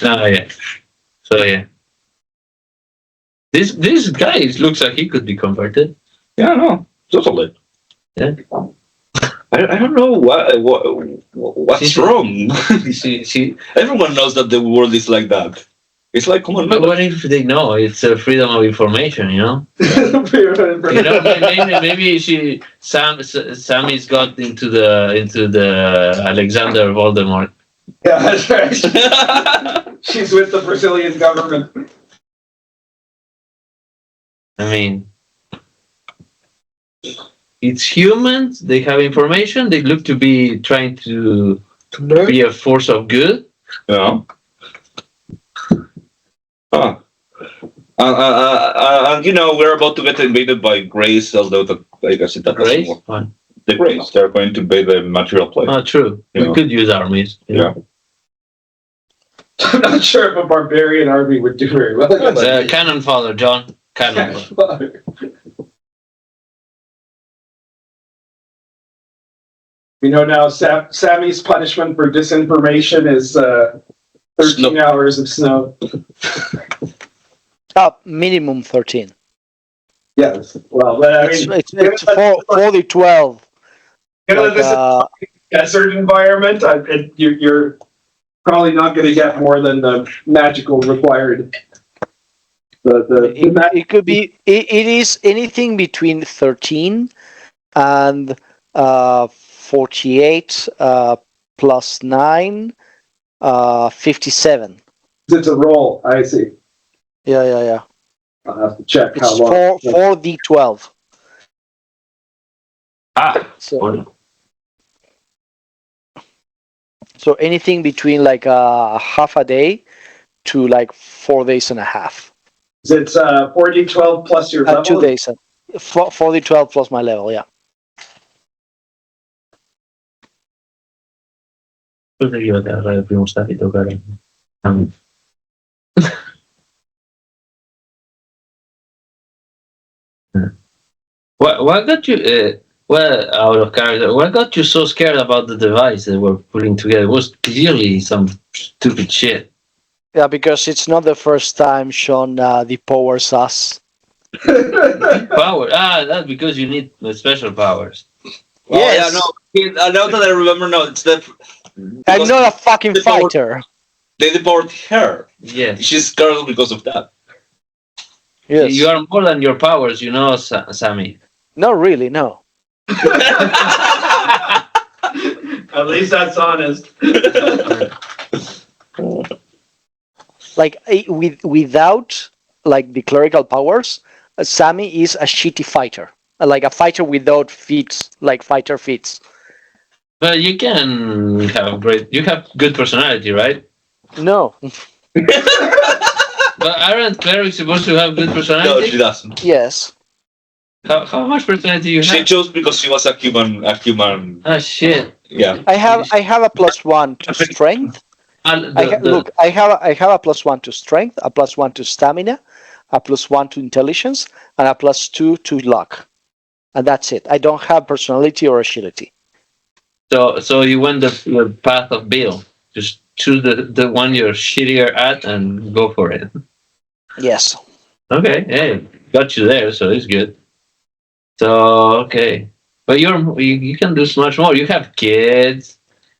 Yeah. So yeah. This guy looks like he could be converted. Yeah, no, totally. Yeah. I don't know what's wrong. See, Everyone knows that the world is like that. It's like common But knowledge. what if they know it's freedom of information? Maybe Sammy's got into the Alexander Voldemort. Yeah, that's right. She's with the Brazilian government. I mean, it's humans. They have information. They look to be trying to be a force of good. Yeah. Huh. And we're about to get invaded by Grays, although I guess it doesn't Grays? work. The Grays, they're going to invade the material plane. Oh, true. We could use armies. Yeah. I'm not sure if a barbarian army would do very well. Cannon fodder, John. Cannon fodder. Now Sammy's punishment for disinformation is 13 hours of snow. Minimum 13. Yes. Well, but I mean, it's 4d12. This is a desert environment. You're probably not going to get more than the magical required. It could be. It is anything between 13 and 48 plus 9, 57. It's a roll. I see. Yeah. I'll have to check It's how long. 4d12. So anything between like half a day to like 4 days and a half. It's 4d12 plus your level? 2 days. 4d12 plus my level, yeah. What got you? Out of character. What got you so scared about the device that we're putting together? It was clearly some stupid shit. Yeah, because it's not the first time Sean depowers us. Power. That's because you need the special powers. Oh, yes. Yeah, no. Now that I remember, no, it's that. I'm not a fucking fighter. They deported her. Yeah. She's scared because of that. Yes. You are more than your powers, Sami. Not really, no. At least that's honest. Like without like the clerical powers, Sami is a shitty fighter. Like a fighter without feats, like fighter feats. But you can have you have good personality, right? No. But aren't clerics supposed to have good personality? No, she doesn't. Yes. How much personality do you have? She chose because she was a human. Ah, shit. Yeah. I have a +1 to strength. Look, I have a +1 to strength, a +1 to stamina, a +1 to intelligence, and a +2 to luck. And that's it. I don't have personality or agility. So you went the path of Bill. Just choose the one you're shittier at and go for it. Yes. Okay. Hey, got you there, so it's good. So okay, but you can do much more. You have kids,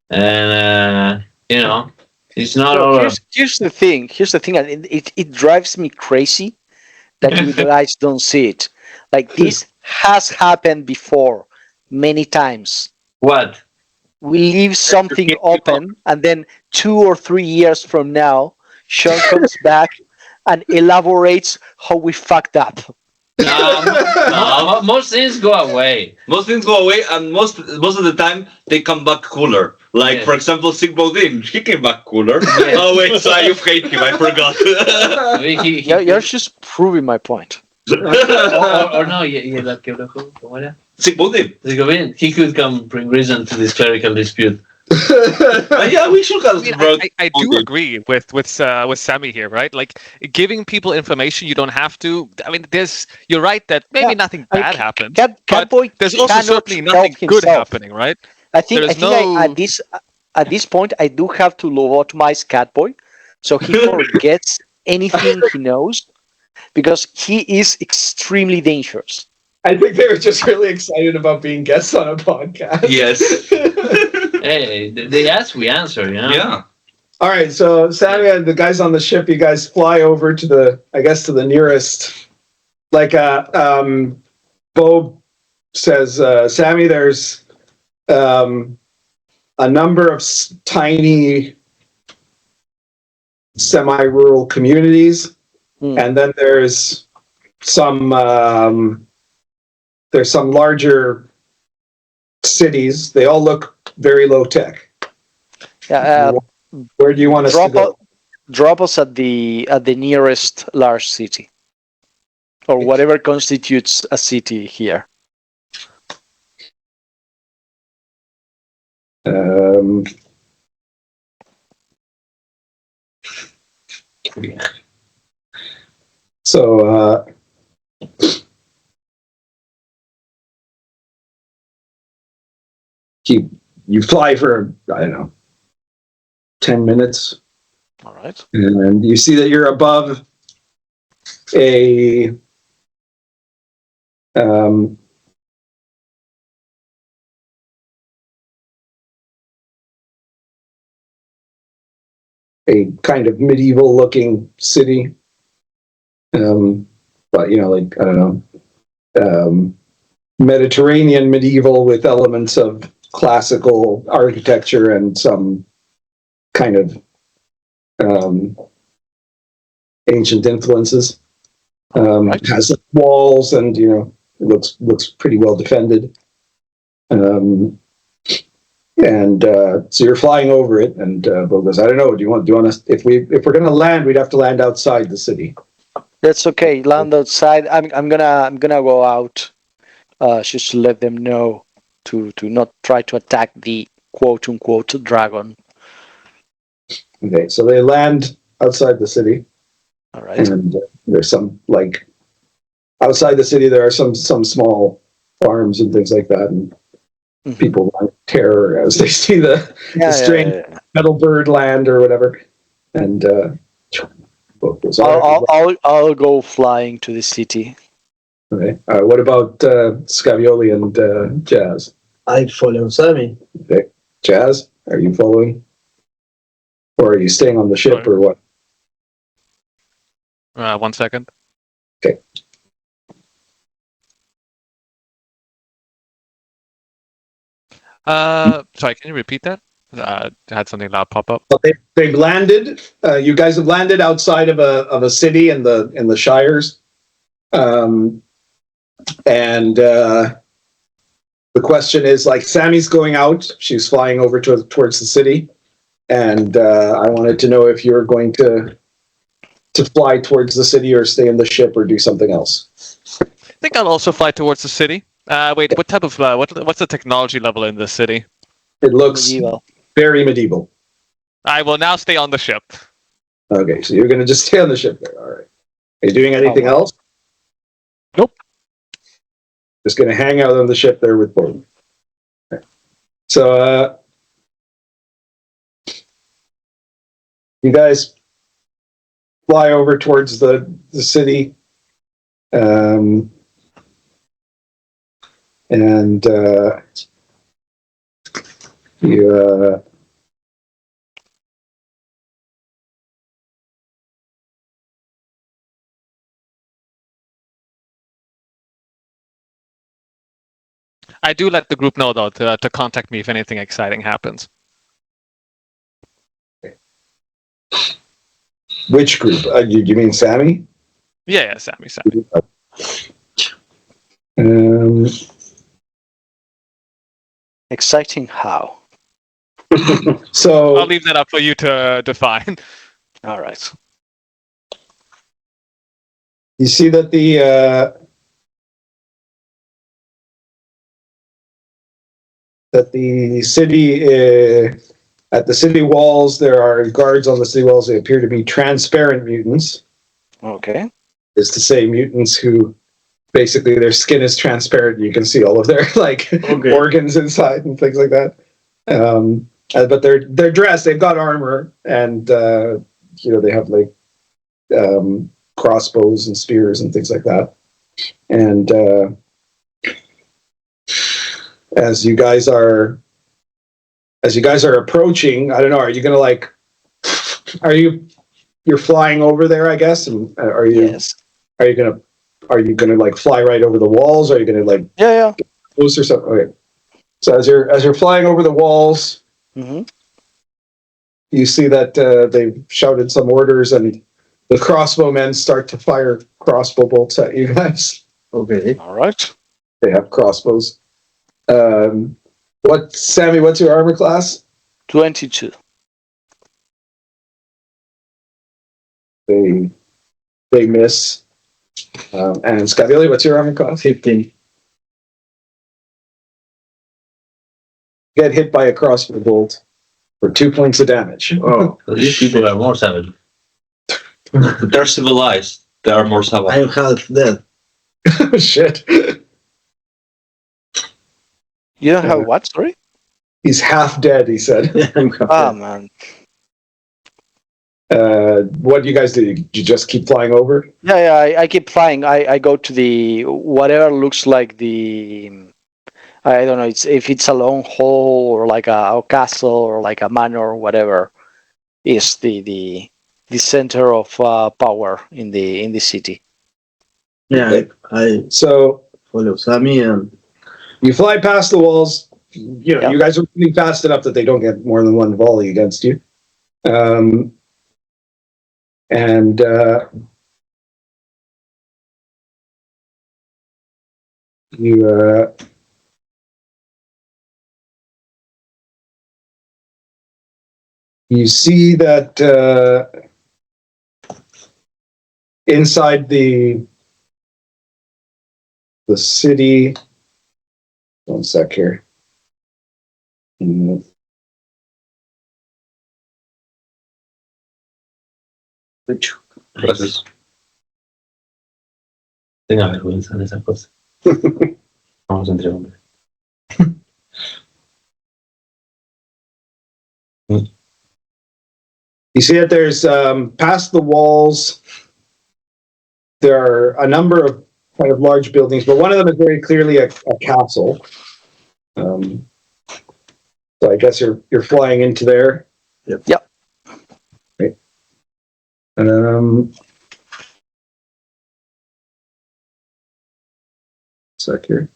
and it's not all. Here's the thing. And it drives me crazy that you guys don't see it. Like this has happened before many times. What? We leave something open, and then 2 or 3 years from now, Sean comes back and elaborates how we fucked up. No, most things go away. Most things go away, and most of the time they come back cooler. Like for example, Sigmundin, he came back cooler. Yeah. Oh wait, so you hate him? I forgot. You're just proving my point. or no, ¿cómo era? Sigmundin. He could come bring reason to this clerical dispute. Yeah, we should have. I do agree with Sami here, right? Like giving people information you don't have to. I mean, you're right that maybe nothing bad happens, Catboy there's also certainly nothing good happening, right? I think at this point I do have to lobotomize Catboy, so he forgets anything he knows, because he is extremely dangerous. I think they were just really excited about being guests on a podcast. Yes. Hey, they ask, we answer, Yeah. All right, so Sami and the guys on the ship, you guys fly over to the nearest, Bo says, Sami, there's a number of tiny semi-rural communities, and then there's some larger cities. They all look very low tech. Yeah. Where do you want us to go? Drop us at the nearest large city, or whatever constitutes a city here. So you fly for, I don't know, 10 minutes. All right. And you see that you're above a kind of medieval looking city. But I don't know, Mediterranean medieval with elements of classical architecture and some kind of ancient influences. It has walls, and it looks pretty well defended. So you're flying over it, and Bo goes, I don't know. Do you want us, if we're going to land, we'd have to land outside the city. That's okay. Land outside. I'm gonna go out, just to let them know to not try to attack the quote unquote dragon. Okay, so they land outside the city. All right. And there's some, outside the city, there are some small farms and things like that, and people run in terror as they see the strange metal bird land or whatever. And I'll go flying to the city. Okay. What about Scavioli and Jazz? I follow Sami. Okay. Jazz, are you following? Or are you staying on the ship, or what? 1 second. Okay. Sorry, can you repeat that? I had something loud pop up. Well, they've landed. You guys have landed outside of a city in the Shires, and the question is, Sami's going out. She's flying over towards the city, and I wanted to know if you're going to fly towards the city, or stay in the ship, or do something else. I think I'll also fly towards the city. Wait, what type of what's the technology level in this city? It looks very medieval. I will now stay on the ship. Okay, so you're going to just stay on the ship there. All right. Are you doing anything else? Nope. Just going to hang out on the ship there with both. Okay. So you guys fly over towards the city, and you I do let the group know, though, to contact me if anything exciting happens. Which group? You mean Sami? Yeah, Sami. Exciting how? So I'll leave that up for you to define. All right. You see that the city, at the city walls, there are guards on the city walls. They appear to be transparent mutants. Okay. Is to say, mutants who basically their skin is transparent. You can see all of their organs inside and things like that. But they're dressed. They've got armor, and they have crossbows and spears and things like that. And as you guys are approaching, I don't know, are you gonna you're flying over there, I guess, and Yes. are you gonna like fly right over the walls? Or are you gonna like Yeah. close or something? Okay. So as you're flying over the walls, you see that they've shouted some orders, and the crossbowmen start to fire crossbow bolts at you guys. Okay. All right. They have crossbows. Sammy? What's your armor class? 22. They miss. And Scavioli, what's your armor class? 15. Get hit by a crossbow bolt for 2 points of damage. Oh, These people are more savage. They're civilized. They are more I savage. am half dead. Shit. You don't have what? Sorry. He's half dead, he said. I'm half Ah, dead. man. What do you guys do? You just keep flying over? Yeah. I keep flying. I go to the whatever looks like the. I don't know. If it's a long hall or like a castle or like a manor or whatever, is the center of power in the city. Yeah, Okay. I So follow Sami and you fly past the walls. You guys are moving fast enough that they don't get more than one volley against you. You see that inside the city. One sec here. Gracias. Tenga vergüenza de esa cosa. Vamos entre hombres. You see that there's past the walls. There are a number of kind of large buildings, but one of them is very clearly a castle. So I guess you're flying into there. Yep. Right. Sec here.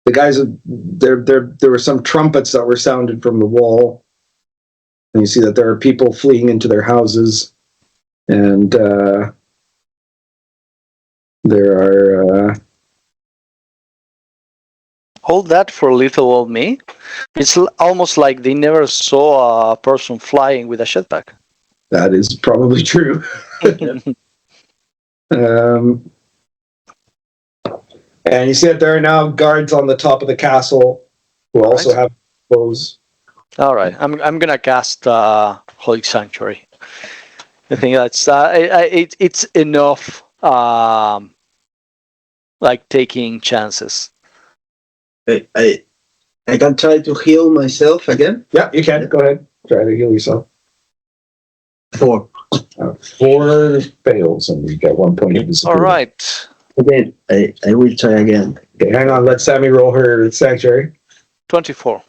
The guys, there were some trumpets that were sounded from the wall, and you see that there are people fleeing into their houses, and there are. Hold that for little old me. It's almost like they never saw a person flying with a jetpack. That is probably true. And you see that there are now guards on the top of the castle who also have bows. All right, I'm gonna cast Holy Sanctuary. I think that's it's enough. Like taking chances. I can try to heal myself again. Yeah, you can. Go ahead. Try to heal yourself. 4. 4 fails, and you get 1 point of disappearance. All right. Again, I will try again. Okay, hang on. Let Sami roll her sanctuary. 24.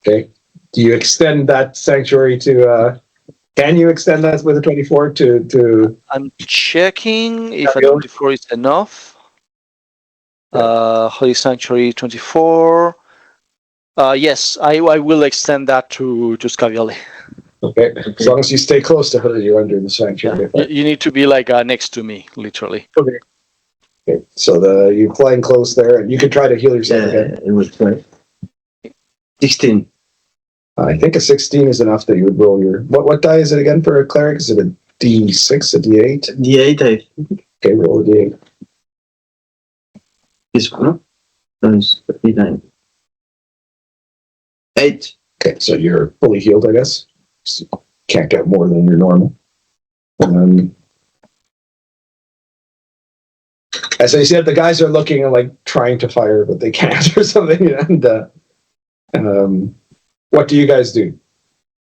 Okay. Do you extend that sanctuary to? Can you extend that with a 24 to? I'm checking if a 24 is enough. Holy Sanctuary 24. Yes, I will extend that to Scavioli. Okay. As long as you stay close to her, you're under the sanctuary. Yeah. You need to be like next to me, literally. Okay. Okay. So you're flying close there, and you can try to heal yourself again. It was 16. I think a 16 is enough that you would roll your. What die is it again for a cleric? Is it a D6, a D8? D8, I think. Okay, roll a D8. This one? No, it's 39. 8. Okay, so you're fully healed, I guess. So can't get more than your normal. As I said, the guys are looking and like trying to fire, but they can't or something. And what do you guys do?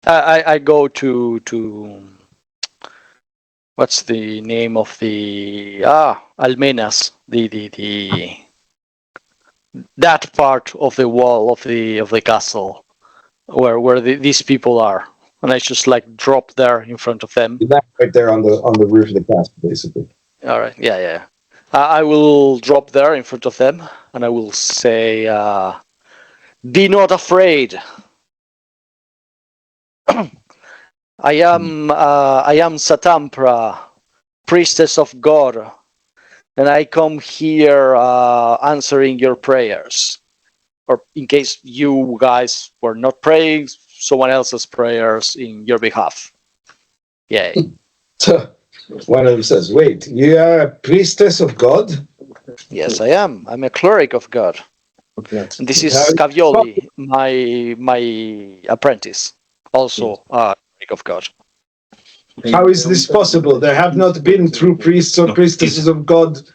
I go to what's the name of the Almenas, the that part of the wall of the castle where these people are, and I just like drop there in front of them. Right there on the roof of the castle, basically. All right, yeah. I will drop there in front of them, and I will say, "Be not afraid. I am Satampra, priestess of God, and I come here answering your prayers. Or in case you guys were not praying, someone else's prayers in your behalf." Yay. So one of them says, "Wait, you are a priestess of God?" Yes, I am. I'm a cleric of God. And this is Cavioli, my apprentice, also a cleric of God. How is this possible? There have not been true priests or priestesses of God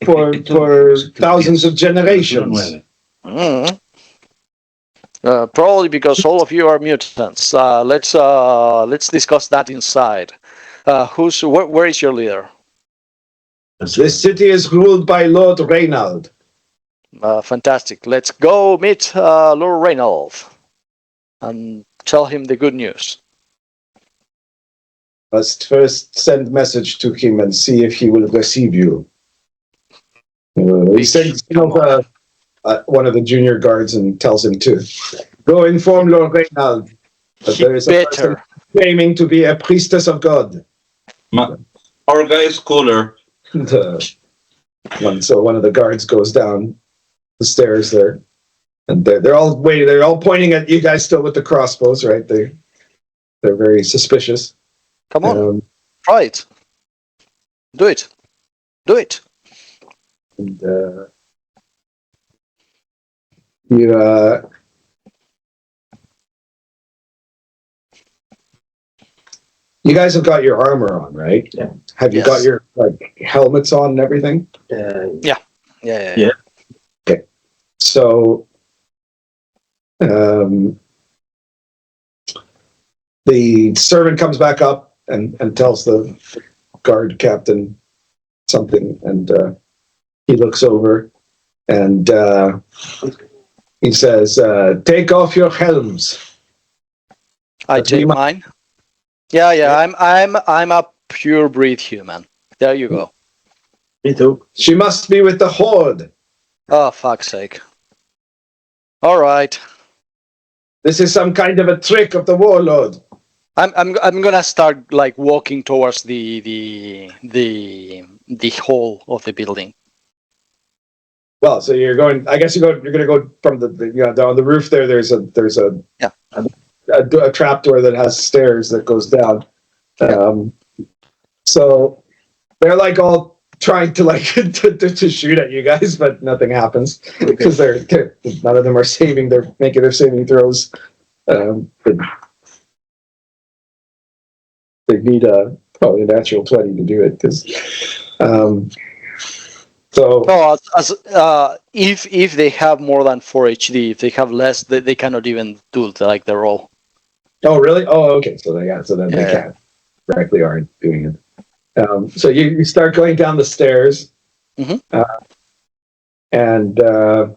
for thousands of generations. Probably because all of you are mutants. Let's discuss that inside. Where is your leader? This city is ruled by Lord Reynald. Fantastic. Let's go meet Lord Reynald and tell him the good news. Must first send message to him and see if he will receive you. He sends one of the junior guards and tells him to go inform Lord Reynald that there is a person claiming to be a priestess of God. Our guy is cooler. So one of the guards goes down the stairs there, and they're all waiting. They're all pointing at you guys still with the crossbows, right? They're very suspicious. Come on, try it. Do it. And you guys have got your armor on, right? Yeah. Have you got your helmets on and everything? Yeah. Okay. So the servant comes back up and tells the guard captain something, and he looks over and he says, "Take off your helms." I take mine. Yeah. I'm a pure breed human. There you go. Me too. She must be with the horde. Oh, fuck's sake. All right. This is some kind of a trick of the warlord. I'm gonna start walking towards the hall of the building. Well, so you're going. I guess you're gonna go from the on the roof there. There's a trap door that has stairs that goes down. So they're all trying to to shoot at you guys, but nothing happens because none of them are saving. They're making their saving throws. They need probably a natural 20 to do it because. If they have more than 4 HD, if they have less, they cannot even do the roll. Oh really? Oh okay. So they can't. Correctly aren't doing it. So you start going down the stairs, and the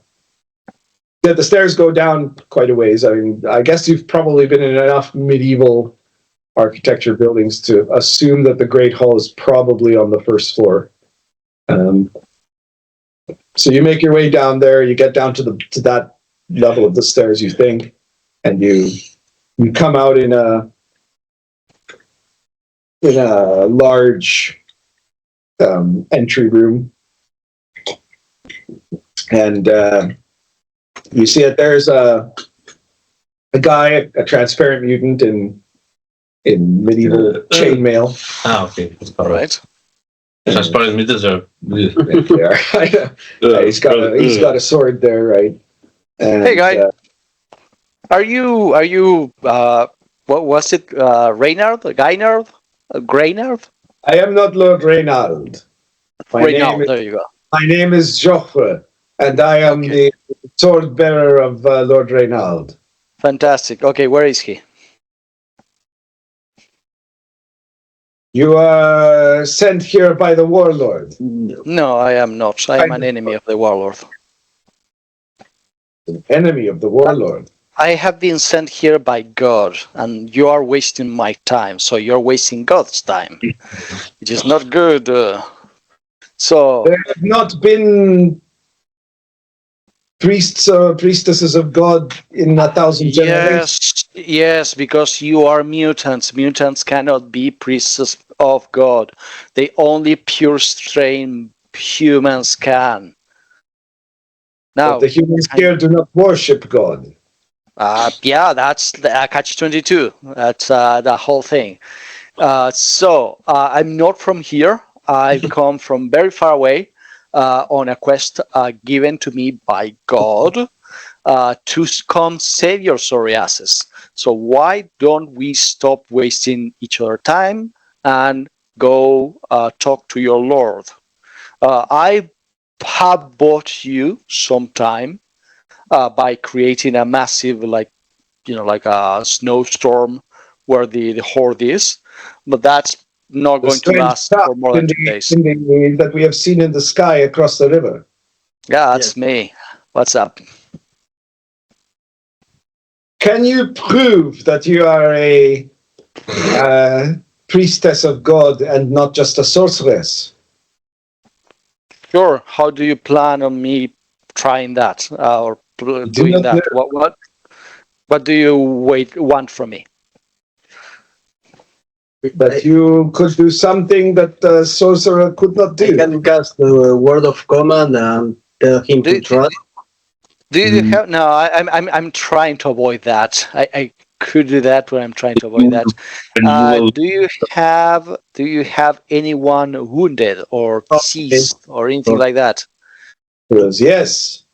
stairs go down quite a ways. I mean, I guess you've probably been in enough medieval architecture buildings to assume that the Great Hall is probably on the first floor. So you make your way down there. You get down to that level of the stairs, you think, and you come out in a large entry room, and you see that there's a guy, a transparent mutant in medieval chainmail. Okay. All right. Transparent mutants are. They are. He's got a sword there, right? And, hey, guy. Are you? What was it? Reynard? Gaynard? Greynard? I am not Lord Reynald. There you go. My name is Joffre, and I am the sword bearer of Lord Reynald. Fantastic. Okay, where is he? You are sent here by the warlord. No, I am not. I am an enemy of the warlord. An enemy of the warlord. I have been sent here by God, and you are wasting my time. So you're wasting God's time, which is not good. So there have not been priests or priestesses of God in 1,000 generations. Yes, because you are mutants. Mutants cannot be priests of God. They only pure strain humans can. Now, but the humans here do not worship God. Yeah, that's the catch-22. That's the whole thing. So I'm not from here. I've come from very far away on a quest given to me by God to come save your sorry asses. So why don't we stop wasting each other time and go talk to your Lord? I have bought you some time by creating a massive, like a snowstorm where the horde is, but that's not going to last for more than 2 days. That we have seen in the sky across the river. Yeah, that's me. What's up? Can you prove that you are a priestess of God and not just a sorceress? Sure. How do you plan on me trying that or doing that? What do you want from me? That you could do something that the sorcerer could not do. I can cast the word of command and tell him to try. Do you have? No, I'm trying to avoid that. I could do that, but I'm trying to avoid that. Do you have anyone wounded or deceased or anything like that? Yes.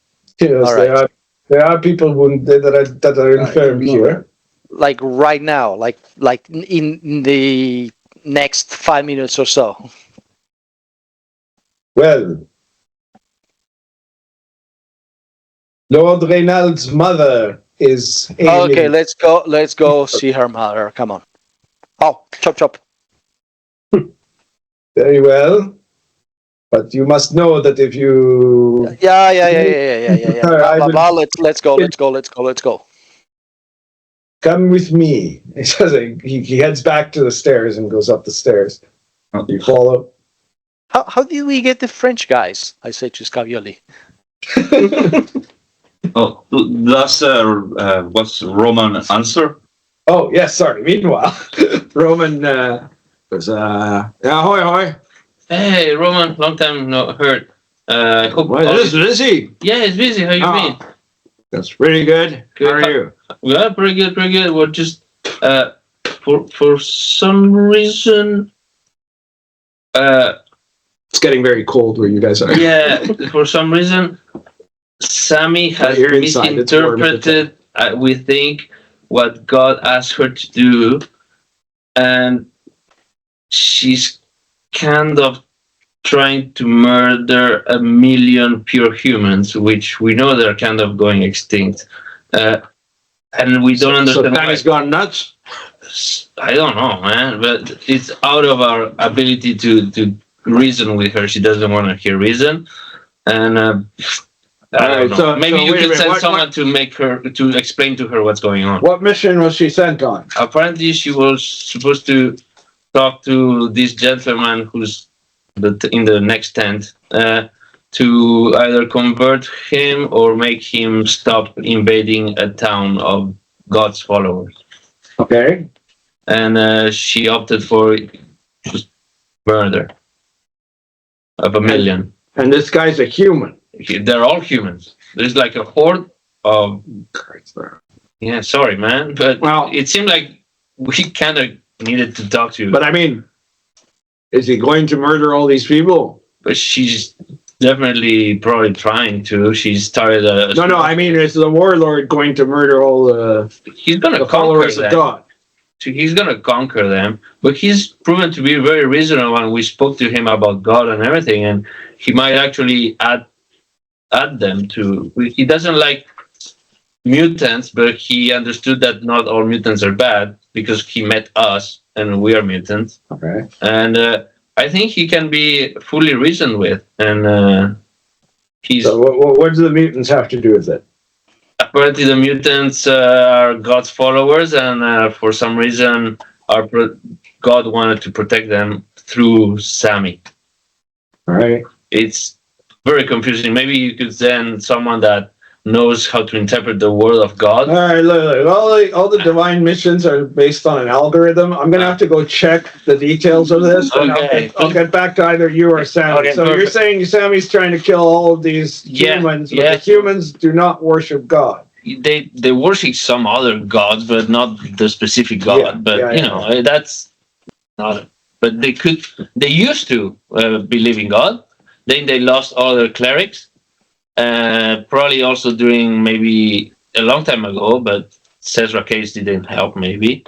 All right. There are people wounded that are infirm here. Like right now, like in the next 5 minutes or so. Well, Lord Reynald's mother is ailing. Okay, let's go see her mother. Come on. Oh, chop. Very well. But you must know that if you... Yeah. Blah, blah, blah. Let's go. Come with me. He heads back to the stairs and goes up the stairs. You follow? How do we get the French guys? I say to Scavioli. Oh, that's what's Roman answer? Oh, yes, sorry. Meanwhile, Roman goes, ahoy. Hey, Roman, long time no heard. Hope Is Vizzi? Yeah, it's busy. How you been? That's pretty good. How are you? Yeah, pretty good. We're just for some reason. It's getting very cold where you guys are. Yeah, for some reason, Sami has misinterpreted. We think what God asked her to do, and she's kind of trying to murder 1 million pure humans, which we know they're kind of going extinct. And we don't understand. So Sammy's gone nuts? I don't know, man, but it's out of our ability to reason with her. She doesn't want to hear reason. And I don't know. Maybe you can send someone to explain to her what's going on. What mission was she sent on? Apparently, she was supposed to talk to this gentleman who's in the next tent to either convert him or make him stop invading a town of God's followers. Okay. And she opted for just murder of 1 million. And this guy's a human. They're all humans. There's like a horde of... Yeah, sorry, man. But it seemed like we kind of needed to talk to you. But I mean, is he going to murder all these people? But she's definitely probably trying to. She started a... No, I mean, is the warlord going to murder all He's going to followers of God? So he's going to conquer them. But he's proven to be very reasonable, and we spoke to him about God and everything, and he might actually add them to... He doesn't like mutants, but he understood that not all mutants are bad because he met us and we are mutants. Okay. And I think he can be fully reasoned with. And he's So what do the mutants have to do with it? apparently the mutants are God's followers, and for some reason, God wanted to protect them through Sami. All right. It's very confusing. Maybe you could send someone that knows how to interpret the word of God. All right, look, all the divine missions are based on an algorithm. I'm gonna have to go check the details of this. And Okay. I'll get back to either you or Sammy. Okay, So you're perfect. saying Sammy's trying to kill all of these Yeah, humans, but yeah. the humans do not worship God. They worship some other gods, but not the specific God. Yeah, but yeah, you yeah. know that's not. But they used to believe in God. Then they lost all their clerics. Probably also during maybe a long time ago, but Cesra case didn't help maybe.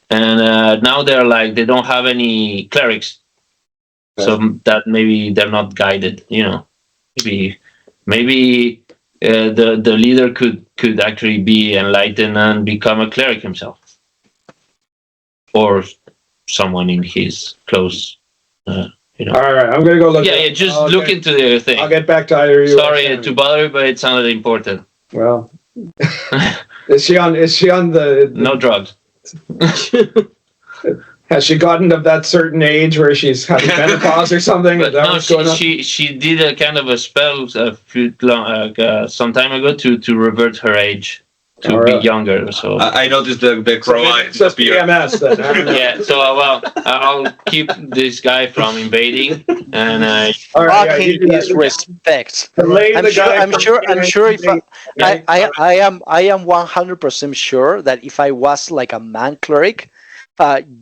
And now they're like they don't have any clerics, so that maybe they're not guided. You know, maybe the leader could actually be enlightened and become a cleric himself, or someone in his close. You know. All right, I'm gonna go look. Yeah, just look into the thing. I'll get back to either you. Sorry to bother you, but it sounded important. Well, is she on the? No drugs. Has she gotten of that certain age where she's having menopause or something? But Is that no, what's going on? she did a kind of a spell some time ago to revert her age to be younger. So I noticed the crow eyes It's just appear. PMS then. Huh? yeah, so well, I'll keep this guy from invading, and All right, Fucking you do that. disrespect. Delay I'm the sure. guy I'm from sure. I'm getting sure. If anything. I am 100% sure that if I was like a man cleric,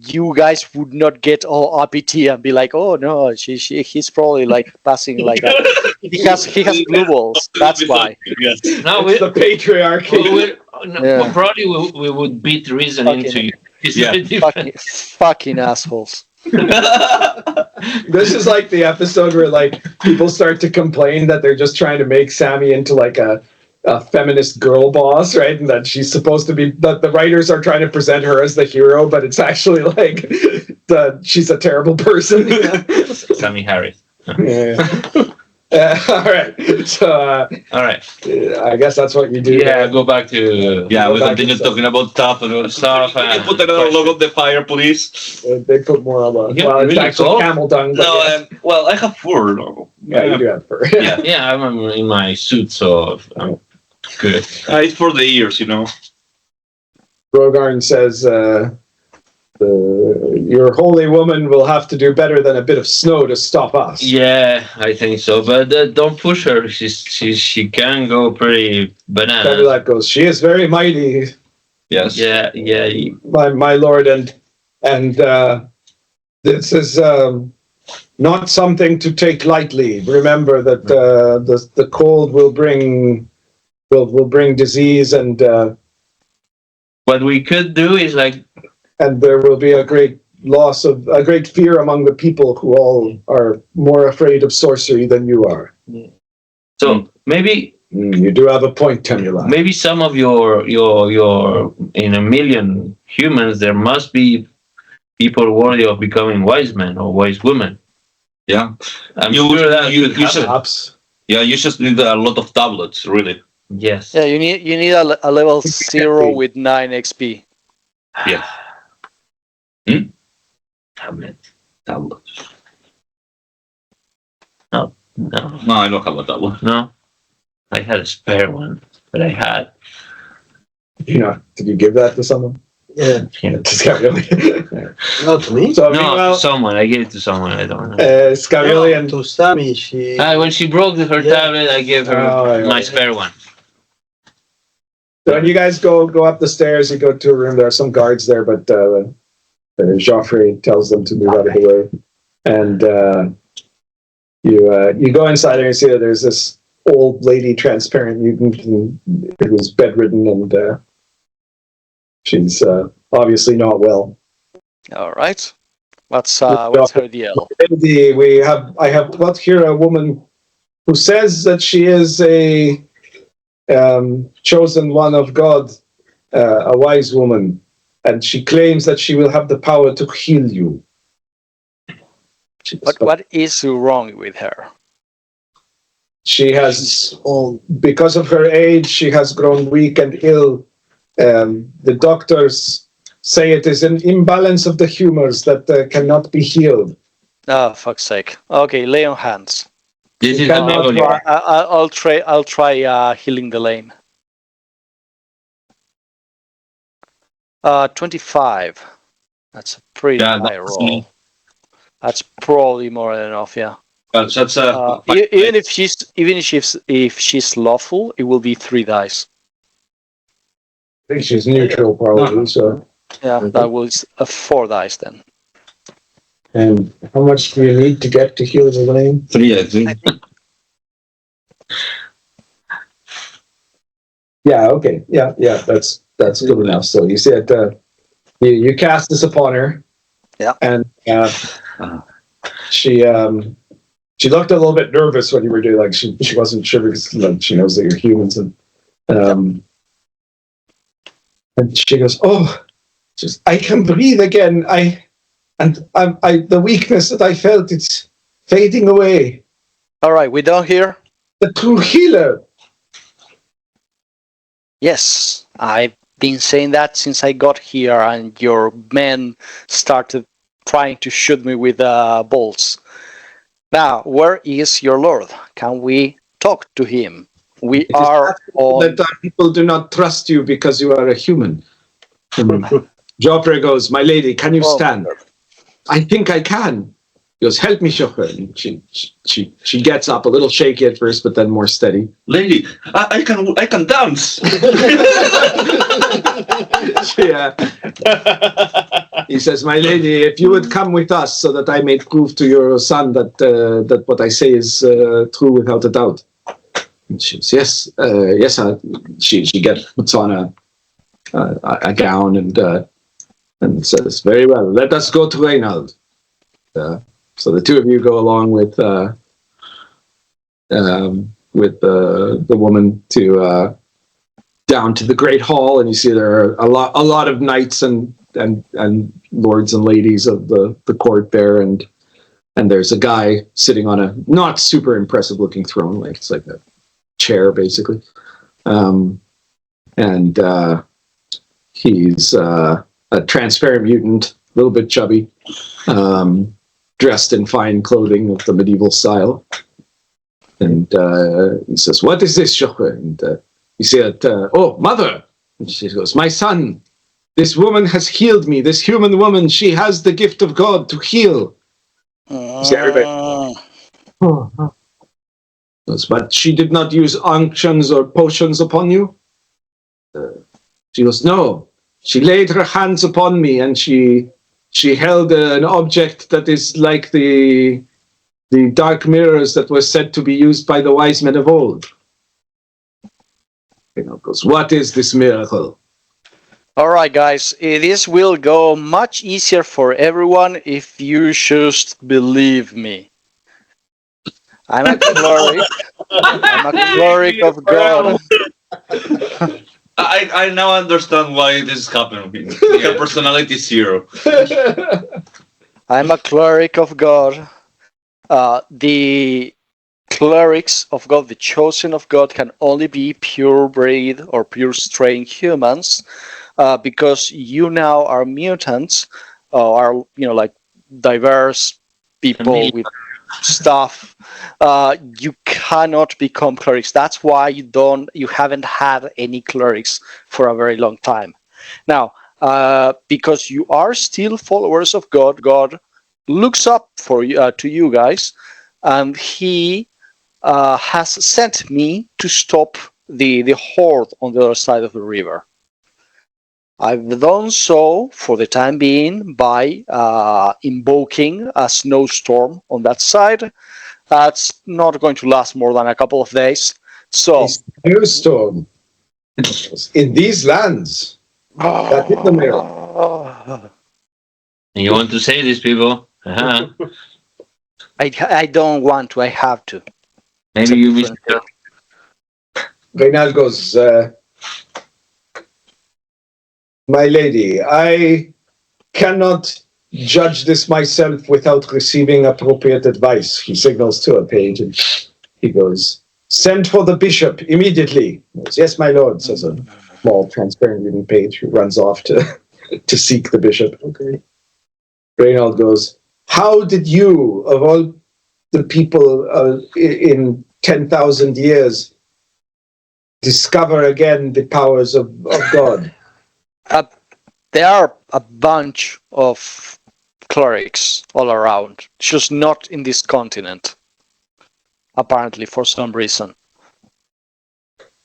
you guys would not get all uppity and be like, "Oh no, he's probably like passing like a, he has blue balls. That's why." Yes. no, It's the patriarchy. well, probably we would beat reason Fucking- into you. It's Yeah. very different. Fucking assholes. This is like the episode where like people start to complain that they're just trying to make Sammy into like a feminist girl boss, right? And that she's supposed to be, that the writers are trying to present her as the hero, but it's actually like she's a terrible person. Sammy Harris. All right. So All right. I guess that's what you do. Yeah, go back to Yeah, we Go back continue to talking about stuff and Stuff Can you and put another logo of the fire, please? They put more on the. Yeah, Well, it's really actually cool. camel dung. But No, yes. well, I have fur logo. Yeah, you do have fur. Yeah. Yeah, I'm in my suit, so I'm good. It's for the ears, you know. Rogarn says, your holy woman will have to do better than a bit of snow to stop us. Yeah, I think so, but don't push her. She can go pretty Whatever bananas. that goes. She is very mighty, Yes. Yeah. my lord, and this is not something to take lightly. Remember that the cold will bring disease, and What we could do is like, there will be a great fear among the people who all are more afraid of sorcery than you are. so maybe You do have a point, Temula. maybe some of your in a million humans there must be people worthy of becoming wise men or wise women. Yeah. I'm You- sure that you- could you happen. Perhaps. Yeah, you just need a lot of tablets, really. Yes. Yeah, you need a level 0 with 9 XP. Yeah. Tablet. Tablets. No. No, I don't have a tablet. No. I had a spare one, but I had. Did you give that to someone? Yeah, Scavili. not to me. So No, meanwhile, someone. I gave it to someone. I don't know. Scavili and To Sami, she. When she broke her Yeah. tablet, I gave her Oh, my yeah. spare one. so when you guys go up the stairs, you go to a room. There are some guards there, but Joffrey tells them to move out of the way, and you go inside there and see that there's this old lady, transparent mutant, who was bedridden, and she's obviously not well. All right. What's her deal? I have brought here a woman who says that she is a chosen one of God, a wise woman, and she claims that she will have the power to heal you. But what is wrong with her? She has, because of her age, she has grown weak and ill. The doctors say it is an imbalance of the humors that cannot be healed. Oh, fuck's sake. Okay, lay on hands. This is I'll try healing the lame. 25. That's a pretty high roll. That's probably more than enough, yeah. That's even if she's lawful, it will be 3 dice. I think she's neutral, probably. So yeah, that was a 4 dice then. And how much do you need to get to heal the lame? 3, I think. Yeah. Okay. Yeah. That's good enough. So you said you cast this upon her. Yeah. And she looked a little bit nervous when you were doing, like, she wasn't sure because she knows that you're humans, and she goes, "Oh, I can breathe again. The weakness that I felt, it's fading away." All right, we done here. The true healer. Yes, I've been saying that since I got here, and your men started trying to shoot me with bolts. Now, where is your lord? Can we talk to him? We are on... That people do not trust you because you are a human. Joffrey goes, "My lady, can you stand?" "I think I can." He goes, "Help me, Joffrey." And she gets up, a little shaky at first, but then more steady. "Lady, I can dance." Yeah. He says, "My lady, if you would come with us so that I may prove to your son that what I say is true without a doubt." And she says, "Yes, yes." She puts on a gown and says, "Very well, let us go to Reynald." So the two of you go along with the woman to down to the great hall, and you see there are a lot of knights and lords and ladies of the court there, and there's a guy sitting on a not super impressive looking throne, like it's like a chair basically, and he's a transparent mutant, a little bit chubby, dressed in fine clothing of the medieval style, and he says, "What is this, Joffrey?" And you see that, "Oh, mother!" And she goes, "My son, this woman has healed me. This human woman, she has the gift of God to heal." See everybody. "But she did not use unctions or potions upon you?" She goes, "No. She laid her hands upon me, and she held an object that is like the dark mirrors that were said to be used by the wise men of old." Goes, "What is this miracle?" All right, guys, this will go much easier for everyone if you just believe me. I'm a cleric. I'm a cleric of God. I now understand why this is happening. Your personality is 0. I'm a cleric of God. The clerics of God, the chosen of God, can only be purebred or pure strain humans, because you now are mutants, are like diverse people with stuff. You cannot become clerics. That's why you haven't had any clerics for a very long time. Now, because you are still followers of God, God looks up for you, to you guys, and he has sent me to stop the horde on the other side of the river. I've done so for the time being by invoking a snowstorm on that side. That's not going to last more than a couple of days. So, a snowstorm in these lands. That is the miracle. And you want to say this, people? Uh-huh. I don't want to. I have to. Maybe you wish. Reynald goes, my lady, I cannot judge this myself without receiving appropriate advice. He signals to a page and he goes, send for the bishop immediately. He goes, yes, my lord, says a small transparent looking page who runs off to seek the bishop. Okay. Reynald goes, how did you, of all the people in 10,000 years, discover again the powers of God? There are a bunch of clerics all around, just not in this continent, apparently, for some reason.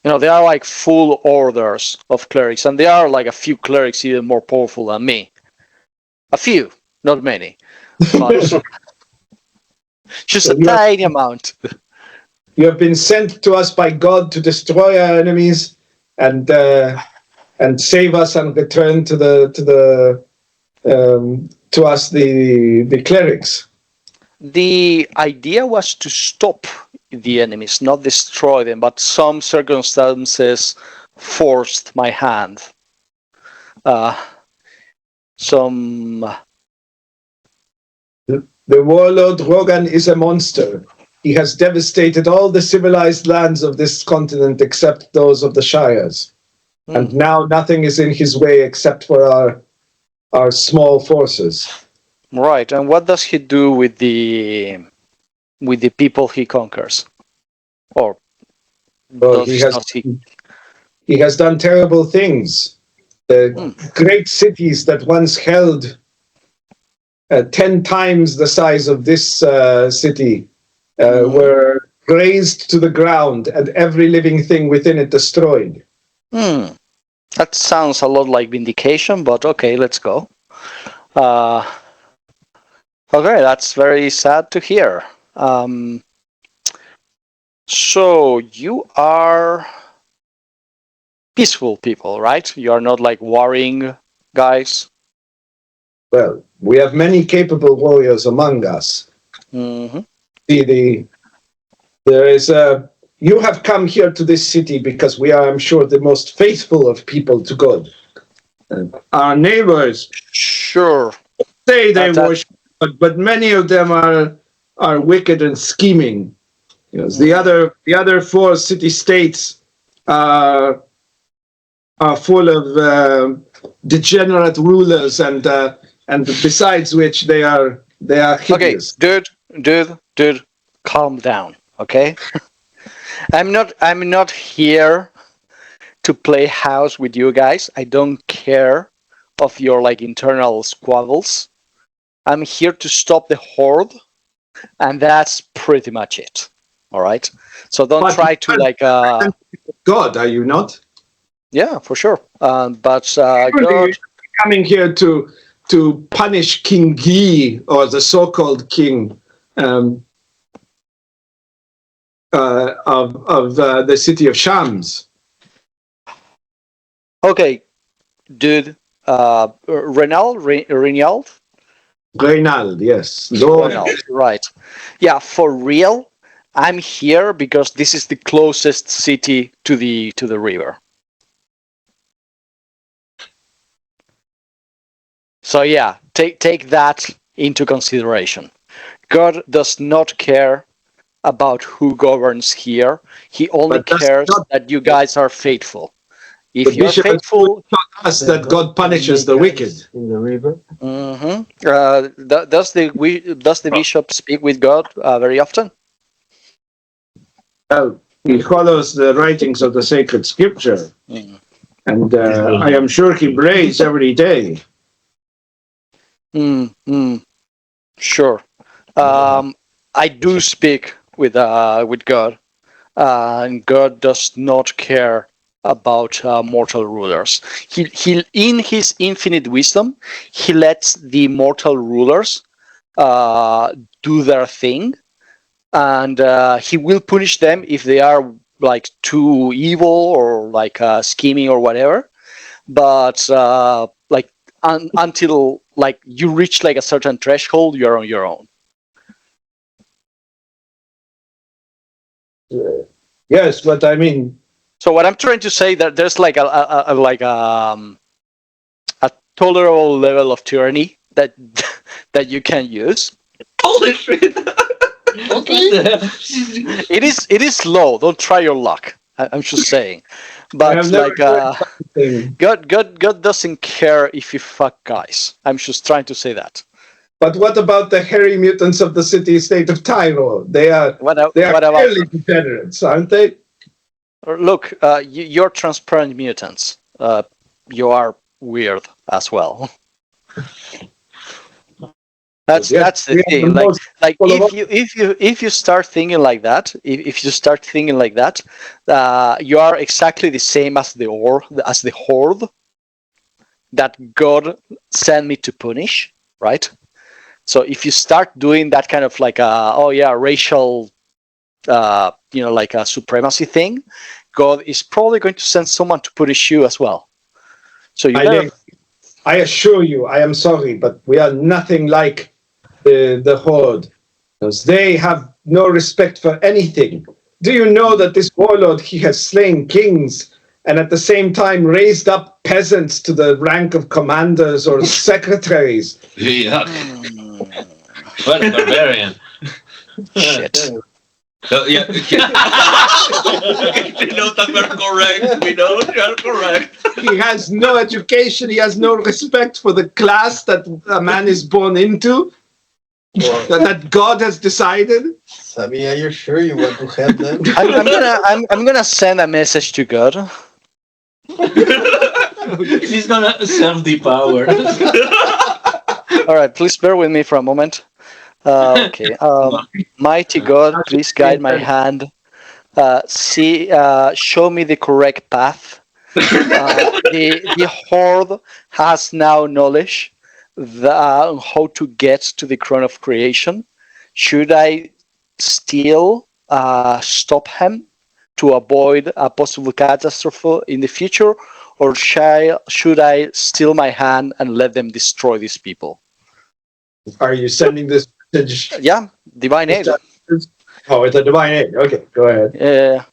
You know, there are like full orders of clerics, and there are like a few clerics even more powerful than me. A few, not many, but just a tiny amount. You have been sent to us by God to destroy our enemies and save us and return to us the clerics. The idea was to stop the enemies, not destroy them, but some circumstances forced my hand. The warlord Rogarn is a monster. He has devastated all the civilized lands of this continent except those of the Shires. And now nothing is in his way except for our small forces. Right, and what does he do with the people he conquers? Or he has done terrible things. The great cities that once held 10 times the size of this city were razed to the ground and every living thing within it destroyed. That sounds a lot like Vindication, but okay, let's go. Okay, that's very sad to hear. So you are peaceful people, right? You are not like warring guys. Well, we have many capable warriors among us. Mm-hmm. You have come here to this city because we are, I'm sure, the most faithful of people to God. Our neighbors, sure, say they worship God, but many of them are wicked and scheming. The other 4 city-states are full of degenerate rulers, and besides which they are hideous. Okay, dude, calm down, okay? I'm not here to play house with you guys. I don't care of your like internal squabbles. I'm here to stop the horde, and that's pretty much it. All right. So don't try to like. God, are you not? Yeah, for sure. But God, you're coming here to punish King Gi, or the so-called king of the city of Shams. Okay, dude. Reynald, yes. Reynald, right. Yeah, for real. I'm here because this is the closest city to the river. So yeah, take that into consideration. God does not care about who governs here. He only cares that you guys are faithful. If you're faithful, taught us that God punishes the wicked in the river. Mm-hmm. Does the bishop speak with God very often? Well, he follows the writings of the sacred scripture, and I am sure he prays every day. Sure. I do speak with God, and God does not care about mortal rulers. He in his infinite wisdom, he lets the mortal rulers do their thing, and he will punish them if they are like too evil or like scheming or whatever. But like until like you reach like a certain threshold, you're on your own. Yes, but I mean, So what I'm trying to say that there's like a tolerable level of tyranny that that you can use. Holy shit! It is low. Don't try your luck. I'm just saying. But like God doesn't care if you fuck guys. I'm just trying to say that. But what about the hairy mutants of the city-state of Tyro? They are clearly degenerates, aren't they? Look, you're transparent mutants. You are weird as well. That's the thing. Like if you start thinking like that, if you start thinking like that, you are exactly the same as the horde that God sent me to punish, right? So if you start doing that kind of like racial, like a supremacy thing, God is probably going to send someone to punish you as well. So I assure you, I am sorry, but we are nothing like the horde, because they have no respect for anything. Do you know that this warlord, he has slain kings and at the same time raised up peasants to the rank of commanders or secretaries? Yuck. What a barbarian. Shit. Yeah. We know that we're correct. We know you're correct. He has no education. He has no respect for the class that a man is born into. That God has decided. Sami, are you sure you want to have them? I'm gonna send a message to God. He's gonna serve the power. All right, please bear with me for a moment. Okay. Mighty God, please guide my hand. Show me the correct path. The horde has now knowledge how to get to the crown of creation. Should I still stop him to avoid a possible catastrophe in the future, or should I steal my hand and let them destroy these people? Are you sending this message? Yeah, divine aid. Oh, it's a divine aid. Okay, go ahead.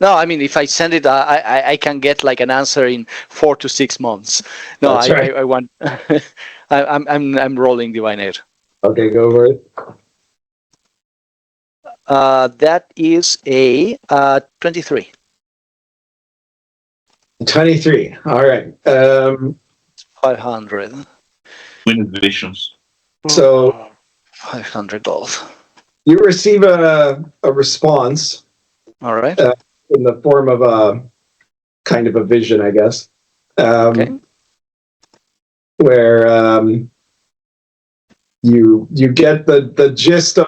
No, I mean, if I send it, I can get like an answer in 4 to 6 months. No, That's right. I want. I'm rolling divine aid. Okay, go over it. That is a 23. 23. All right. 500. Wind visions. So 500 gold. you receive a response. All right. In the form of a kind of a vision, I guess. Okay. Where you get the gist of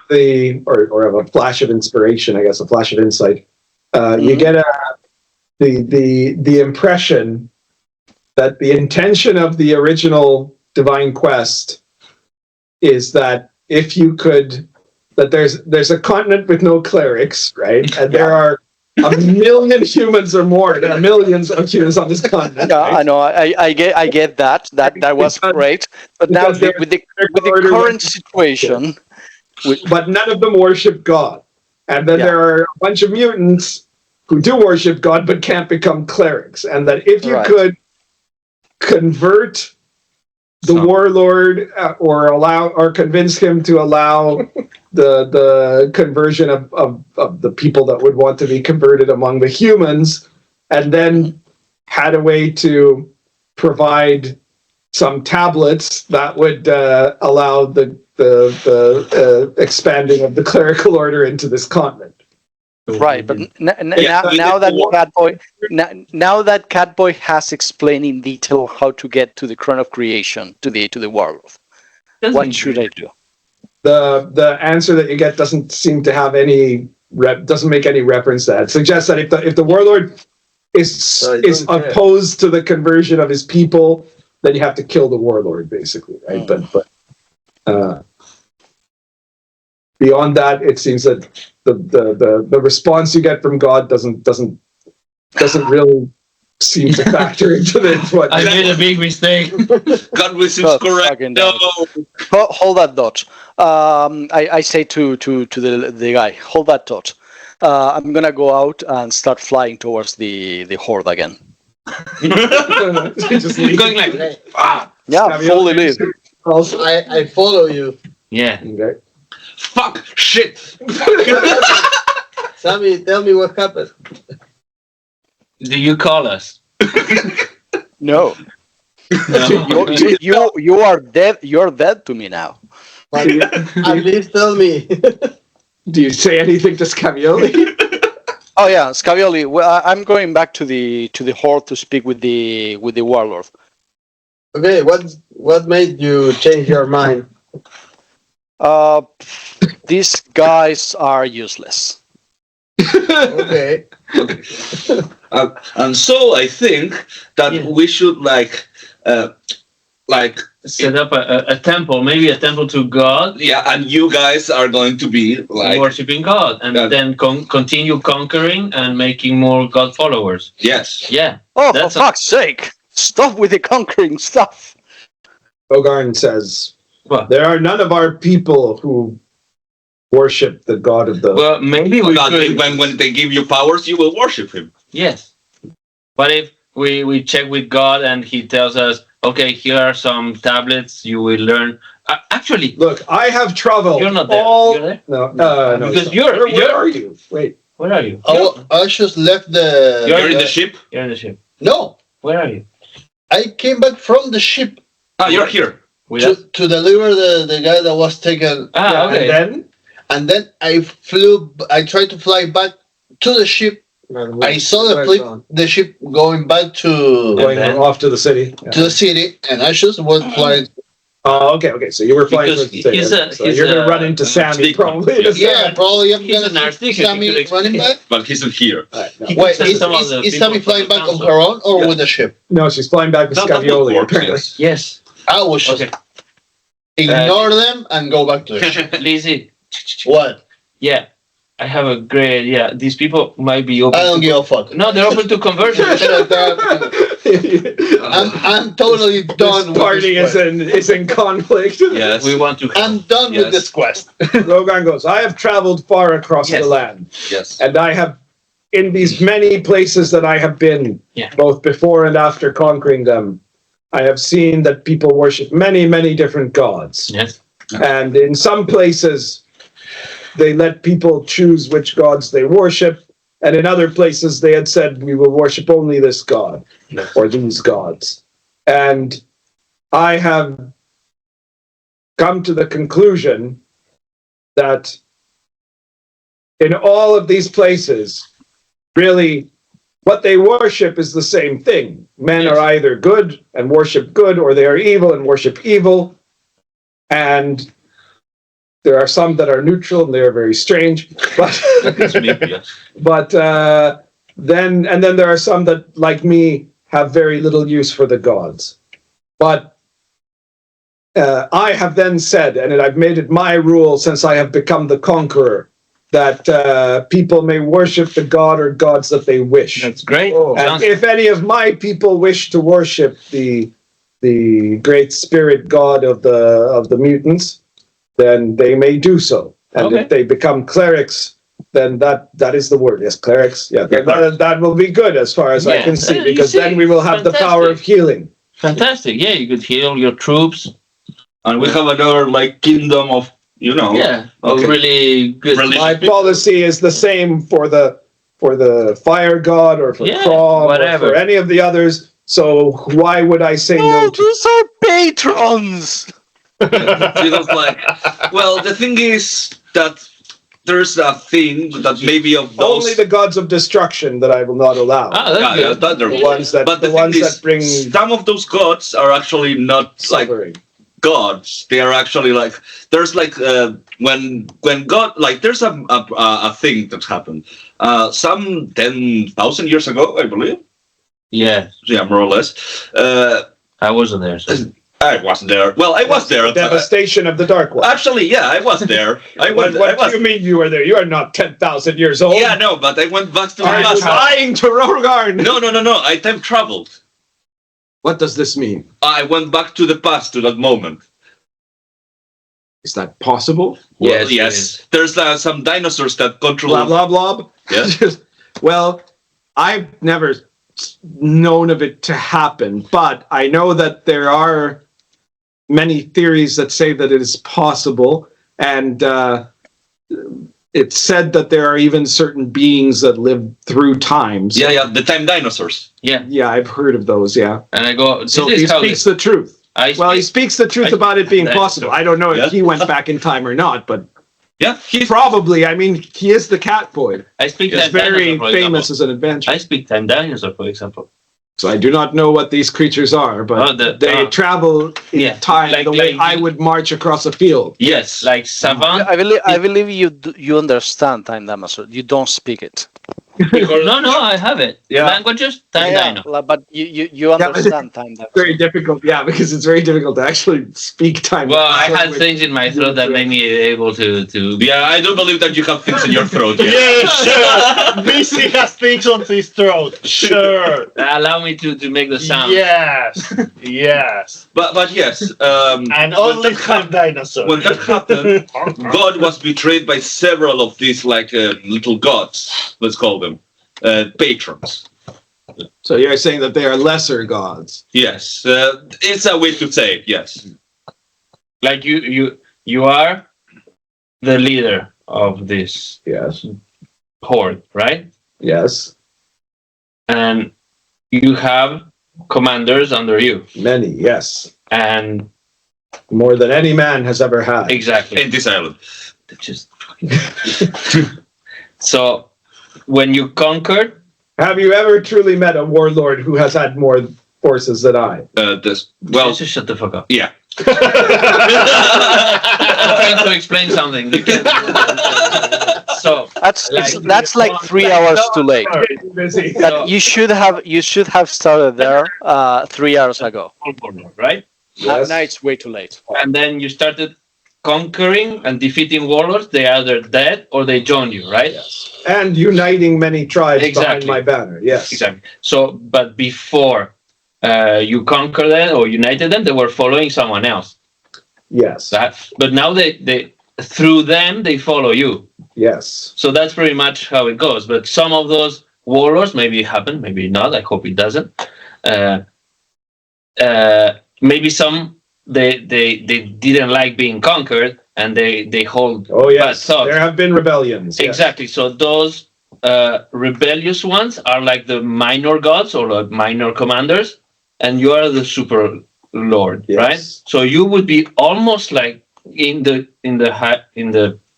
or of a flash of inspiration, I guess, a flash of insight. You get the impression that the intention of the original divine quest is that if you could, that there's a continent with no clerics, right? And there are 1 million humans or more. There are millions of humans on this continent. Yeah, right? I know. I get that. That was great. But now with the current situation, but none of them worship God. And then there are a bunch of mutants who do worship God but can't become clerics. And that if you could convert the warlord or convince him to allow the conversion of the people that would want to be converted among the humans, and then had a way to provide some tablets that would allow the expanding of the clerical order into this continent. Right, but now that Catboy has explained in detail how to get to the crown of creation, to the world, what should I do? The answer that you get doesn't seem to have doesn't make any reference to that. It suggests that if the warlord is opposed to the conversion of his people, then you have to kill the warlord, basically, right? But beyond that, it seems that the response you get from God doesn't really seem to factor into this. I made a big mistake. God seems correct. No. Hold that thought. I say to the guy, hold that thought. I'm gonna go out and start flying towards the horde again. Just leave. Going like, Yeah, fully leave. Also, I follow you. yeah. Okay. Fuck! Shit! Sami, tell me what happened. Do you call us? No. No. You are dead. You're dead to me now. But at least tell me. Do you say anything to Scavioli? Oh yeah, Scavioli. Well, I'm going back to the horde to speak with the warlord. Okay, what made you change your mind? These guys are useless. Okay. And so I think that we should like Set up a temple, maybe a temple to God, and you guys are going to be like worshipping God, and then continue conquering and making more God followers. yes. Yeah. Oh, That's for fuck's sake! Stop with the conquering stuff. Rogarn says, What? there are none of our people who worship the god of the... Well, maybe we could. When they give you powers, you will worship him. Yes. What if we check with God and He tells us, okay, here are some tablets you will learn. Actually, Look, I have traveled you're not there. all... You're there? No, no. Because it's not. Where are you? Wait. Where are you? I just left the. You're in the ship? You're in the ship. No, Where are you? I came back from the ship You're here. With us? to deliver the guy that was taken. Ah, okay. And then... I tried to fly back to the ship. I saw the ship going back to Going off to the city. Yeah. the city, and I just was flying. Oh, okay. So you were flying Because towards the city. So he's you're going a- to run into Sami stick man. probably. Yeah, probably I'm He's gonna an see article, Sami he could running back. But he's not here. Alright, no. He Wait, could send some of the is Sami people flying from the back on council. her own or Yeah. with the ship? No, she's flying back with That would Scavioli, work, apparently. yes. Yes. I was just Okay. ignore them and go back to the ship. Lizzie. What? Yeah. I have a great. Yeah. These people might be open. I don't give a fuck. No, they're open to conversion. I'm totally done This with party this quest. is in conflict. Yes. We want to. I'm done with this quest. Rogarn goes, I have traveled far across Yes. the land, Yes. and I have, in these many places that I have been, both before and after conquering them, I have seen that people worship many, many different gods. Yes. And in some places, they let people choose which gods they worship. And in other places, they had said, we will worship only this god or these gods. And I have come to the conclusion that in all of these places, really, what they worship is the same thing. Men are either good and worship good, or they are evil and worship evil. And there are some that are neutral, and they are very strange. But then there are some that, like me, have very little use for the gods. But I have then said, and I've made it my rule since I have become the conqueror, that people may worship the god or gods that they wish. That's great. And if any of my people wish to worship the great spirit god of the mutants, then they may do so. And if they become clerics, then that is the word. Yes, clerics. Yeah, that will be good as far as I can see, because then we will have the power of healing. Fantastic. Yeah, you could heal your troops. And we have another like kingdom of really good. My policy is the same for the fire god or for Crom or for any of the others. So why would I say no to? These are patrons. Well, the thing is that there's a thing that maybe of those Only the gods of destruction that I will not allow. the ones that bring some of those gods are actually not suffering. Like gods. They are actually like there's like when God like there's a thing that happened some 10,000 years ago, I believe. Yeah, more or less. I wasn't there. So. I wasn't there. Well, I was there. Devastation of the Dark One. Actually, yeah, I was there. What do you mean you were there? You are not 10,000 years old. Yeah, no, but I went back to the I'm past. lying to Rogarn. No. I time traveled. What does this mean? I went back to the past to that moment. Is that possible? Yes. There's some dinosaurs that control. Blob, blob, blob. Yes. Well, I've never known of it to happen, but I know that there are many theories that say that it is possible, and it's said that there are even certain beings that live through times. Yeah, the time dinosaurs. Yeah, I've heard of those. Yeah, And I go. so he speaks the truth. He speaks the truth about it being possible. I don't know if he went back in time or not, but he's probably. I mean, he is the Catboy. I speak. He's very famous as an adventurer. I speak time dinosaur, for example. So I do not know what these creatures are, but they travel in time the way I would march across a field. Yes, like savant. I believe you understand time dinosaur. You don't speak it. No, I have it. Languages, time dino. But you understand time dinosaur. Very difficult, because it's very difficult to actually speak time. Well, I had things in my throat that made me able to. Yeah, I do believe that you have things in your throat. Yeah, sure. Vizzi has things on his throat. Sure. Allow me to make the sound. Yes. But yes. And only time dinosaur. When that happened, God was betrayed by several of these little gods. Let's call them patrons. So you're saying that they are lesser gods? Yes, it's a way to say it. Yes, like you are the leader of this horde, right? Yes. And you have commanders under you. Many, yes. And more than any man has ever had. Exactly. In this island. So when you conquered, have you ever truly met a warlord who has had more forces than I? Just shut the fuck up. Yeah. I'm trying to explain something. So that's like 3 hours too late. You should have started there 3 hours ago. Right? Yes. Now it's way too late. And then you started conquering and defeating warlords. They are either dead or they join you, right? Yes. And uniting many tribes behind my banner. Yes. Exactly. So, but before you conquer them or united them, they were following someone else. Yes. But now they through them they follow you. Yes. So that's pretty much how it goes. But some of those warlords, maybe it happened, maybe not. I hope it doesn't. Maybe some they didn't like being conquered and they hold. Oh yes, there have been rebellions. Exactly. Yes. So those rebellious ones are like the minor gods or like minor commanders, and you are the super lord, right? So you would be almost like in the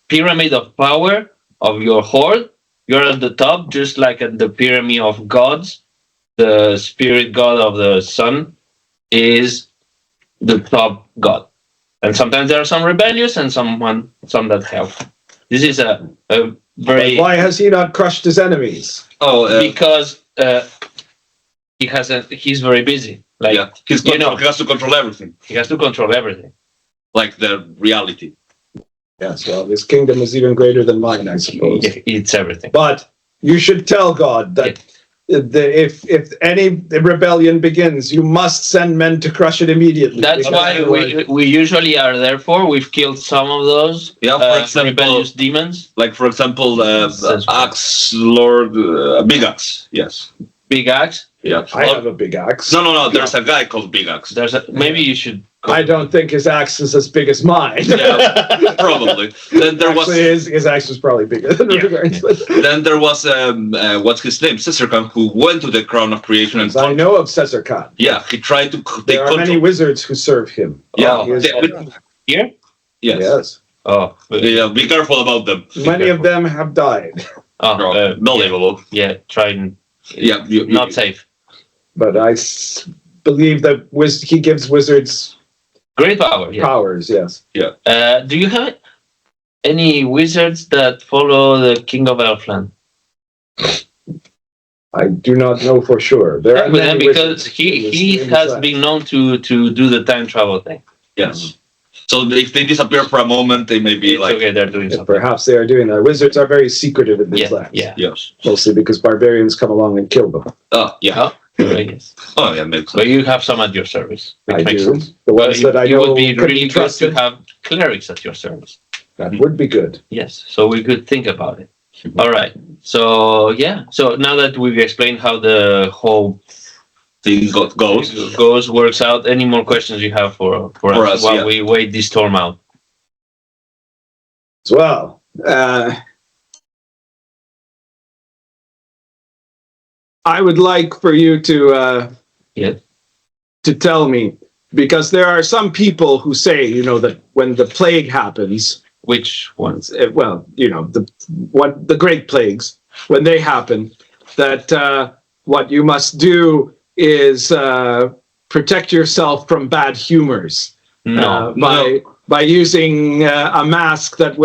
pyramid of power of your horde. You're at the top, just like at the pyramid of gods. The spirit god of the sun is the top god, and sometimes there are some rebellious and some that help. This is a very. But why has he not crushed his enemies? Because he's very busy. Like he has to control everything. He has to control everything, like the reality. Yes, well, his kingdom is even greater than mine, I suppose. It's everything. But you should tell God that if any rebellion begins, you must send men to crush it immediately. That's why we usually are there for. We've killed some of those for example, rebellious demons. Like, for example, Axe Lord, Big Axe. Yes. Big Axe? Yeah. I have a big axe. No. There's a guy called Big Axe. Maybe you should. I don't think his axe is as big as mine. Yeah, probably. Then there his axe was probably bigger than Rogarn's. Then there was what's his name, Caesar Khan, who went to the Crown of Creation and. I know of Caesar Khan. Yeah, he tried to. There are many wizards who serve him. Yeah. Here? Yes. Oh. Yeah. Be careful about them. Many of them have died. Believable. Yeah. Trying. Yeah. Not safe. But I believe that he gives wizards great power. Powers, yes. Yeah. Do you have any wizards that follow the King of Elfland? I do not know for sure. There are many because he has been known to do the time travel thing. Yes. So if they disappear for a moment, they may be like. Okay, they're doing something. Perhaps they are doing that. Wizards are very secretive in these lands. Yeah. Yes. Mostly because barbarians come along and kill them. Oh, yeah. Yes. Oh yeah, makes But sense. you have some at your service. Which I makes do. sense. The ones that I It know would be can really be good to trusted. have clerics at your service. That would be good. Yes, so we could think about it. All right. So yeah. So now that we've explained how the whole Thing goes. works out, any more questions you have for us while yeah. we wait this storm out? As well. I would like for you to to tell me, because there are some people who say, that when the plague happens, Which ones? well, the great plagues, when they happen, that what you must do is protect yourself from bad humors. By using a mask that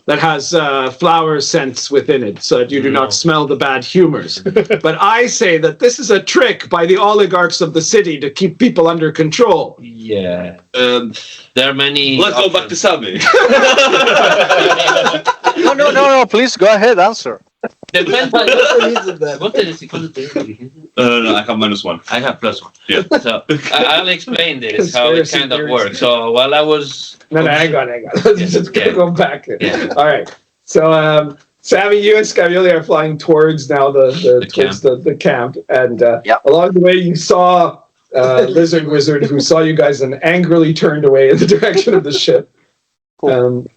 has flower scents within it, so that you do not smell the bad humors. But I say that this is a trick by the oligarchs of the city to keep people under control. Yeah. There are many. Let's go back to Sami. No. Please go ahead. Answer. Depends on what is it? No, I have -1. I have +1. Yeah. So I'll explain this how it Conspiracy kind of theories. works. So while I was No, hang on. Let's just go back. Yeah. All right. So, Sami, you and Scavioli are flying towards now towards the camp, and along the way you saw Lizzard Wizzard, who saw you guys and angrily turned away in the direction of the ship. Cool.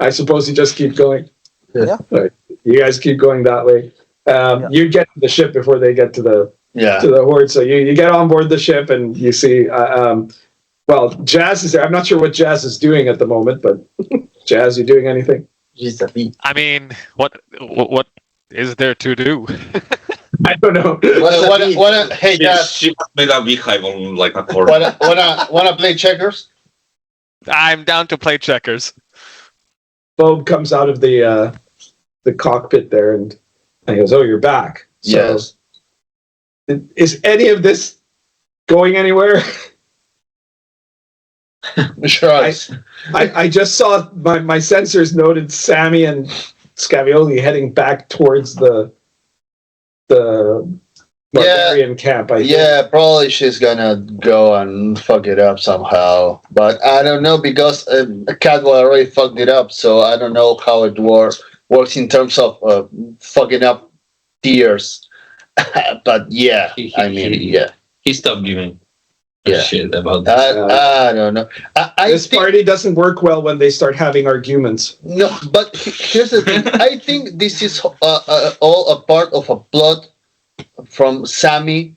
I suppose you just keep going. Yeah. Right. You guys keep going that way. You get to the ship before they get to the horde. So you get on board the ship and you see. Well, Jazz is there. I'm not sure what Jazz is doing at the moment, but Jazz, you doing anything? I mean, what is there to do? I don't know. Hey, Jazz, She made a beehive on like a corner. wanna play checkers? I'm down to play checkers. Bob comes out of the cockpit there and he goes, "Oh, you're back." So, Yes. Is any of this going anywhere? Sure. I just saw my sensors noted Sami and Scavioli heading back towards the barbarian camp. I think. Probably she's gonna go and fuck it up somehow. But I don't know, because Catboy already fucked it up, so I don't know how it works in terms of fucking up tiers. But he stopped giving a shit about that. I don't know. This party doesn't work well when they start having arguments. No, but here's the thing. I think this is all a part of a plot from Sami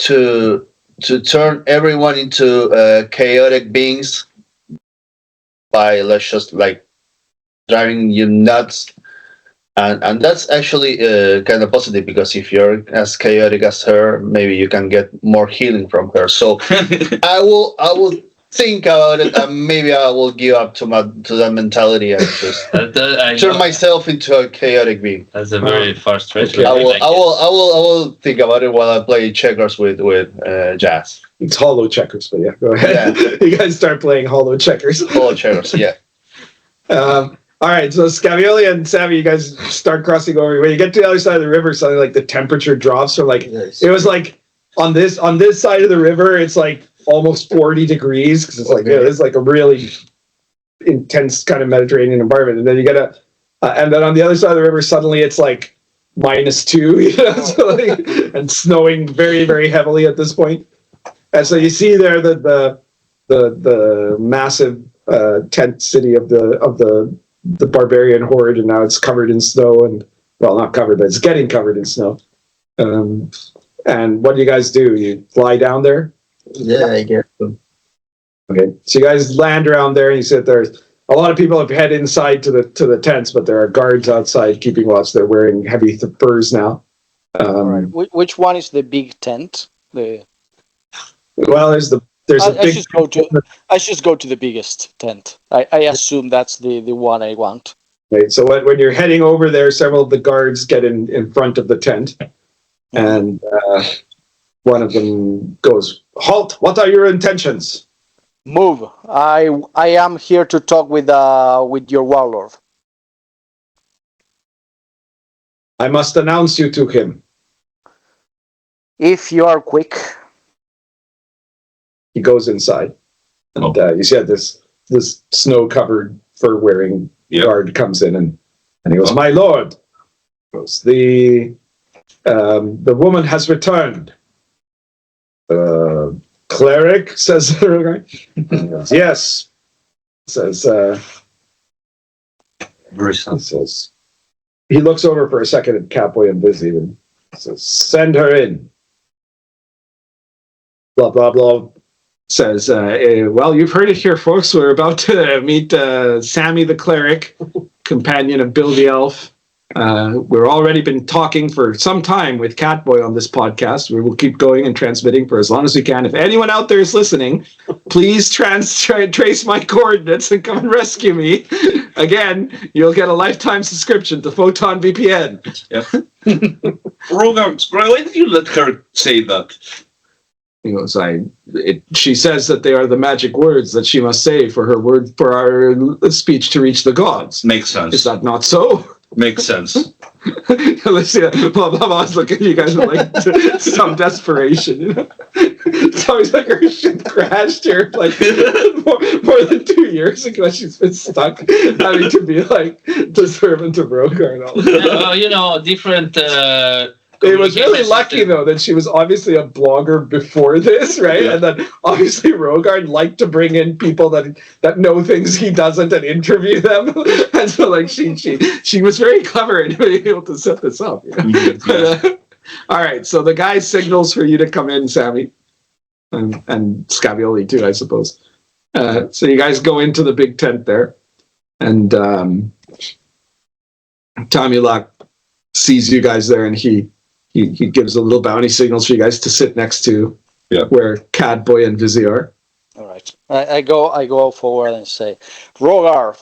to turn everyone into chaotic beings by, let's just like, driving you nuts, and that's actually kind of positive, because if you're as chaotic as her, maybe you can get more healing from her. So I will think about it, and maybe I will give up to that mentality and just turn myself into a chaotic being. That's a very far stretch. Okay. I will think about it while I play checkers with Jazz. It's hollow checkers, but yeah, go ahead. Yeah. You guys start playing hollow checkers. Hollow checkers, yeah. All right, so Scavioli and Sami, you guys start crossing over. When you get to the other side of the river, suddenly like the temperature drops. So like it was like on this side of the river, it's like almost 40 degrees, because it's like it's like a really intense kind of Mediterranean environment. And then you get and then on the other side of the river, suddenly it's like -2, so like, and snowing very, very heavily at this point. And so you see there that the massive tent city of the barbarian horde, and now it's covered in snow, and well, not covered, but it's getting covered in snow. And what do you guys do? You fly down there? Yeah, I guess so. Okay, so you guys land around there, and you sit there. A lot of people have head inside to the tents, but there are guards outside keeping watch. They're wearing heavy furs now. All right. Which one is the big tent? Well, there's a big. I just go to the biggest tent. I assume that's the one I want. Right. So when you're heading over there, several of the guards get in front of the tent, and one of them goes, "Halt! What are your intentions?" Move. I am here to talk with your warlord. I must announce you to him. If you are quick. He goes inside, and you see this snow-covered, fur-wearing guard comes in, and he goes, "My lord," goes, the woman has returned. Cleric, says Rogarn. Yes, says. Says. He looks over for a second at Catboy and Vizzi and says, "Send her in." Blah blah blah. Says, "Well, you've heard it here, folks. We're about to meet Sami the cleric, companion of Bill the elf. We've already been talking for some time with Catboy on this podcast. We will keep going and transmitting for as long as we can. If anyone out there is listening, please trace my coordinates and come and rescue me. Again, you'll get a lifetime subscription to Photon VPN." Yeah. Rogarn, why did you let her say that? He goes, she says that they are the magic words that she must say for our speech to reach the gods. Makes sense. Is that not so? Makes sense. Alicia, blah, blah, blah. I was looking at you guys with like some desperation. You know? It's always like her ship crashed here like more than 2 years ago. She's been stuck having to be like the servant of Rogarn. Different. It was really lucky, though, that she was obviously a blogger before this, right? Yeah. And then obviously Rogarn liked to bring in people that know things he doesn't and interview them. And so, like, she was very clever in being able to set this up. You know? Mm-hmm. All right, so the guy signals for you to come in, Sami, and Scavioli too, I suppose. So you guys go into the big tent there, and Tamulak sees you guys there, and he gives a little bounty signals for you guys to sit next to where Catboy and Vizzi are. All right. I go forward and say, "Rogarn,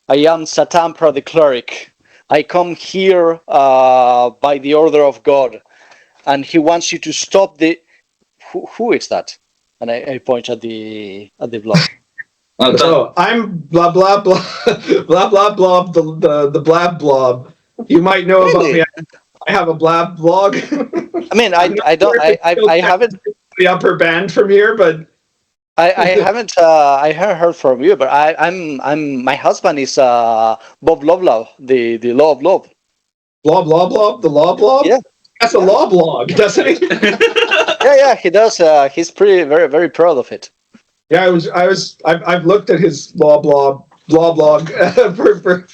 I am Satampra the cleric. I come here by the order of God, and he wants you to stop the." Who is that? And I point at the blob. So I'm blah blah blah blah blah blob the blab blob. You might know about me. I have a blab blog. I mean, I haven't the upper band from here, but I haven't heard from you. But I'm my husband is Bob Loblaw, the law of love. Blob the law blob. Yeah, that's a law blog, doesn't he? yeah, he does. He's very very proud of it. Yeah, I've looked at his law blog for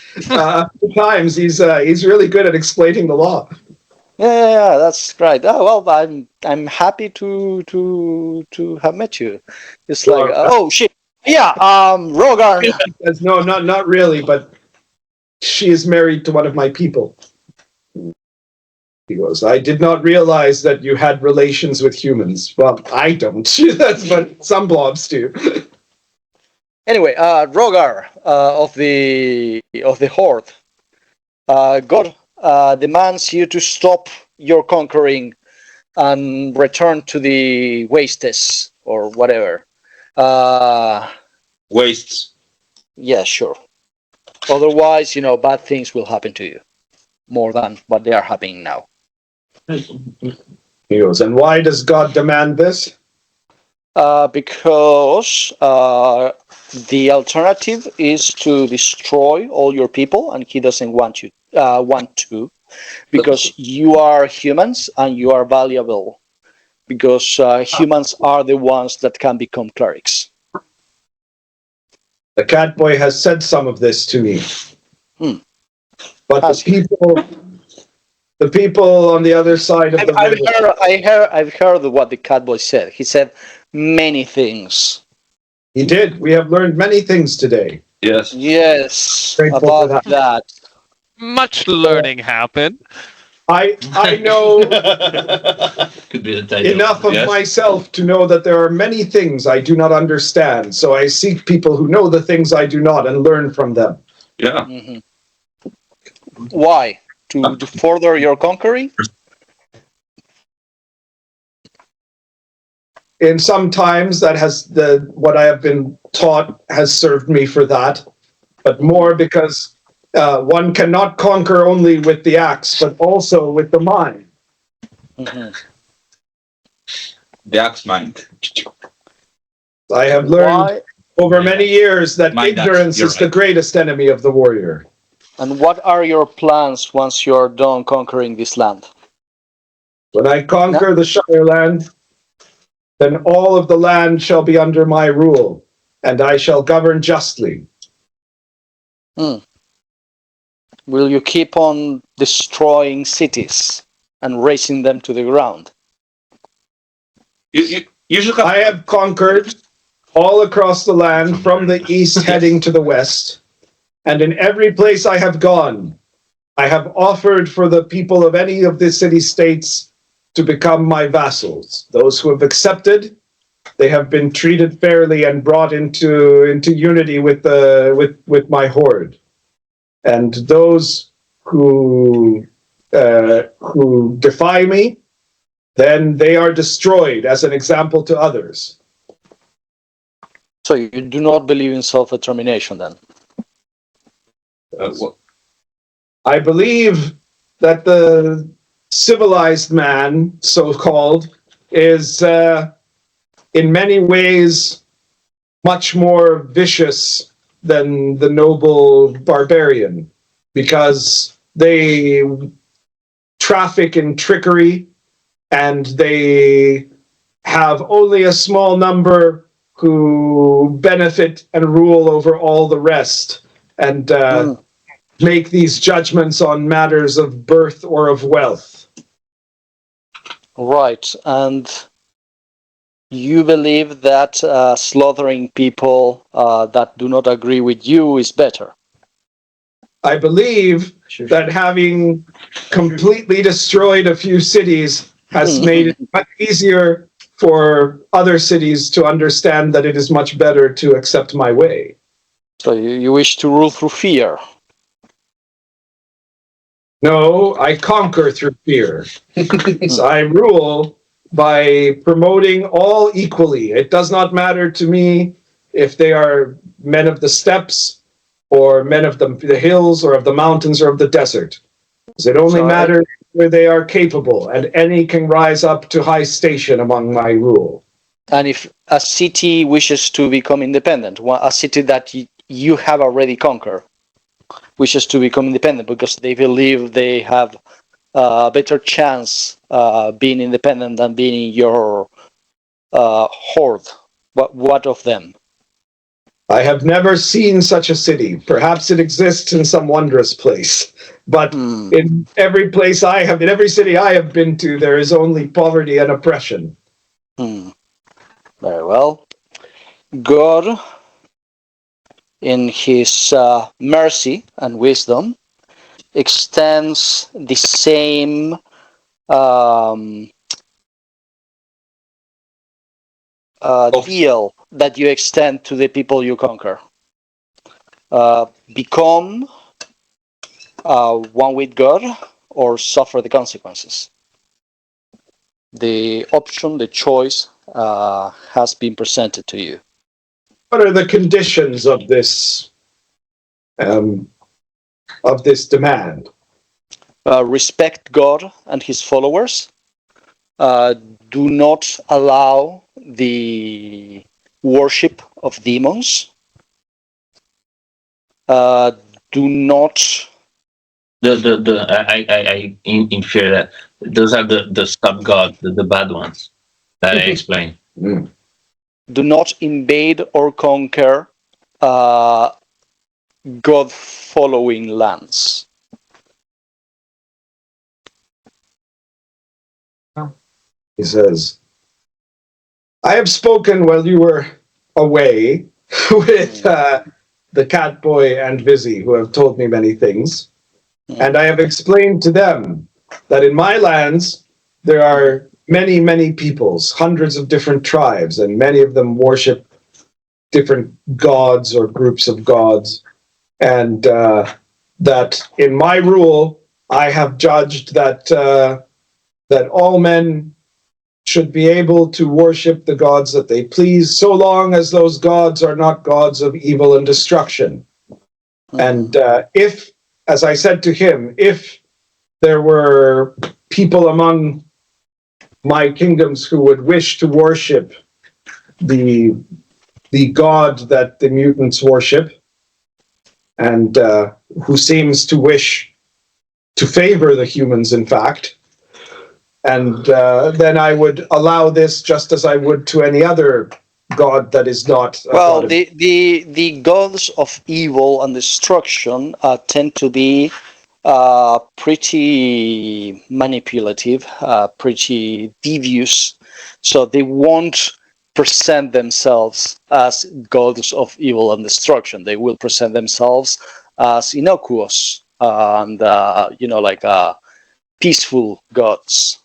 times. He's really good at explaining the law. Yeah, that's right. Oh well, I'm happy to have met you. It's like oh shit. Yeah, Rogarn. No, not really, but she is married to one of my people. He goes, "I did not realize that you had relations with humans." Well, I don't. But some blobs do. Anyway, Rogarn of the horde, God demands you to stop your conquering and return to the wastes or whatever. Wastes. Yeah, sure. Otherwise, bad things will happen to you more than what they are happening now. He goes, "And why does God demand this?" Because the alternative is to destroy all your people, and he doesn't want to, because you are humans and you are valuable. Because humans are the ones that can become clerics. The Catboy has said some of this to me, but the people on the other side of the river. I've heard what the Catboy said. He said many things. He did. We have learned many things today. Yes, about that. Much learning happened. I know Could be the title. enough of myself to know that there are many things I do not understand. So I seek people who know the things I do not and learn from them. Yeah. Mm-hmm. Why? To further your conquering? In some times, that has what I have been taught has served me for that, but more because one cannot conquer only with the axe, but also with the mind. Mm-hmm. The axe mind. I have learned over many years that ignorance is the greatest enemy of the warrior. And what are your plans once you're done conquering this land? When I conquer the Shire land, then all of the land shall be under my rule, and I shall govern justly. Will you keep on destroying cities and razing them to the ground? I have conquered all across the land from the east heading to the west, and in every place I have gone, I have offered for the people of any of the city-states to become my vassals. Those who have accepted, they have been treated fairly and brought into unity with my horde. And those who defy me, then they are destroyed as an example to others. So you do not believe in self-determination then? I believe that the civilized man, so-called, is in many ways much more vicious than the noble barbarian, because they traffic in trickery, and they have only a small number who benefit and rule over all the rest, and make these judgments on matters of birth or of wealth. Right, and you believe that slaughtering people that do not agree with you is better? I believe that having completely destroyed a few cities has made it much easier for other cities to understand that it is much better to accept my way. So you wish to rule through fear? No, I conquer through fear. So I rule by promoting all equally. It does not matter to me if they are men of the steppes or men of the hills or of the mountains or of the desert. It only matters where they are capable, and any can rise up to high station among my rule. And if a city wishes to become independent, a city that you have already conquered wishes to become independent because they believe they have a better chance being independent than being in your horde, what of them? I have never seen such a city. Perhaps it exists in some wondrous place. But in every place in every city I have been to, there is only poverty and oppression. Very well. God, in his mercy and wisdom, extends the same deal that you extend to the people you conquer. Become one with God or suffer the consequences. The option, the choice has been presented to you. What are the conditions of this demand? Respect God and his followers. Do not allow the worship of demons. Do not. I infer that those are the sub gods, the bad ones that I explained. Do not invade or conquer God-following lands. He says, I have spoken while you were away with the Catboy and Vizzi, who have told me many things. And I have explained to them that in my lands, there are many, many peoples, hundreds of different tribes, and many of them worship different gods or groups of gods. And that in my rule, I have judged that all men should be able to worship the gods that they please, so long as those gods are not gods of evil and destruction. And if, as I said to him, if there were people among my kingdoms who would wish to worship the god that the mutants worship, and who seems to wish to favor the humans, in fact. And then I would allow this just as I would to any other god that is not a Well, god of... the gods of evil and destruction tend to be pretty manipulative, pretty devious, so they won't present themselves as gods of evil and destruction. They will present themselves as innocuous and like peaceful gods.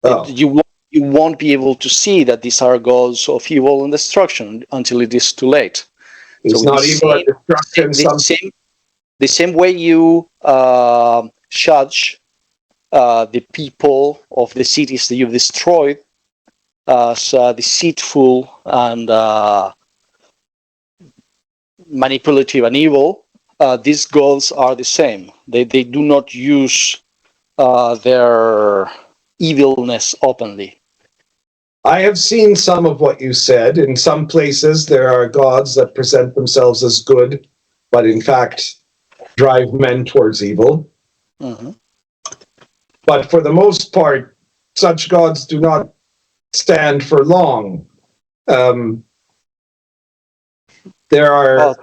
Oh. You won't be able to see that these are gods of evil and destruction until it is too late. It's not evil and destruction. The same way you judge the people of the cities that you've destroyed as deceitful and manipulative and evil, these gods are the same. They do not use their evilness openly. I have seen some of what you said. In some places, there are gods that present themselves as good, but in fact drive men towards evil. Mm-hmm. But for the most part, such gods do not stand for long. There are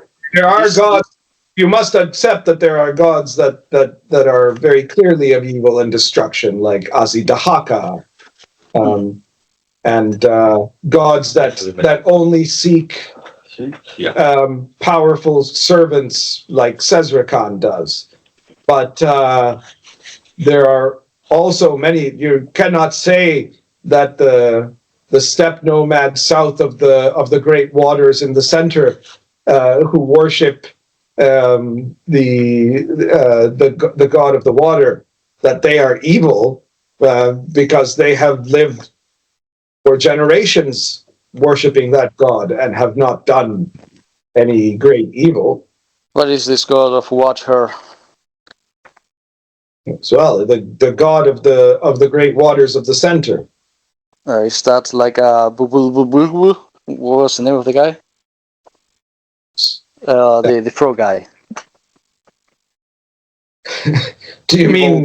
gods. You must accept that there are gods that are very clearly of evil and destruction, like Azidahaka, and gods that only seek powerful servants, like Sezrekan does. But there are also many. You cannot say that the steppe nomad south of the great waters in the center, who worship the god of the water, that they are evil, because they have lived for generations worshipping that god and have not done any great evil. What is this god of water? Well, the god of the great waters of the center. Is that like a what was the name of the guy? The frog guy. Do you mean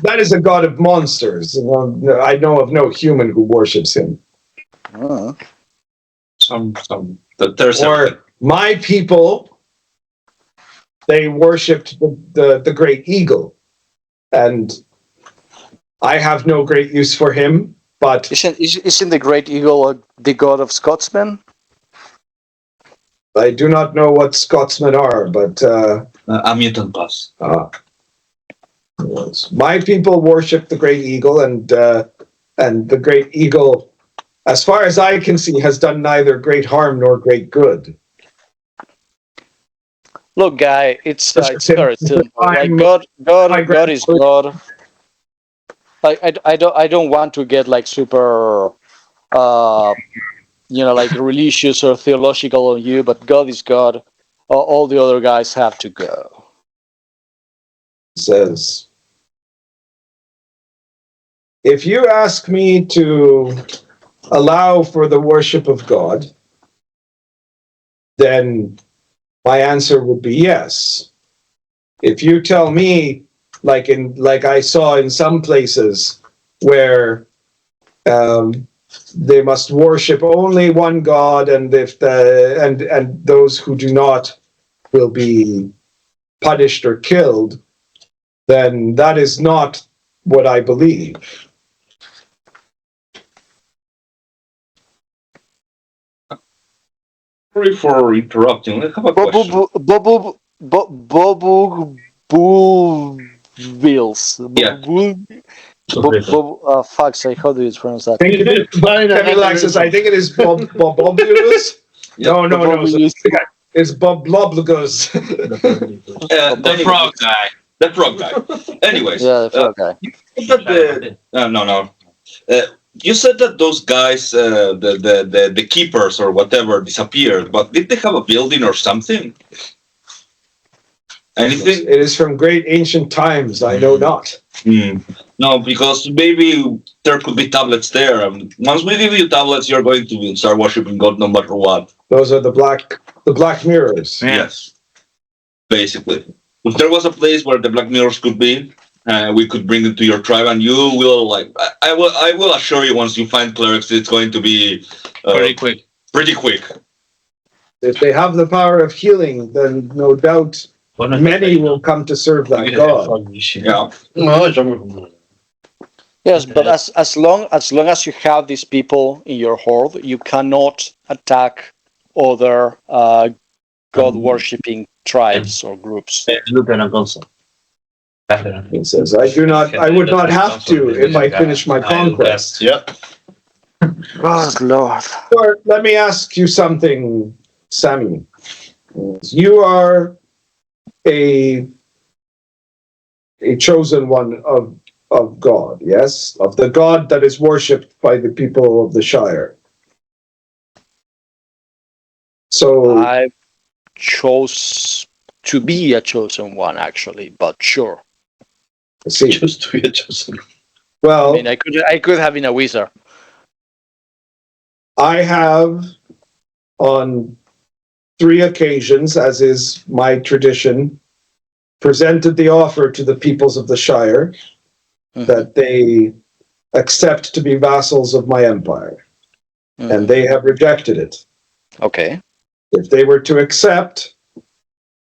that is a god of monsters? I know of no human who worships him. Or my people, they worshipped the great eagle, and I have no great use for him. But isn't the great eagle the god of Scotsmen? I do not know what Scotsmen are, but a mutant class. Yes. My people worship the great eagle, and the great eagle, as far as I can see, has done neither great harm nor great good. Look, guy, it's very simple. Like God is God. I don't want to get like super like religious or theological on you, but God is God. All the other guys have to go. Says, if you ask me to allow for the worship of God, then my answer would be yes. If you tell me, like I saw in some places where they must worship only one God, and and those who do not will be punished or killed, then that is not what I believe. Sorry for interrupting. I have a question. Wheels. Yeah. Fuck's sake, how do you pronounce that? I think it is Bobobulus. No. It's Bobloblugus. The frog guy. The frog guy. Anyways. Yeah, the frog guy. No. You said that those guys, the keepers or whatever, disappeared, but did they have a building or something? Anything? It is from great ancient times. I know not. No, because maybe there could be tablets there. Once we give you tablets, you're going to start worshiping God no matter what. Those are the black mirrors. Yes, basically. If there was a place where the black mirrors could be, we could bring it to your tribe, and you will like. I will assure you. Once you find clerics, it's going to be Very quick. Pretty quick. If they have the power of healing, then no doubt many will come to serve that god. Yeah. Yes, but as long as you have these people in your horde, you cannot attack other god worshipping tribes or groups. Lieutenant Gonzalo. He says, I would not have to if I finish my conquest. Yep. Oh, Lord. Or, let me ask you something, Sami. You are a chosen one of God, yes? Of the God that is worshipped by the people of the Shire. So I chose to be a chosen one, actually, but sure. I see. Choose to be a chosen. Well, I mean, I could have been a wizard. I have, on 3 occasions, as is my tradition, presented the offer to the peoples of the Shire that they accept to be vassals of my empire. And they have rejected it. Okay. If they were to accept,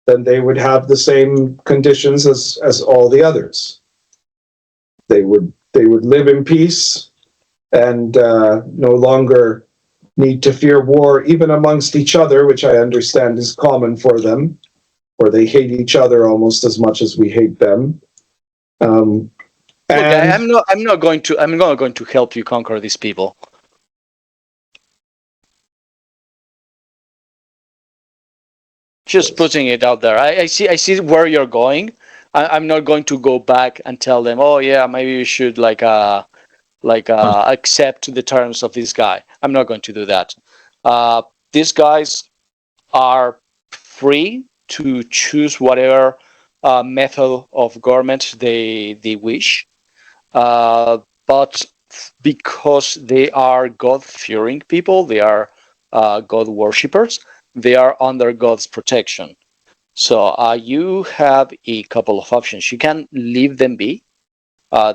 then they would have the same conditions as all the others. They would live in peace and no longer need to fear war even amongst each other, which I understand is common for them, or they hate each other almost as much as we hate them. Look, I'm not going to help you conquer these people. Just putting it out there. I see where you're going. I'm not going to go back and tell them, oh yeah, maybe you should accept the terms of this guy. I'm not going to do that. These guys are free to choose whatever method of government they wish. But because they are God-fearing people, they are God worshippers, they are under God's protection. So you have a couple of options. You can leave them be.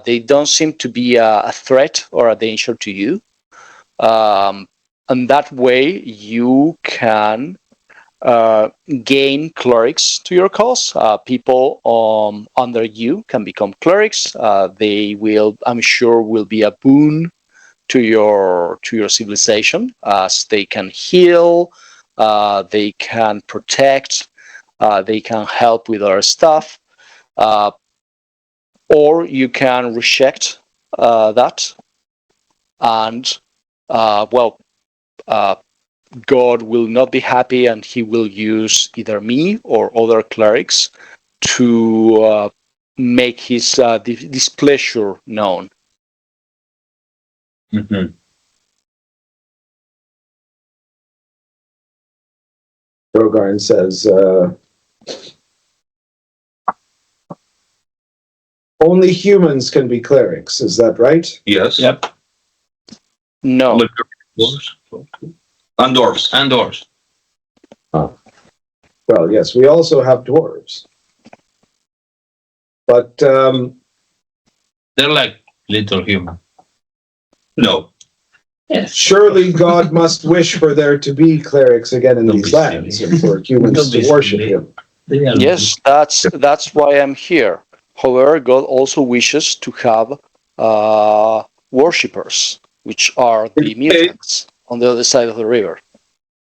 They don't seem to be a threat or a danger to you. And that way you can gain clerics to your cause. People under you can become clerics. They will, I'm sure, will be a boon to your civilization, as they can heal, they can protect, they can help with other stuff, or you can reject that, and God will not be happy, and he will use either me or other clerics to make his displeasure known. Mm-hmm. Rogarn says, only humans can be clerics, is that right? Yes. Yep. No. And dwarves. And dwarves. Well, yes, we also have dwarves. But They're like little human. No. Yes. surely God must wish for there to be clerics again in these lands and for humans to worship him. Yes, that's why I'm here. However, God also wishes to have worshippers, which are the mutants on the other side of the river.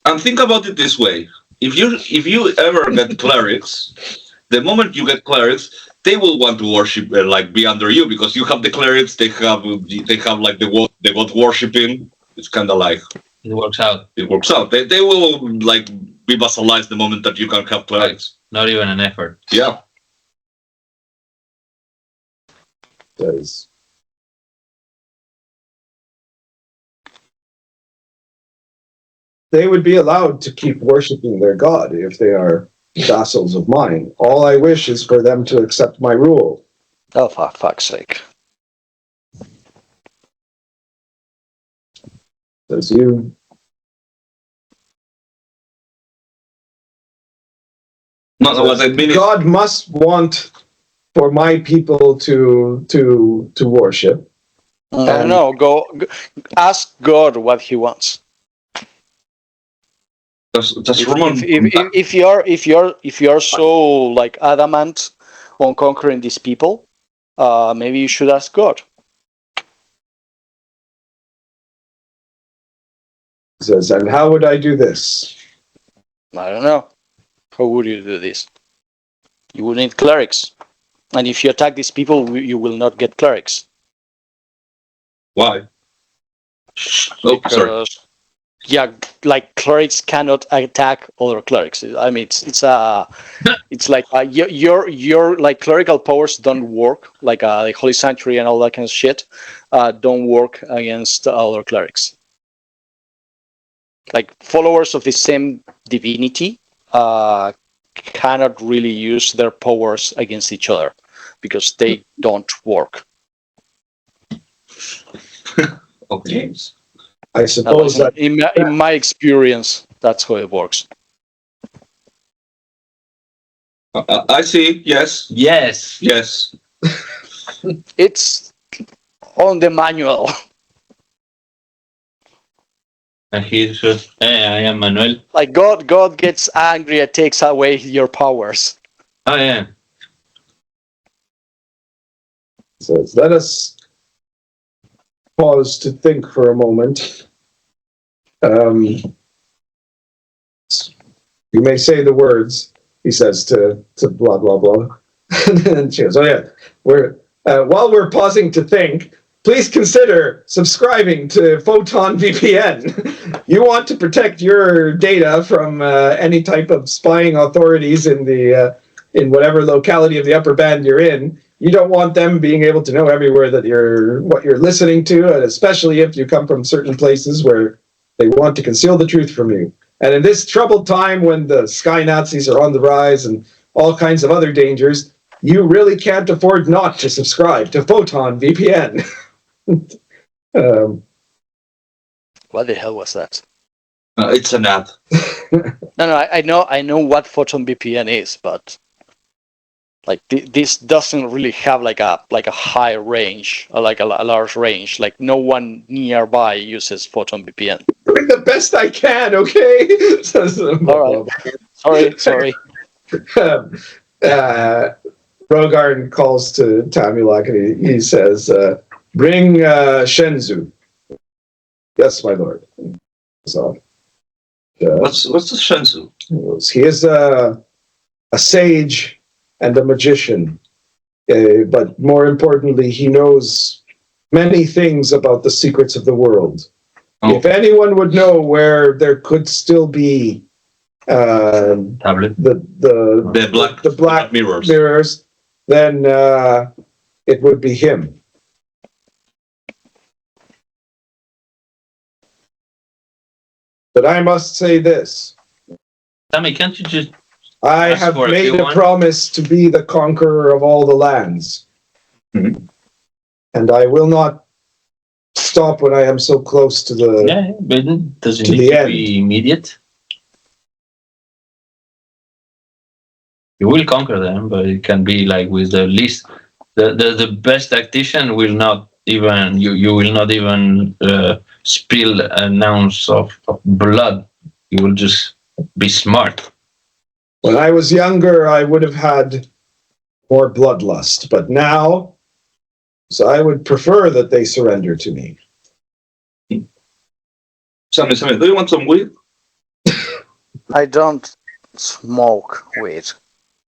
And think about it this way: if you ever get clerics, the moment you get clerics, they will want to worship be under you, because you have the clerics. They have like the god worshiping. It's kind of like it works out. It works out. They will be vassalized the moment that you can have clerics. Not even an effort. Yeah. Does they would be allowed to keep worshiping their god if they are vassals of mine. All I wish is for them to accept my rule. Oh, for fuck's sake. As you... No, what I mean is, God must want for my people to worship. No, go ask God what he wants. that's Roman. If you're so like adamant on conquering these people, maybe you should ask God. Says, and how would I do this? I don't know. How would you do this? You will need clerics, and if you attack these people, you will not get clerics. Why? Oh, sorry. Yeah, like clerics cannot attack other clerics. I mean, it's like your like clerical powers don't work, like the Holy Sanctuary and all that kind of shit, don't work against other clerics. Like followers of the same divinity cannot really use their powers against each other because they don't work. Okay. I suppose that in my experience, that's how it works. I see. Yes. Yes. Yes. It's on the manual. And he says, "Hey, I am Manuel." Like God gets angry and takes away your powers. Oh yeah. says, let us pause to think for a moment. You may say the words, he says to blah, blah, blah. And she goes, oh yeah, while we're pausing to think, please consider subscribing to Photon VPN. You want to protect your data from any type of spying authorities in whatever locality of the upper band you're in. You don't want them being able to know everywhere that what you're listening to, and especially if you come from certain places where they want to conceal the truth from you. And in this troubled time when the Sky Nazis are on the rise and all kinds of other dangers, you really can't afford not to subscribe to Photon VPN. What the hell was that? It's an app. No, I know what Photon VPN is, but like this doesn't really have like a high range, or like a large range. Like no one nearby uses Photon VPN. Doing the best I can, okay? All right. Sorry. Rogarn calls to Tamulak and he says, bring Shenzu. Yes, my lord. So, what's the Shenzu? He is a sage and a magician, but more importantly, he knows many things about the secrets of the world. Oh. If anyone would know where there could still be tablet, the black mirrors, then it would be him. But I must say this. Sami, can't you just... I have made a promise to be the conqueror of all the lands. Mm-hmm. And I will not stop when I am so close to the but does it need to be immediate? You will conquer them, but it can be like with the least... The best tactician will not even... You will not even spill an ounce of blood. You will just be smart. When I was younger, I would have had more bloodlust, but now, so I would prefer that they surrender to me. Sami, do you want some weed? I don't smoke weed.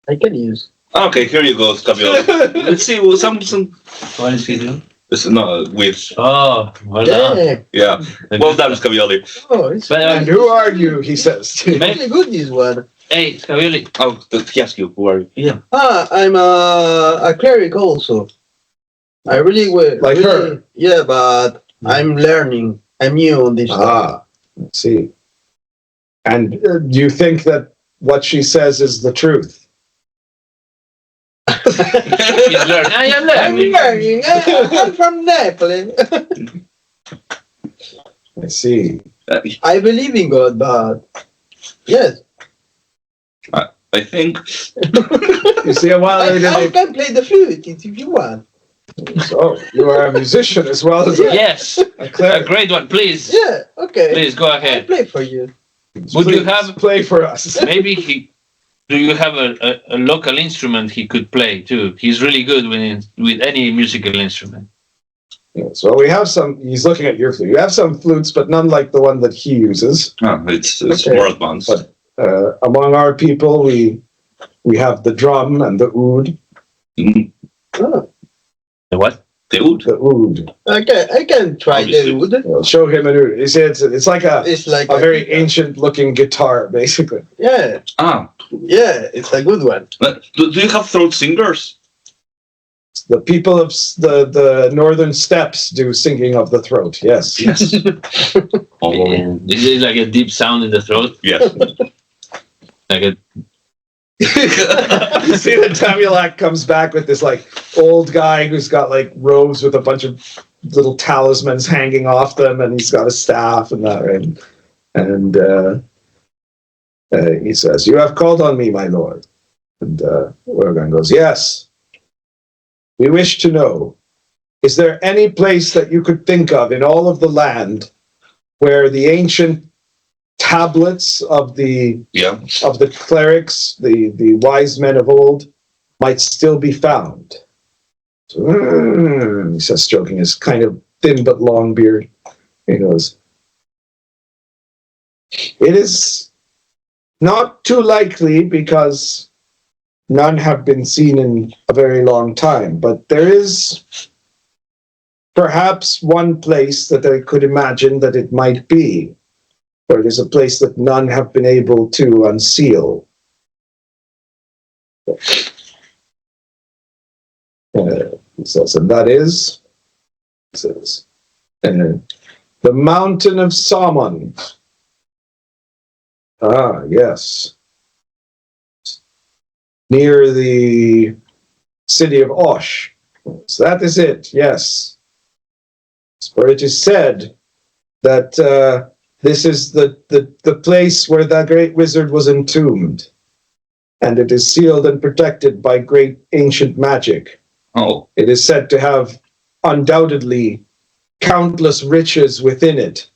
I can use. Okay, here you go, Scavioli. Let's see, well, some. What is he doing? It's not weed. Oh, well done. Yeah. Well done, Scavioli. Oh, it's and who are you? He says. really good, this one. Hey, Scavioli. Oh, he asked you, who are you? Yeah. I'm a cleric also. I really like her. Yeah, but I'm learning. I'm new on this. I see. And do you think that what she says is the truth. He's learning. I am learning. I'm from Naples. I see. I believe in God, but yes, I think. You see, I can play the flute if you want. So you are a musician as well as Yes, a cleric. a great one. Please, Yeah, okay. please go I'll ahead. play for you. Would you have play for us? maybe do you have a local instrument he could play too? He's really good with any musical instrument. Yes, well, we have some. He's looking at your flute. You have some flutes, but none like the one that he uses. Oh, it's Okay. more advanced. But among our people, we have the drum and the oud. Mm. Oh, The what? The oud. The oud. I can try Obviously. the wood. Well, show him an oud. You see, it's like It's like a very ancient-looking guitar, basically. Yeah, it's a good one. Do you have throat singers? The people of the northern steppes do singing of the throat. Yes. Yes. Oh. This is like a deep sound in the throat. Yes. Like a You see that Tamulak comes back with this like old guy who's got like robes with a bunch of little talismans hanging off them, and he's got a staff and that, right? And he says, "You have called on me, my lord." And Rogarn goes, "Yes. We wish to know, is there any place that you could think of in all of the land where the ancient tablets of the clerics, the wise men of old, might still be found?" So, he says, stroking his kind of thin but long beard. He goes, "It is not too likely because none have been seen in a very long time, but there is perhaps one place that I could imagine that it might be, or it is a place that none have been able to unseal." He says, and that is, he says, the mountain of Saman. Ah, yes. Near the city of Osh. So that is it, yes. For it is said that this is the place where that great wizard was entombed, and it is sealed and protected by great ancient magic. Oh. It is said to have undoubtedly countless riches within it,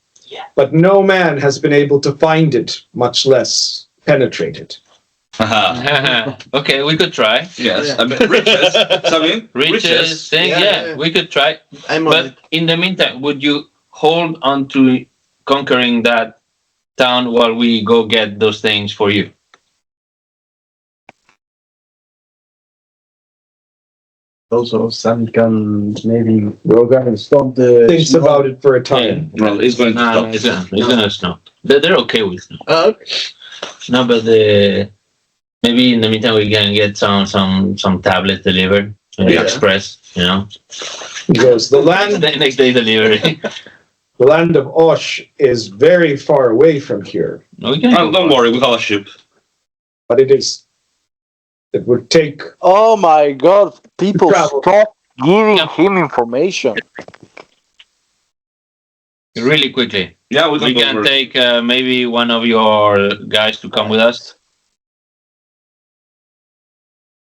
but no man has been able to find it, much less penetrate it. Okay, we could try. Yes. Yeah. I mean, riches. Sammy, Riches thing, Yeah. we could try. I'm on But it. in the meantime, would you hold on to conquering that town while we go get those things for you? Also, Sami can maybe Rogarn stop the. Thinks snow. about it for a time. Well, he's going to No, stop. it's gonna snow. They're okay with snow. Okay. No, but maybe in the meantime we can get some tablets delivered, Yeah. express. You know, He goes, the land next day delivery. The land of Osh is very far away from here, No, we can. Oh, don't worry, we have a ship. but it would take. Oh my god, people Travel. stop giving him information. Really quickly. Yeah, we We can take maybe one of your guys to come with us.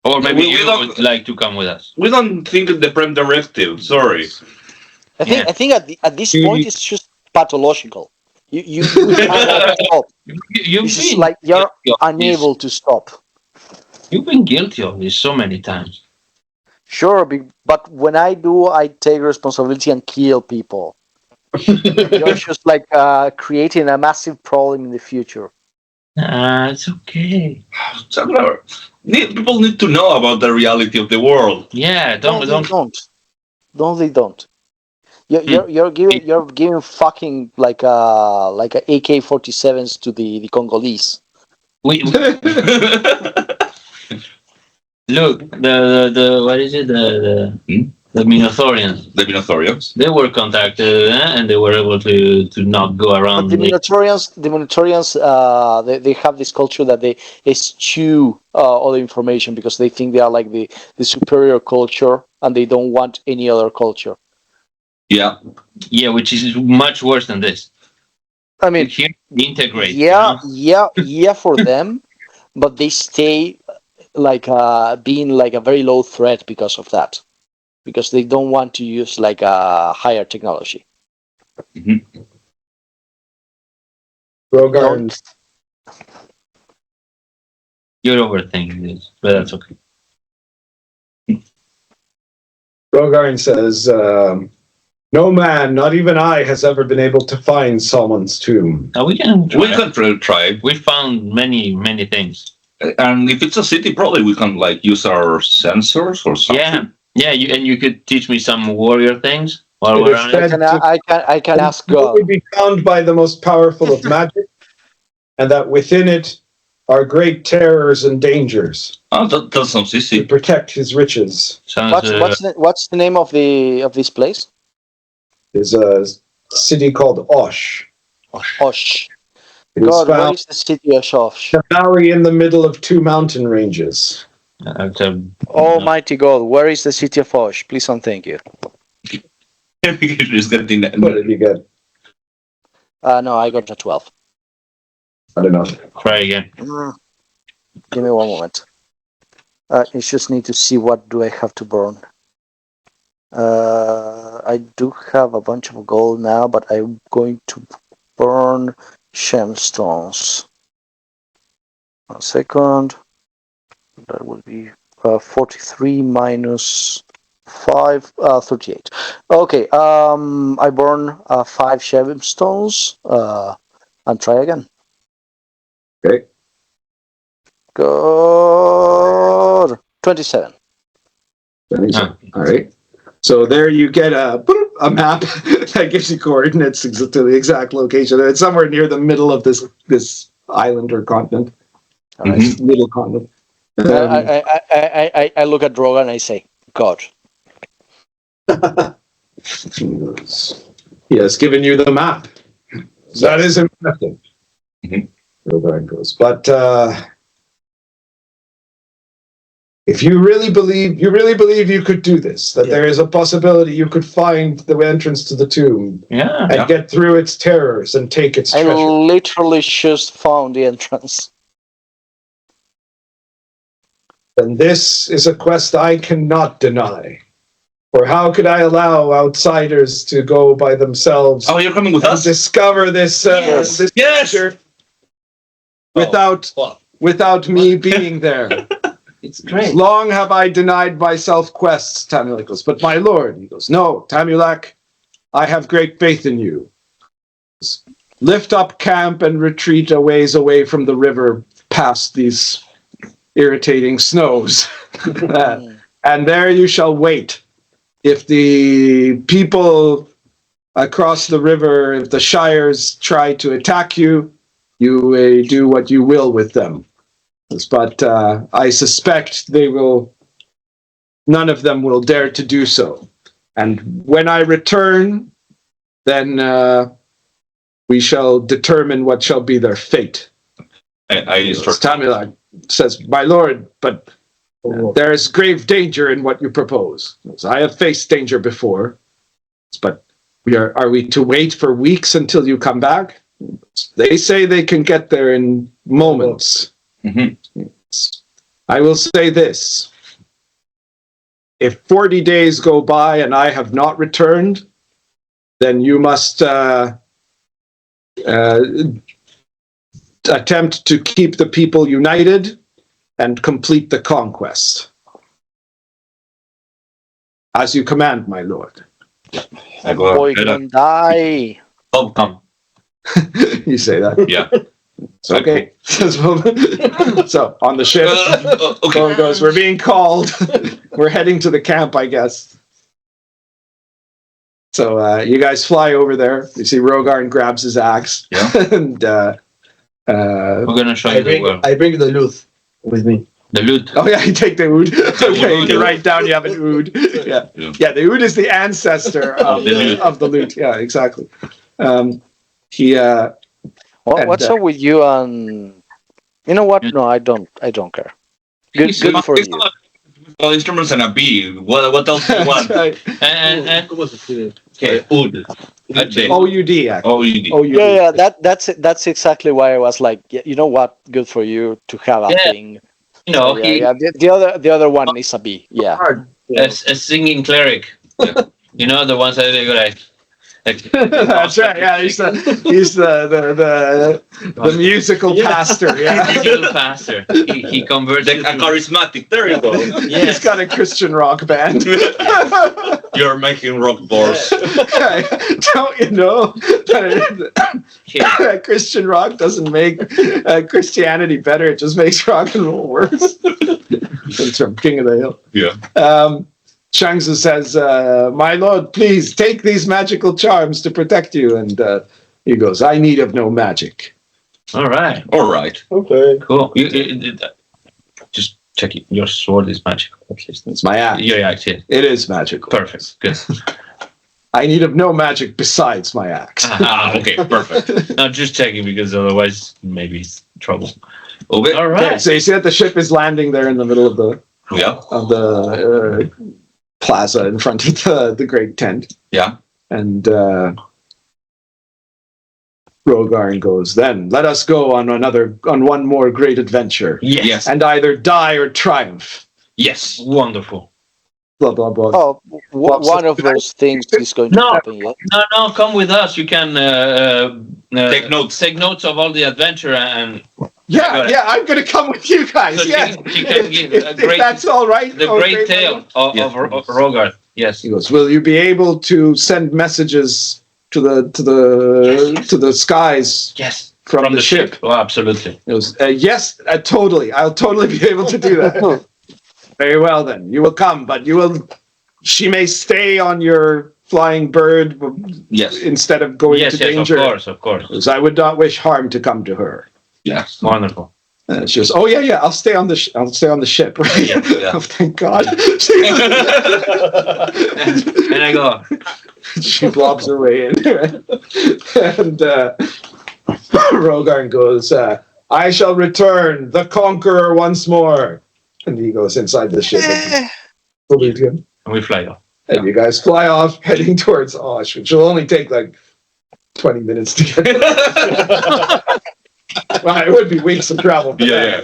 Or maybe We you don't- would like to come with us. We don't think of the Prem Directive. Sorry. I think at this You- point it's just pathological. You cannot stop. You've It's just been like you're guilty of unable to stop. this. You've been guilty of this so many times. Sure, but when I do, I take responsibility and kill people. You're just like creating a massive problem in the future. It's okay. Chandler, people need to know about the reality of the world. Yeah, No, they don't. don't. No, they don't. You're giving fucking like a AK-47s to the Congolese. We look the what is it The Minotaurians. The Minotaurians. They were contacted and they were able to not go around. But the Minotaurians, they have this culture that they eschew all the information because they think they are like the superior culture and they don't want any other culture. Yeah. Yeah, which is much worse than this. I mean, here integrate. Yeah, for them, but they stay like being like a very low threat because of that, because they don't want to use like a higher technology. Mm-hmm. Rogarn. You're overthinking this, but that's okay. Rogarn says, "No man, not even I, has ever been able to find Salmon's tomb." We can try. We found many things. And if it's a city, probably we can like use our sensors or something. Yeah. You could teach me some warrior things while It we're is on said it. I can ask God. Only be found by the most powerful of magic, and that within it are great terrors and dangers. Oh, that sounds easy. To protect his riches. What's the name of this place? Is a city called Osh. Osh. It is God, where found is the city of Osh? in a valley in the middle of two mountain ranges. Almighty God, where is the city of Osh? Please and thank you. What did you get? No, I got a 12. I don't know. Try again. Give me one moment. I just need to see what do I have to burn. I do have a bunch of gold now, but I'm going to burn gemstones. 1 second. That would be 43 minus 5, 38. Okay, I burn 5 gemstones and try again. Okay. Good. 27. All right. So there you get a map that gives you coordinates to the exact location. It's somewhere near the middle of this island or continent. Little continent. I look at Droga and I say, God. He has given you the map. That is impressive. Rogarn goes, but if you really believe you could do this, that there is a possibility you could find the entrance to the tomb and get through its terrors and take its treasure. I literally just found the entrance. Then this is a quest I cannot deny. For how could I allow outsiders to go by themselves? Oh, you're coming with us? Discover this this treasure without me being there. It's great. Long have I denied myself quests, Tamulak goes, but my lord, he goes, no, Tamulak, I have great faith in you. Lift up camp and retreat a ways away from the river past these irritating snows. And there you shall wait. If the people across the river, if the shires try to attack you, you may do what you will with them. But I suspect none of them will dare to do so. And when I return, then we shall determine what shall be their fate. Tamulak says, my lord, but there is grave danger in what you propose. I have faced danger before, but are we to wait for weeks until you come back? They say they can get there in moments. I will say this. If 40 days go by and I have not returned, then you must attempt to keep the people united and complete the conquest. As you command, my lord. Boy can die. Oh, come. You say that? Yeah. Okay. So on the ship, Phone goes, we're being called. We're heading to the camp, I guess. So you guys fly over there. You see Rogarn grabs his axe. Yeah. And we're gonna show you the world. I bring the loot with me. The loot. Oh yeah, you take the ood. Okay, you can write down you have an ood. Yeah, yeah. The ood is the ancestor of the loot. Yeah, exactly. What's up with you and? You know what? No, I don't care. Good for you. Well, instruments and a B. What else do you want? And okay, oud. OUD. Actually. OUD. Yeah. That's exactly why I was like, you know what? Good for you to have a thing. You know, The other one is a B. Yeah. A singing cleric. You know, the ones that they go like that's right. Yeah, he's the musical pastor. Yeah, musical pastor. He converts a charismatic. There you go. Yeah. He's got a Christian rock band. You're making rock bars. Don't you know that Christian rock doesn't make Christianity better? It just makes rock and roll worse. It's from King of the Hill. Yeah. Shangzu says, "My lord, please take these magical charms to protect you." And he goes, "I need of no magic." All right. Okay. Cool. Just check it. Your sword is magical. At least it's my axe. Your axe, yeah. It is magical. Perfect. Good. I need of no magic besides my axe. Okay, perfect. Not just checking because otherwise maybe it's trouble. Okay. All right. Okay, so you see that the ship is landing there in the middle of the plaza in front of the great tent. Yeah. And Rogarn goes, "Then let us go on one more great adventure. Yes. And either die or triumph." Yes. Wonderful. Blah blah blah. Oh, one of those things is going to happen. Yeah? No. Come with us. You can take notes. Take notes of all the adventure and. Yeah, I'm going to come with you guys. So yeah, she can give if that's all right. The great tale of Rogarn. Yes. He goes, "Will you be able to send messages to the skies?" Yes. From the ship. Oh, absolutely. He goes, "Yes, totally. I'll totally be able to do that." Very well then. You will come, but she may stay on your flying bird. Yes. Instead of going to danger. Of course. Because I would not wish harm to come to her. Yes. Wonderful. And she goes, "Oh yeah. I'll stay on the ship." Right? Yeah. Oh, thank God. And I go. She blobs her way in, and Rogarn goes, "I shall return, the conqueror once more." And he goes inside the ship. And we fly off. And you guys fly off, heading towards Osh, which will only take like 20 minutes to get there. Well, it would be weeks of travel. Yeah.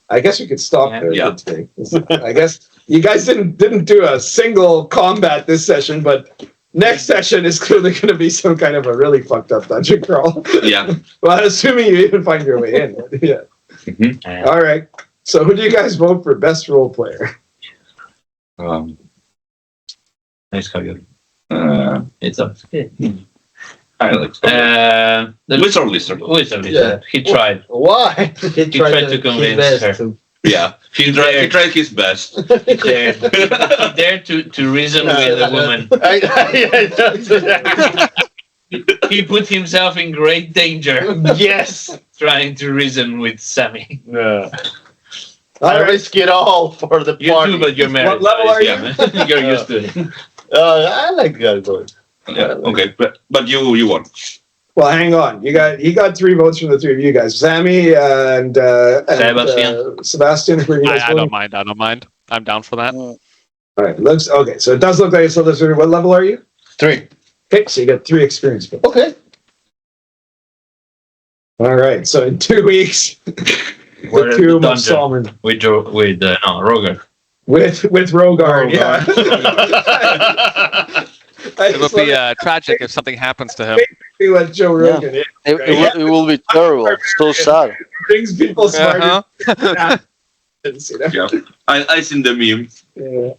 I guess we could stop there. Yeah. Today. I guess you guys didn't do a single combat this session, but next session is clearly going to be some kind of a really fucked up dungeon crawl. Yeah. Well, assuming you even find your way in. Yeah. Mm-hmm. All right. So, who do you guys vote for best role player? Nice Javier. It's up. I like the Lizzard. Yeah. He tried. Why? He tried to convince her. Yeah. He tried his best. He dared to reason with a woman. He put himself in great danger. Yes. Trying to reason with Sami. I risk it all for the You party. do, but you're married. What level are you? You're used to it. I like Gaga. Yeah. Okay. But you won. Well, hang on. He got 3 votes from the 3 of you guys. Sami and Sebastian. Who are you guys I don't mind. I'm down for that. All right. Looks okay. So it does look like it's a Lizzard. What level are you? 3. Okay. So you got 3 experience points. Okay. All right. So in 2 weeks, We're the in tomb the of Solomon with Rogarn. with Rogarn. Yeah. It would be tragic if something happens to him. Basically what Joe Rogan is. It will be terrible. So sad. Brings people smarter. Didn't see that. Yeah. I seen the meme. Yeah.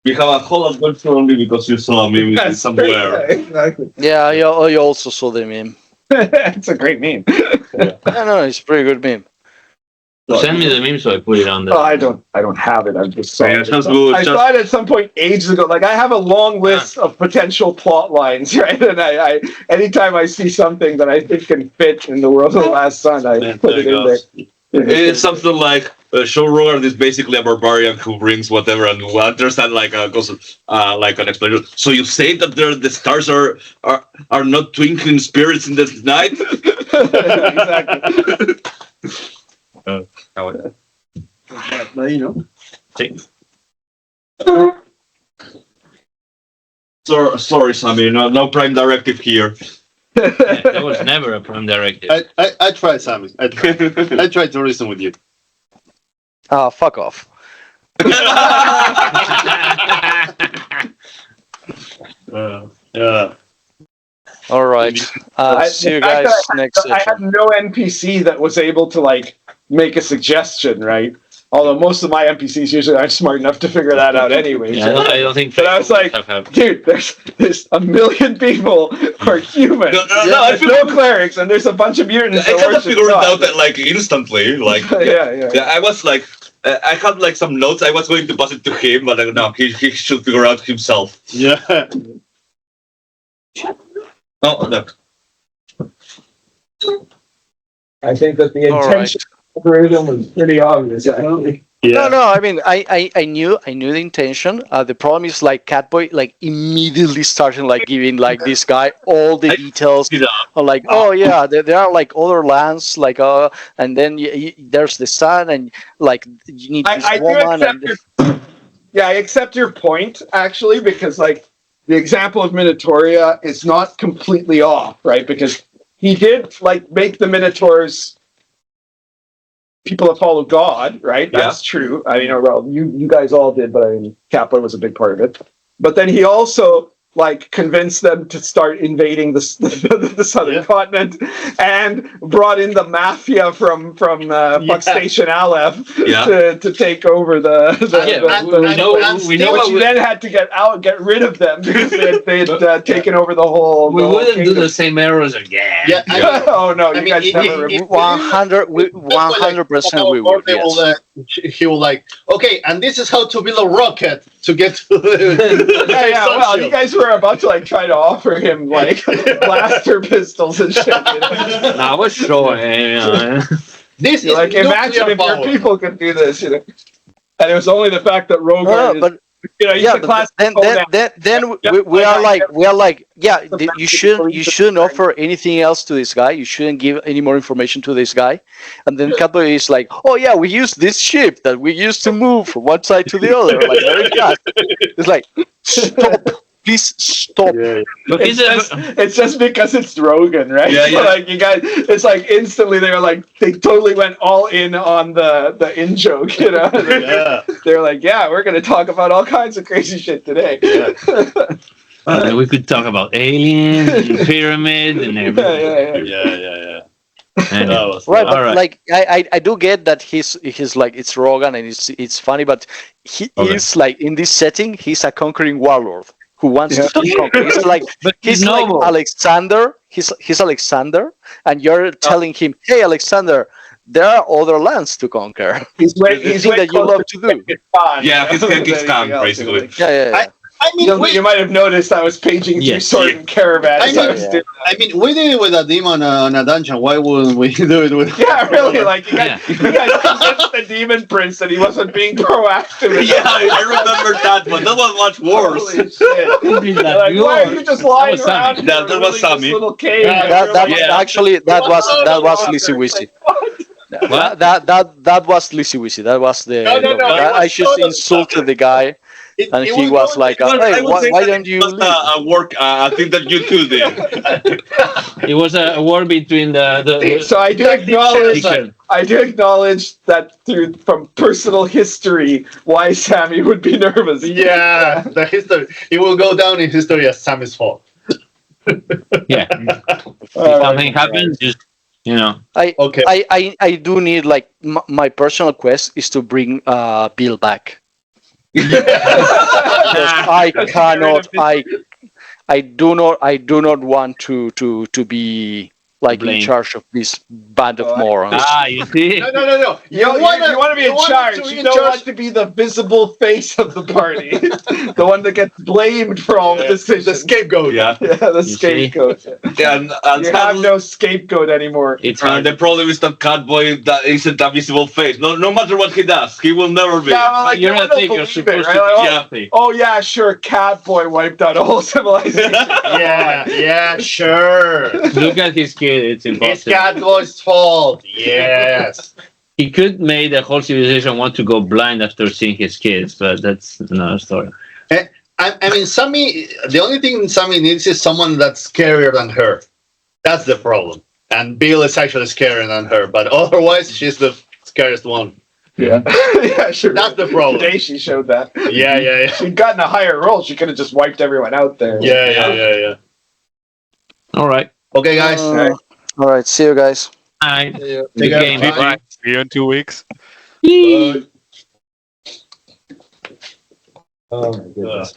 We have a whole adventure only because you saw a meme That's somewhere. Right, exactly. Yeah, you also saw the meme. It's a great meme. No, it's a pretty good meme. Send me the meme so I put it on there. Oh, I don't have it. I'm just saying. Yeah, sounds good. I saw it at some point ages ago. Like I have a long list of potential plot lines, right? And I anytime I see something that I think can fit in the world of the last son, I put it in there. It's something like show Rogarn is basically a barbarian who brings whatever, and we understand like like an explanation. So you say that the stars are not twinkling spirits in the night? But, you know. Sorry, Sami. No prime directive here. There was never a prime directive. I tried, Sami. I tried to reason with you. Fuck off. Yeah. All right. See you guys next I had session. no NPC that was able to like make a suggestion, right? Although most of my NPCs usually aren't smart enough to figure that out anyway. Yeah, I don't think. But I was like, dude, there's a million people who are human. No, there's no clerics, and there's a bunch of mutants. I kind of figured it out like instantly. Like, yeah. I was like, I had like some notes. I was going to pass it to him, but no, he should figure out himself. Yeah. Oh, look. I think that the intention of the algorithm was pretty obvious. Actually. Yeah. No. I mean, I knew the intention. The problem is like Catboy like immediately starting like giving like this guy all the details. Like, oh yeah, there are like other lands, like and then there's the sun, and like you need this woman. I accept your point actually, because like the example of Minotauria is not completely off, right? Because he did like make the Minotaurs people that follow God, right? That's true. I mean, well, you guys all did, but I mean, Catboy was a big part of it. But then he also like convinced them to start invading the southern continent, and brought in the mafia from Buck Station Aleph to take over we know but you then had to get rid of them because they had taken over the whole. We wouldn't do the same errors again. Yeah. Oh no, you guys never. 100% we would. Yes. He will like, okay, and this is how to build a rocket to get to the. Well, you guys were about to like try to offer him like blaster pistols and shit. You know? I was sure. This is like, imagine if your people could do this, you know. And it was only the fact that Rogarn is. You know, then we are like, you shouldn't offer anything else to this guy. You shouldn't give any more information to this guy. And then Catboy is like, oh yeah, we use this ship that we used to move from one side to the other, like very fast. It's like, stop. Please stop. Yeah. It's just because it's Rogarn, right? Yeah. Like you guys, it's like instantly they totally went all in on the in joke, you know? They're like, yeah, we're gonna talk about all kinds of crazy shit today. Yeah. We could talk about aliens and pyramid and everything. Yeah. Right, but like I do get that he's like it's Rogarn and it's funny, but he is like in this setting he's a conquering warlord who wants to conquer. He's like he's like Alexander. He's Alexander, and you're telling him, hey Alexander, there are other lands to conquer. He's that you love to do. He's Genghis Khan, basically. Yeah. I mean, you might have noticed I was paging through sword and caravan. I mean, we did it with a demon on a dungeon. Why wouldn't we do it with? Yeah, really. Like you guys convinced the demon prince that he wasn't being proactive. I remember that, but that was much worse. Holy shit. Like, why are you just lying around? That was Sami. This little cave. Actually, that was Lizzard Wizzard. That was Lizzard Wizzard. That was the. I just insulted the guy. And he was like, hey, why don't you leave? I think that you two did. It was a war between the So I do acknowledge that from personal history why Sami would be nervous. Yeah, the history. It will go down in history as Sami's fault. Yeah. If something happens, just I do need like my personal quest is to bring Bill back. I cannot. I do not want to be like in Blame. charge of this band of morons. You see? No. You want to be in charge. You don't want to be the visible face of the party. The one that gets blamed for all decisions. The scapegoat. Yeah. The see? scapegoat. And You have no scapegoat anymore. It's and hard. the problem is that Catboy that isn't a visible face. No matter what he does, he will never be. Yeah, well, like, You're you not don't think you're believe it, supposed right? to Like, be Yeah. happy. oh yeah, sure, Catboy wiped out a whole civilization. Yeah, sure. Look at his kid. It's It's impossible. Catboy's fault. Yes. He could make the whole civilization want to go blind after seeing his kids, but that's another story. I mean, Sami. The only thing Sami needs is someone that's scarier than her. That's the problem. And Bill is actually scarier than her, but otherwise, she's the scariest one. Yeah, yeah, sure. That's the problem. Today she showed that. Yeah. If she'd gotten a higher roll, she could have just wiped everyone out there. Yeah. All right. Okay, guys. All right, see you guys. Bye. Take The care. game. Bye. Bye. See you in 2 weeks. Oh my goodness.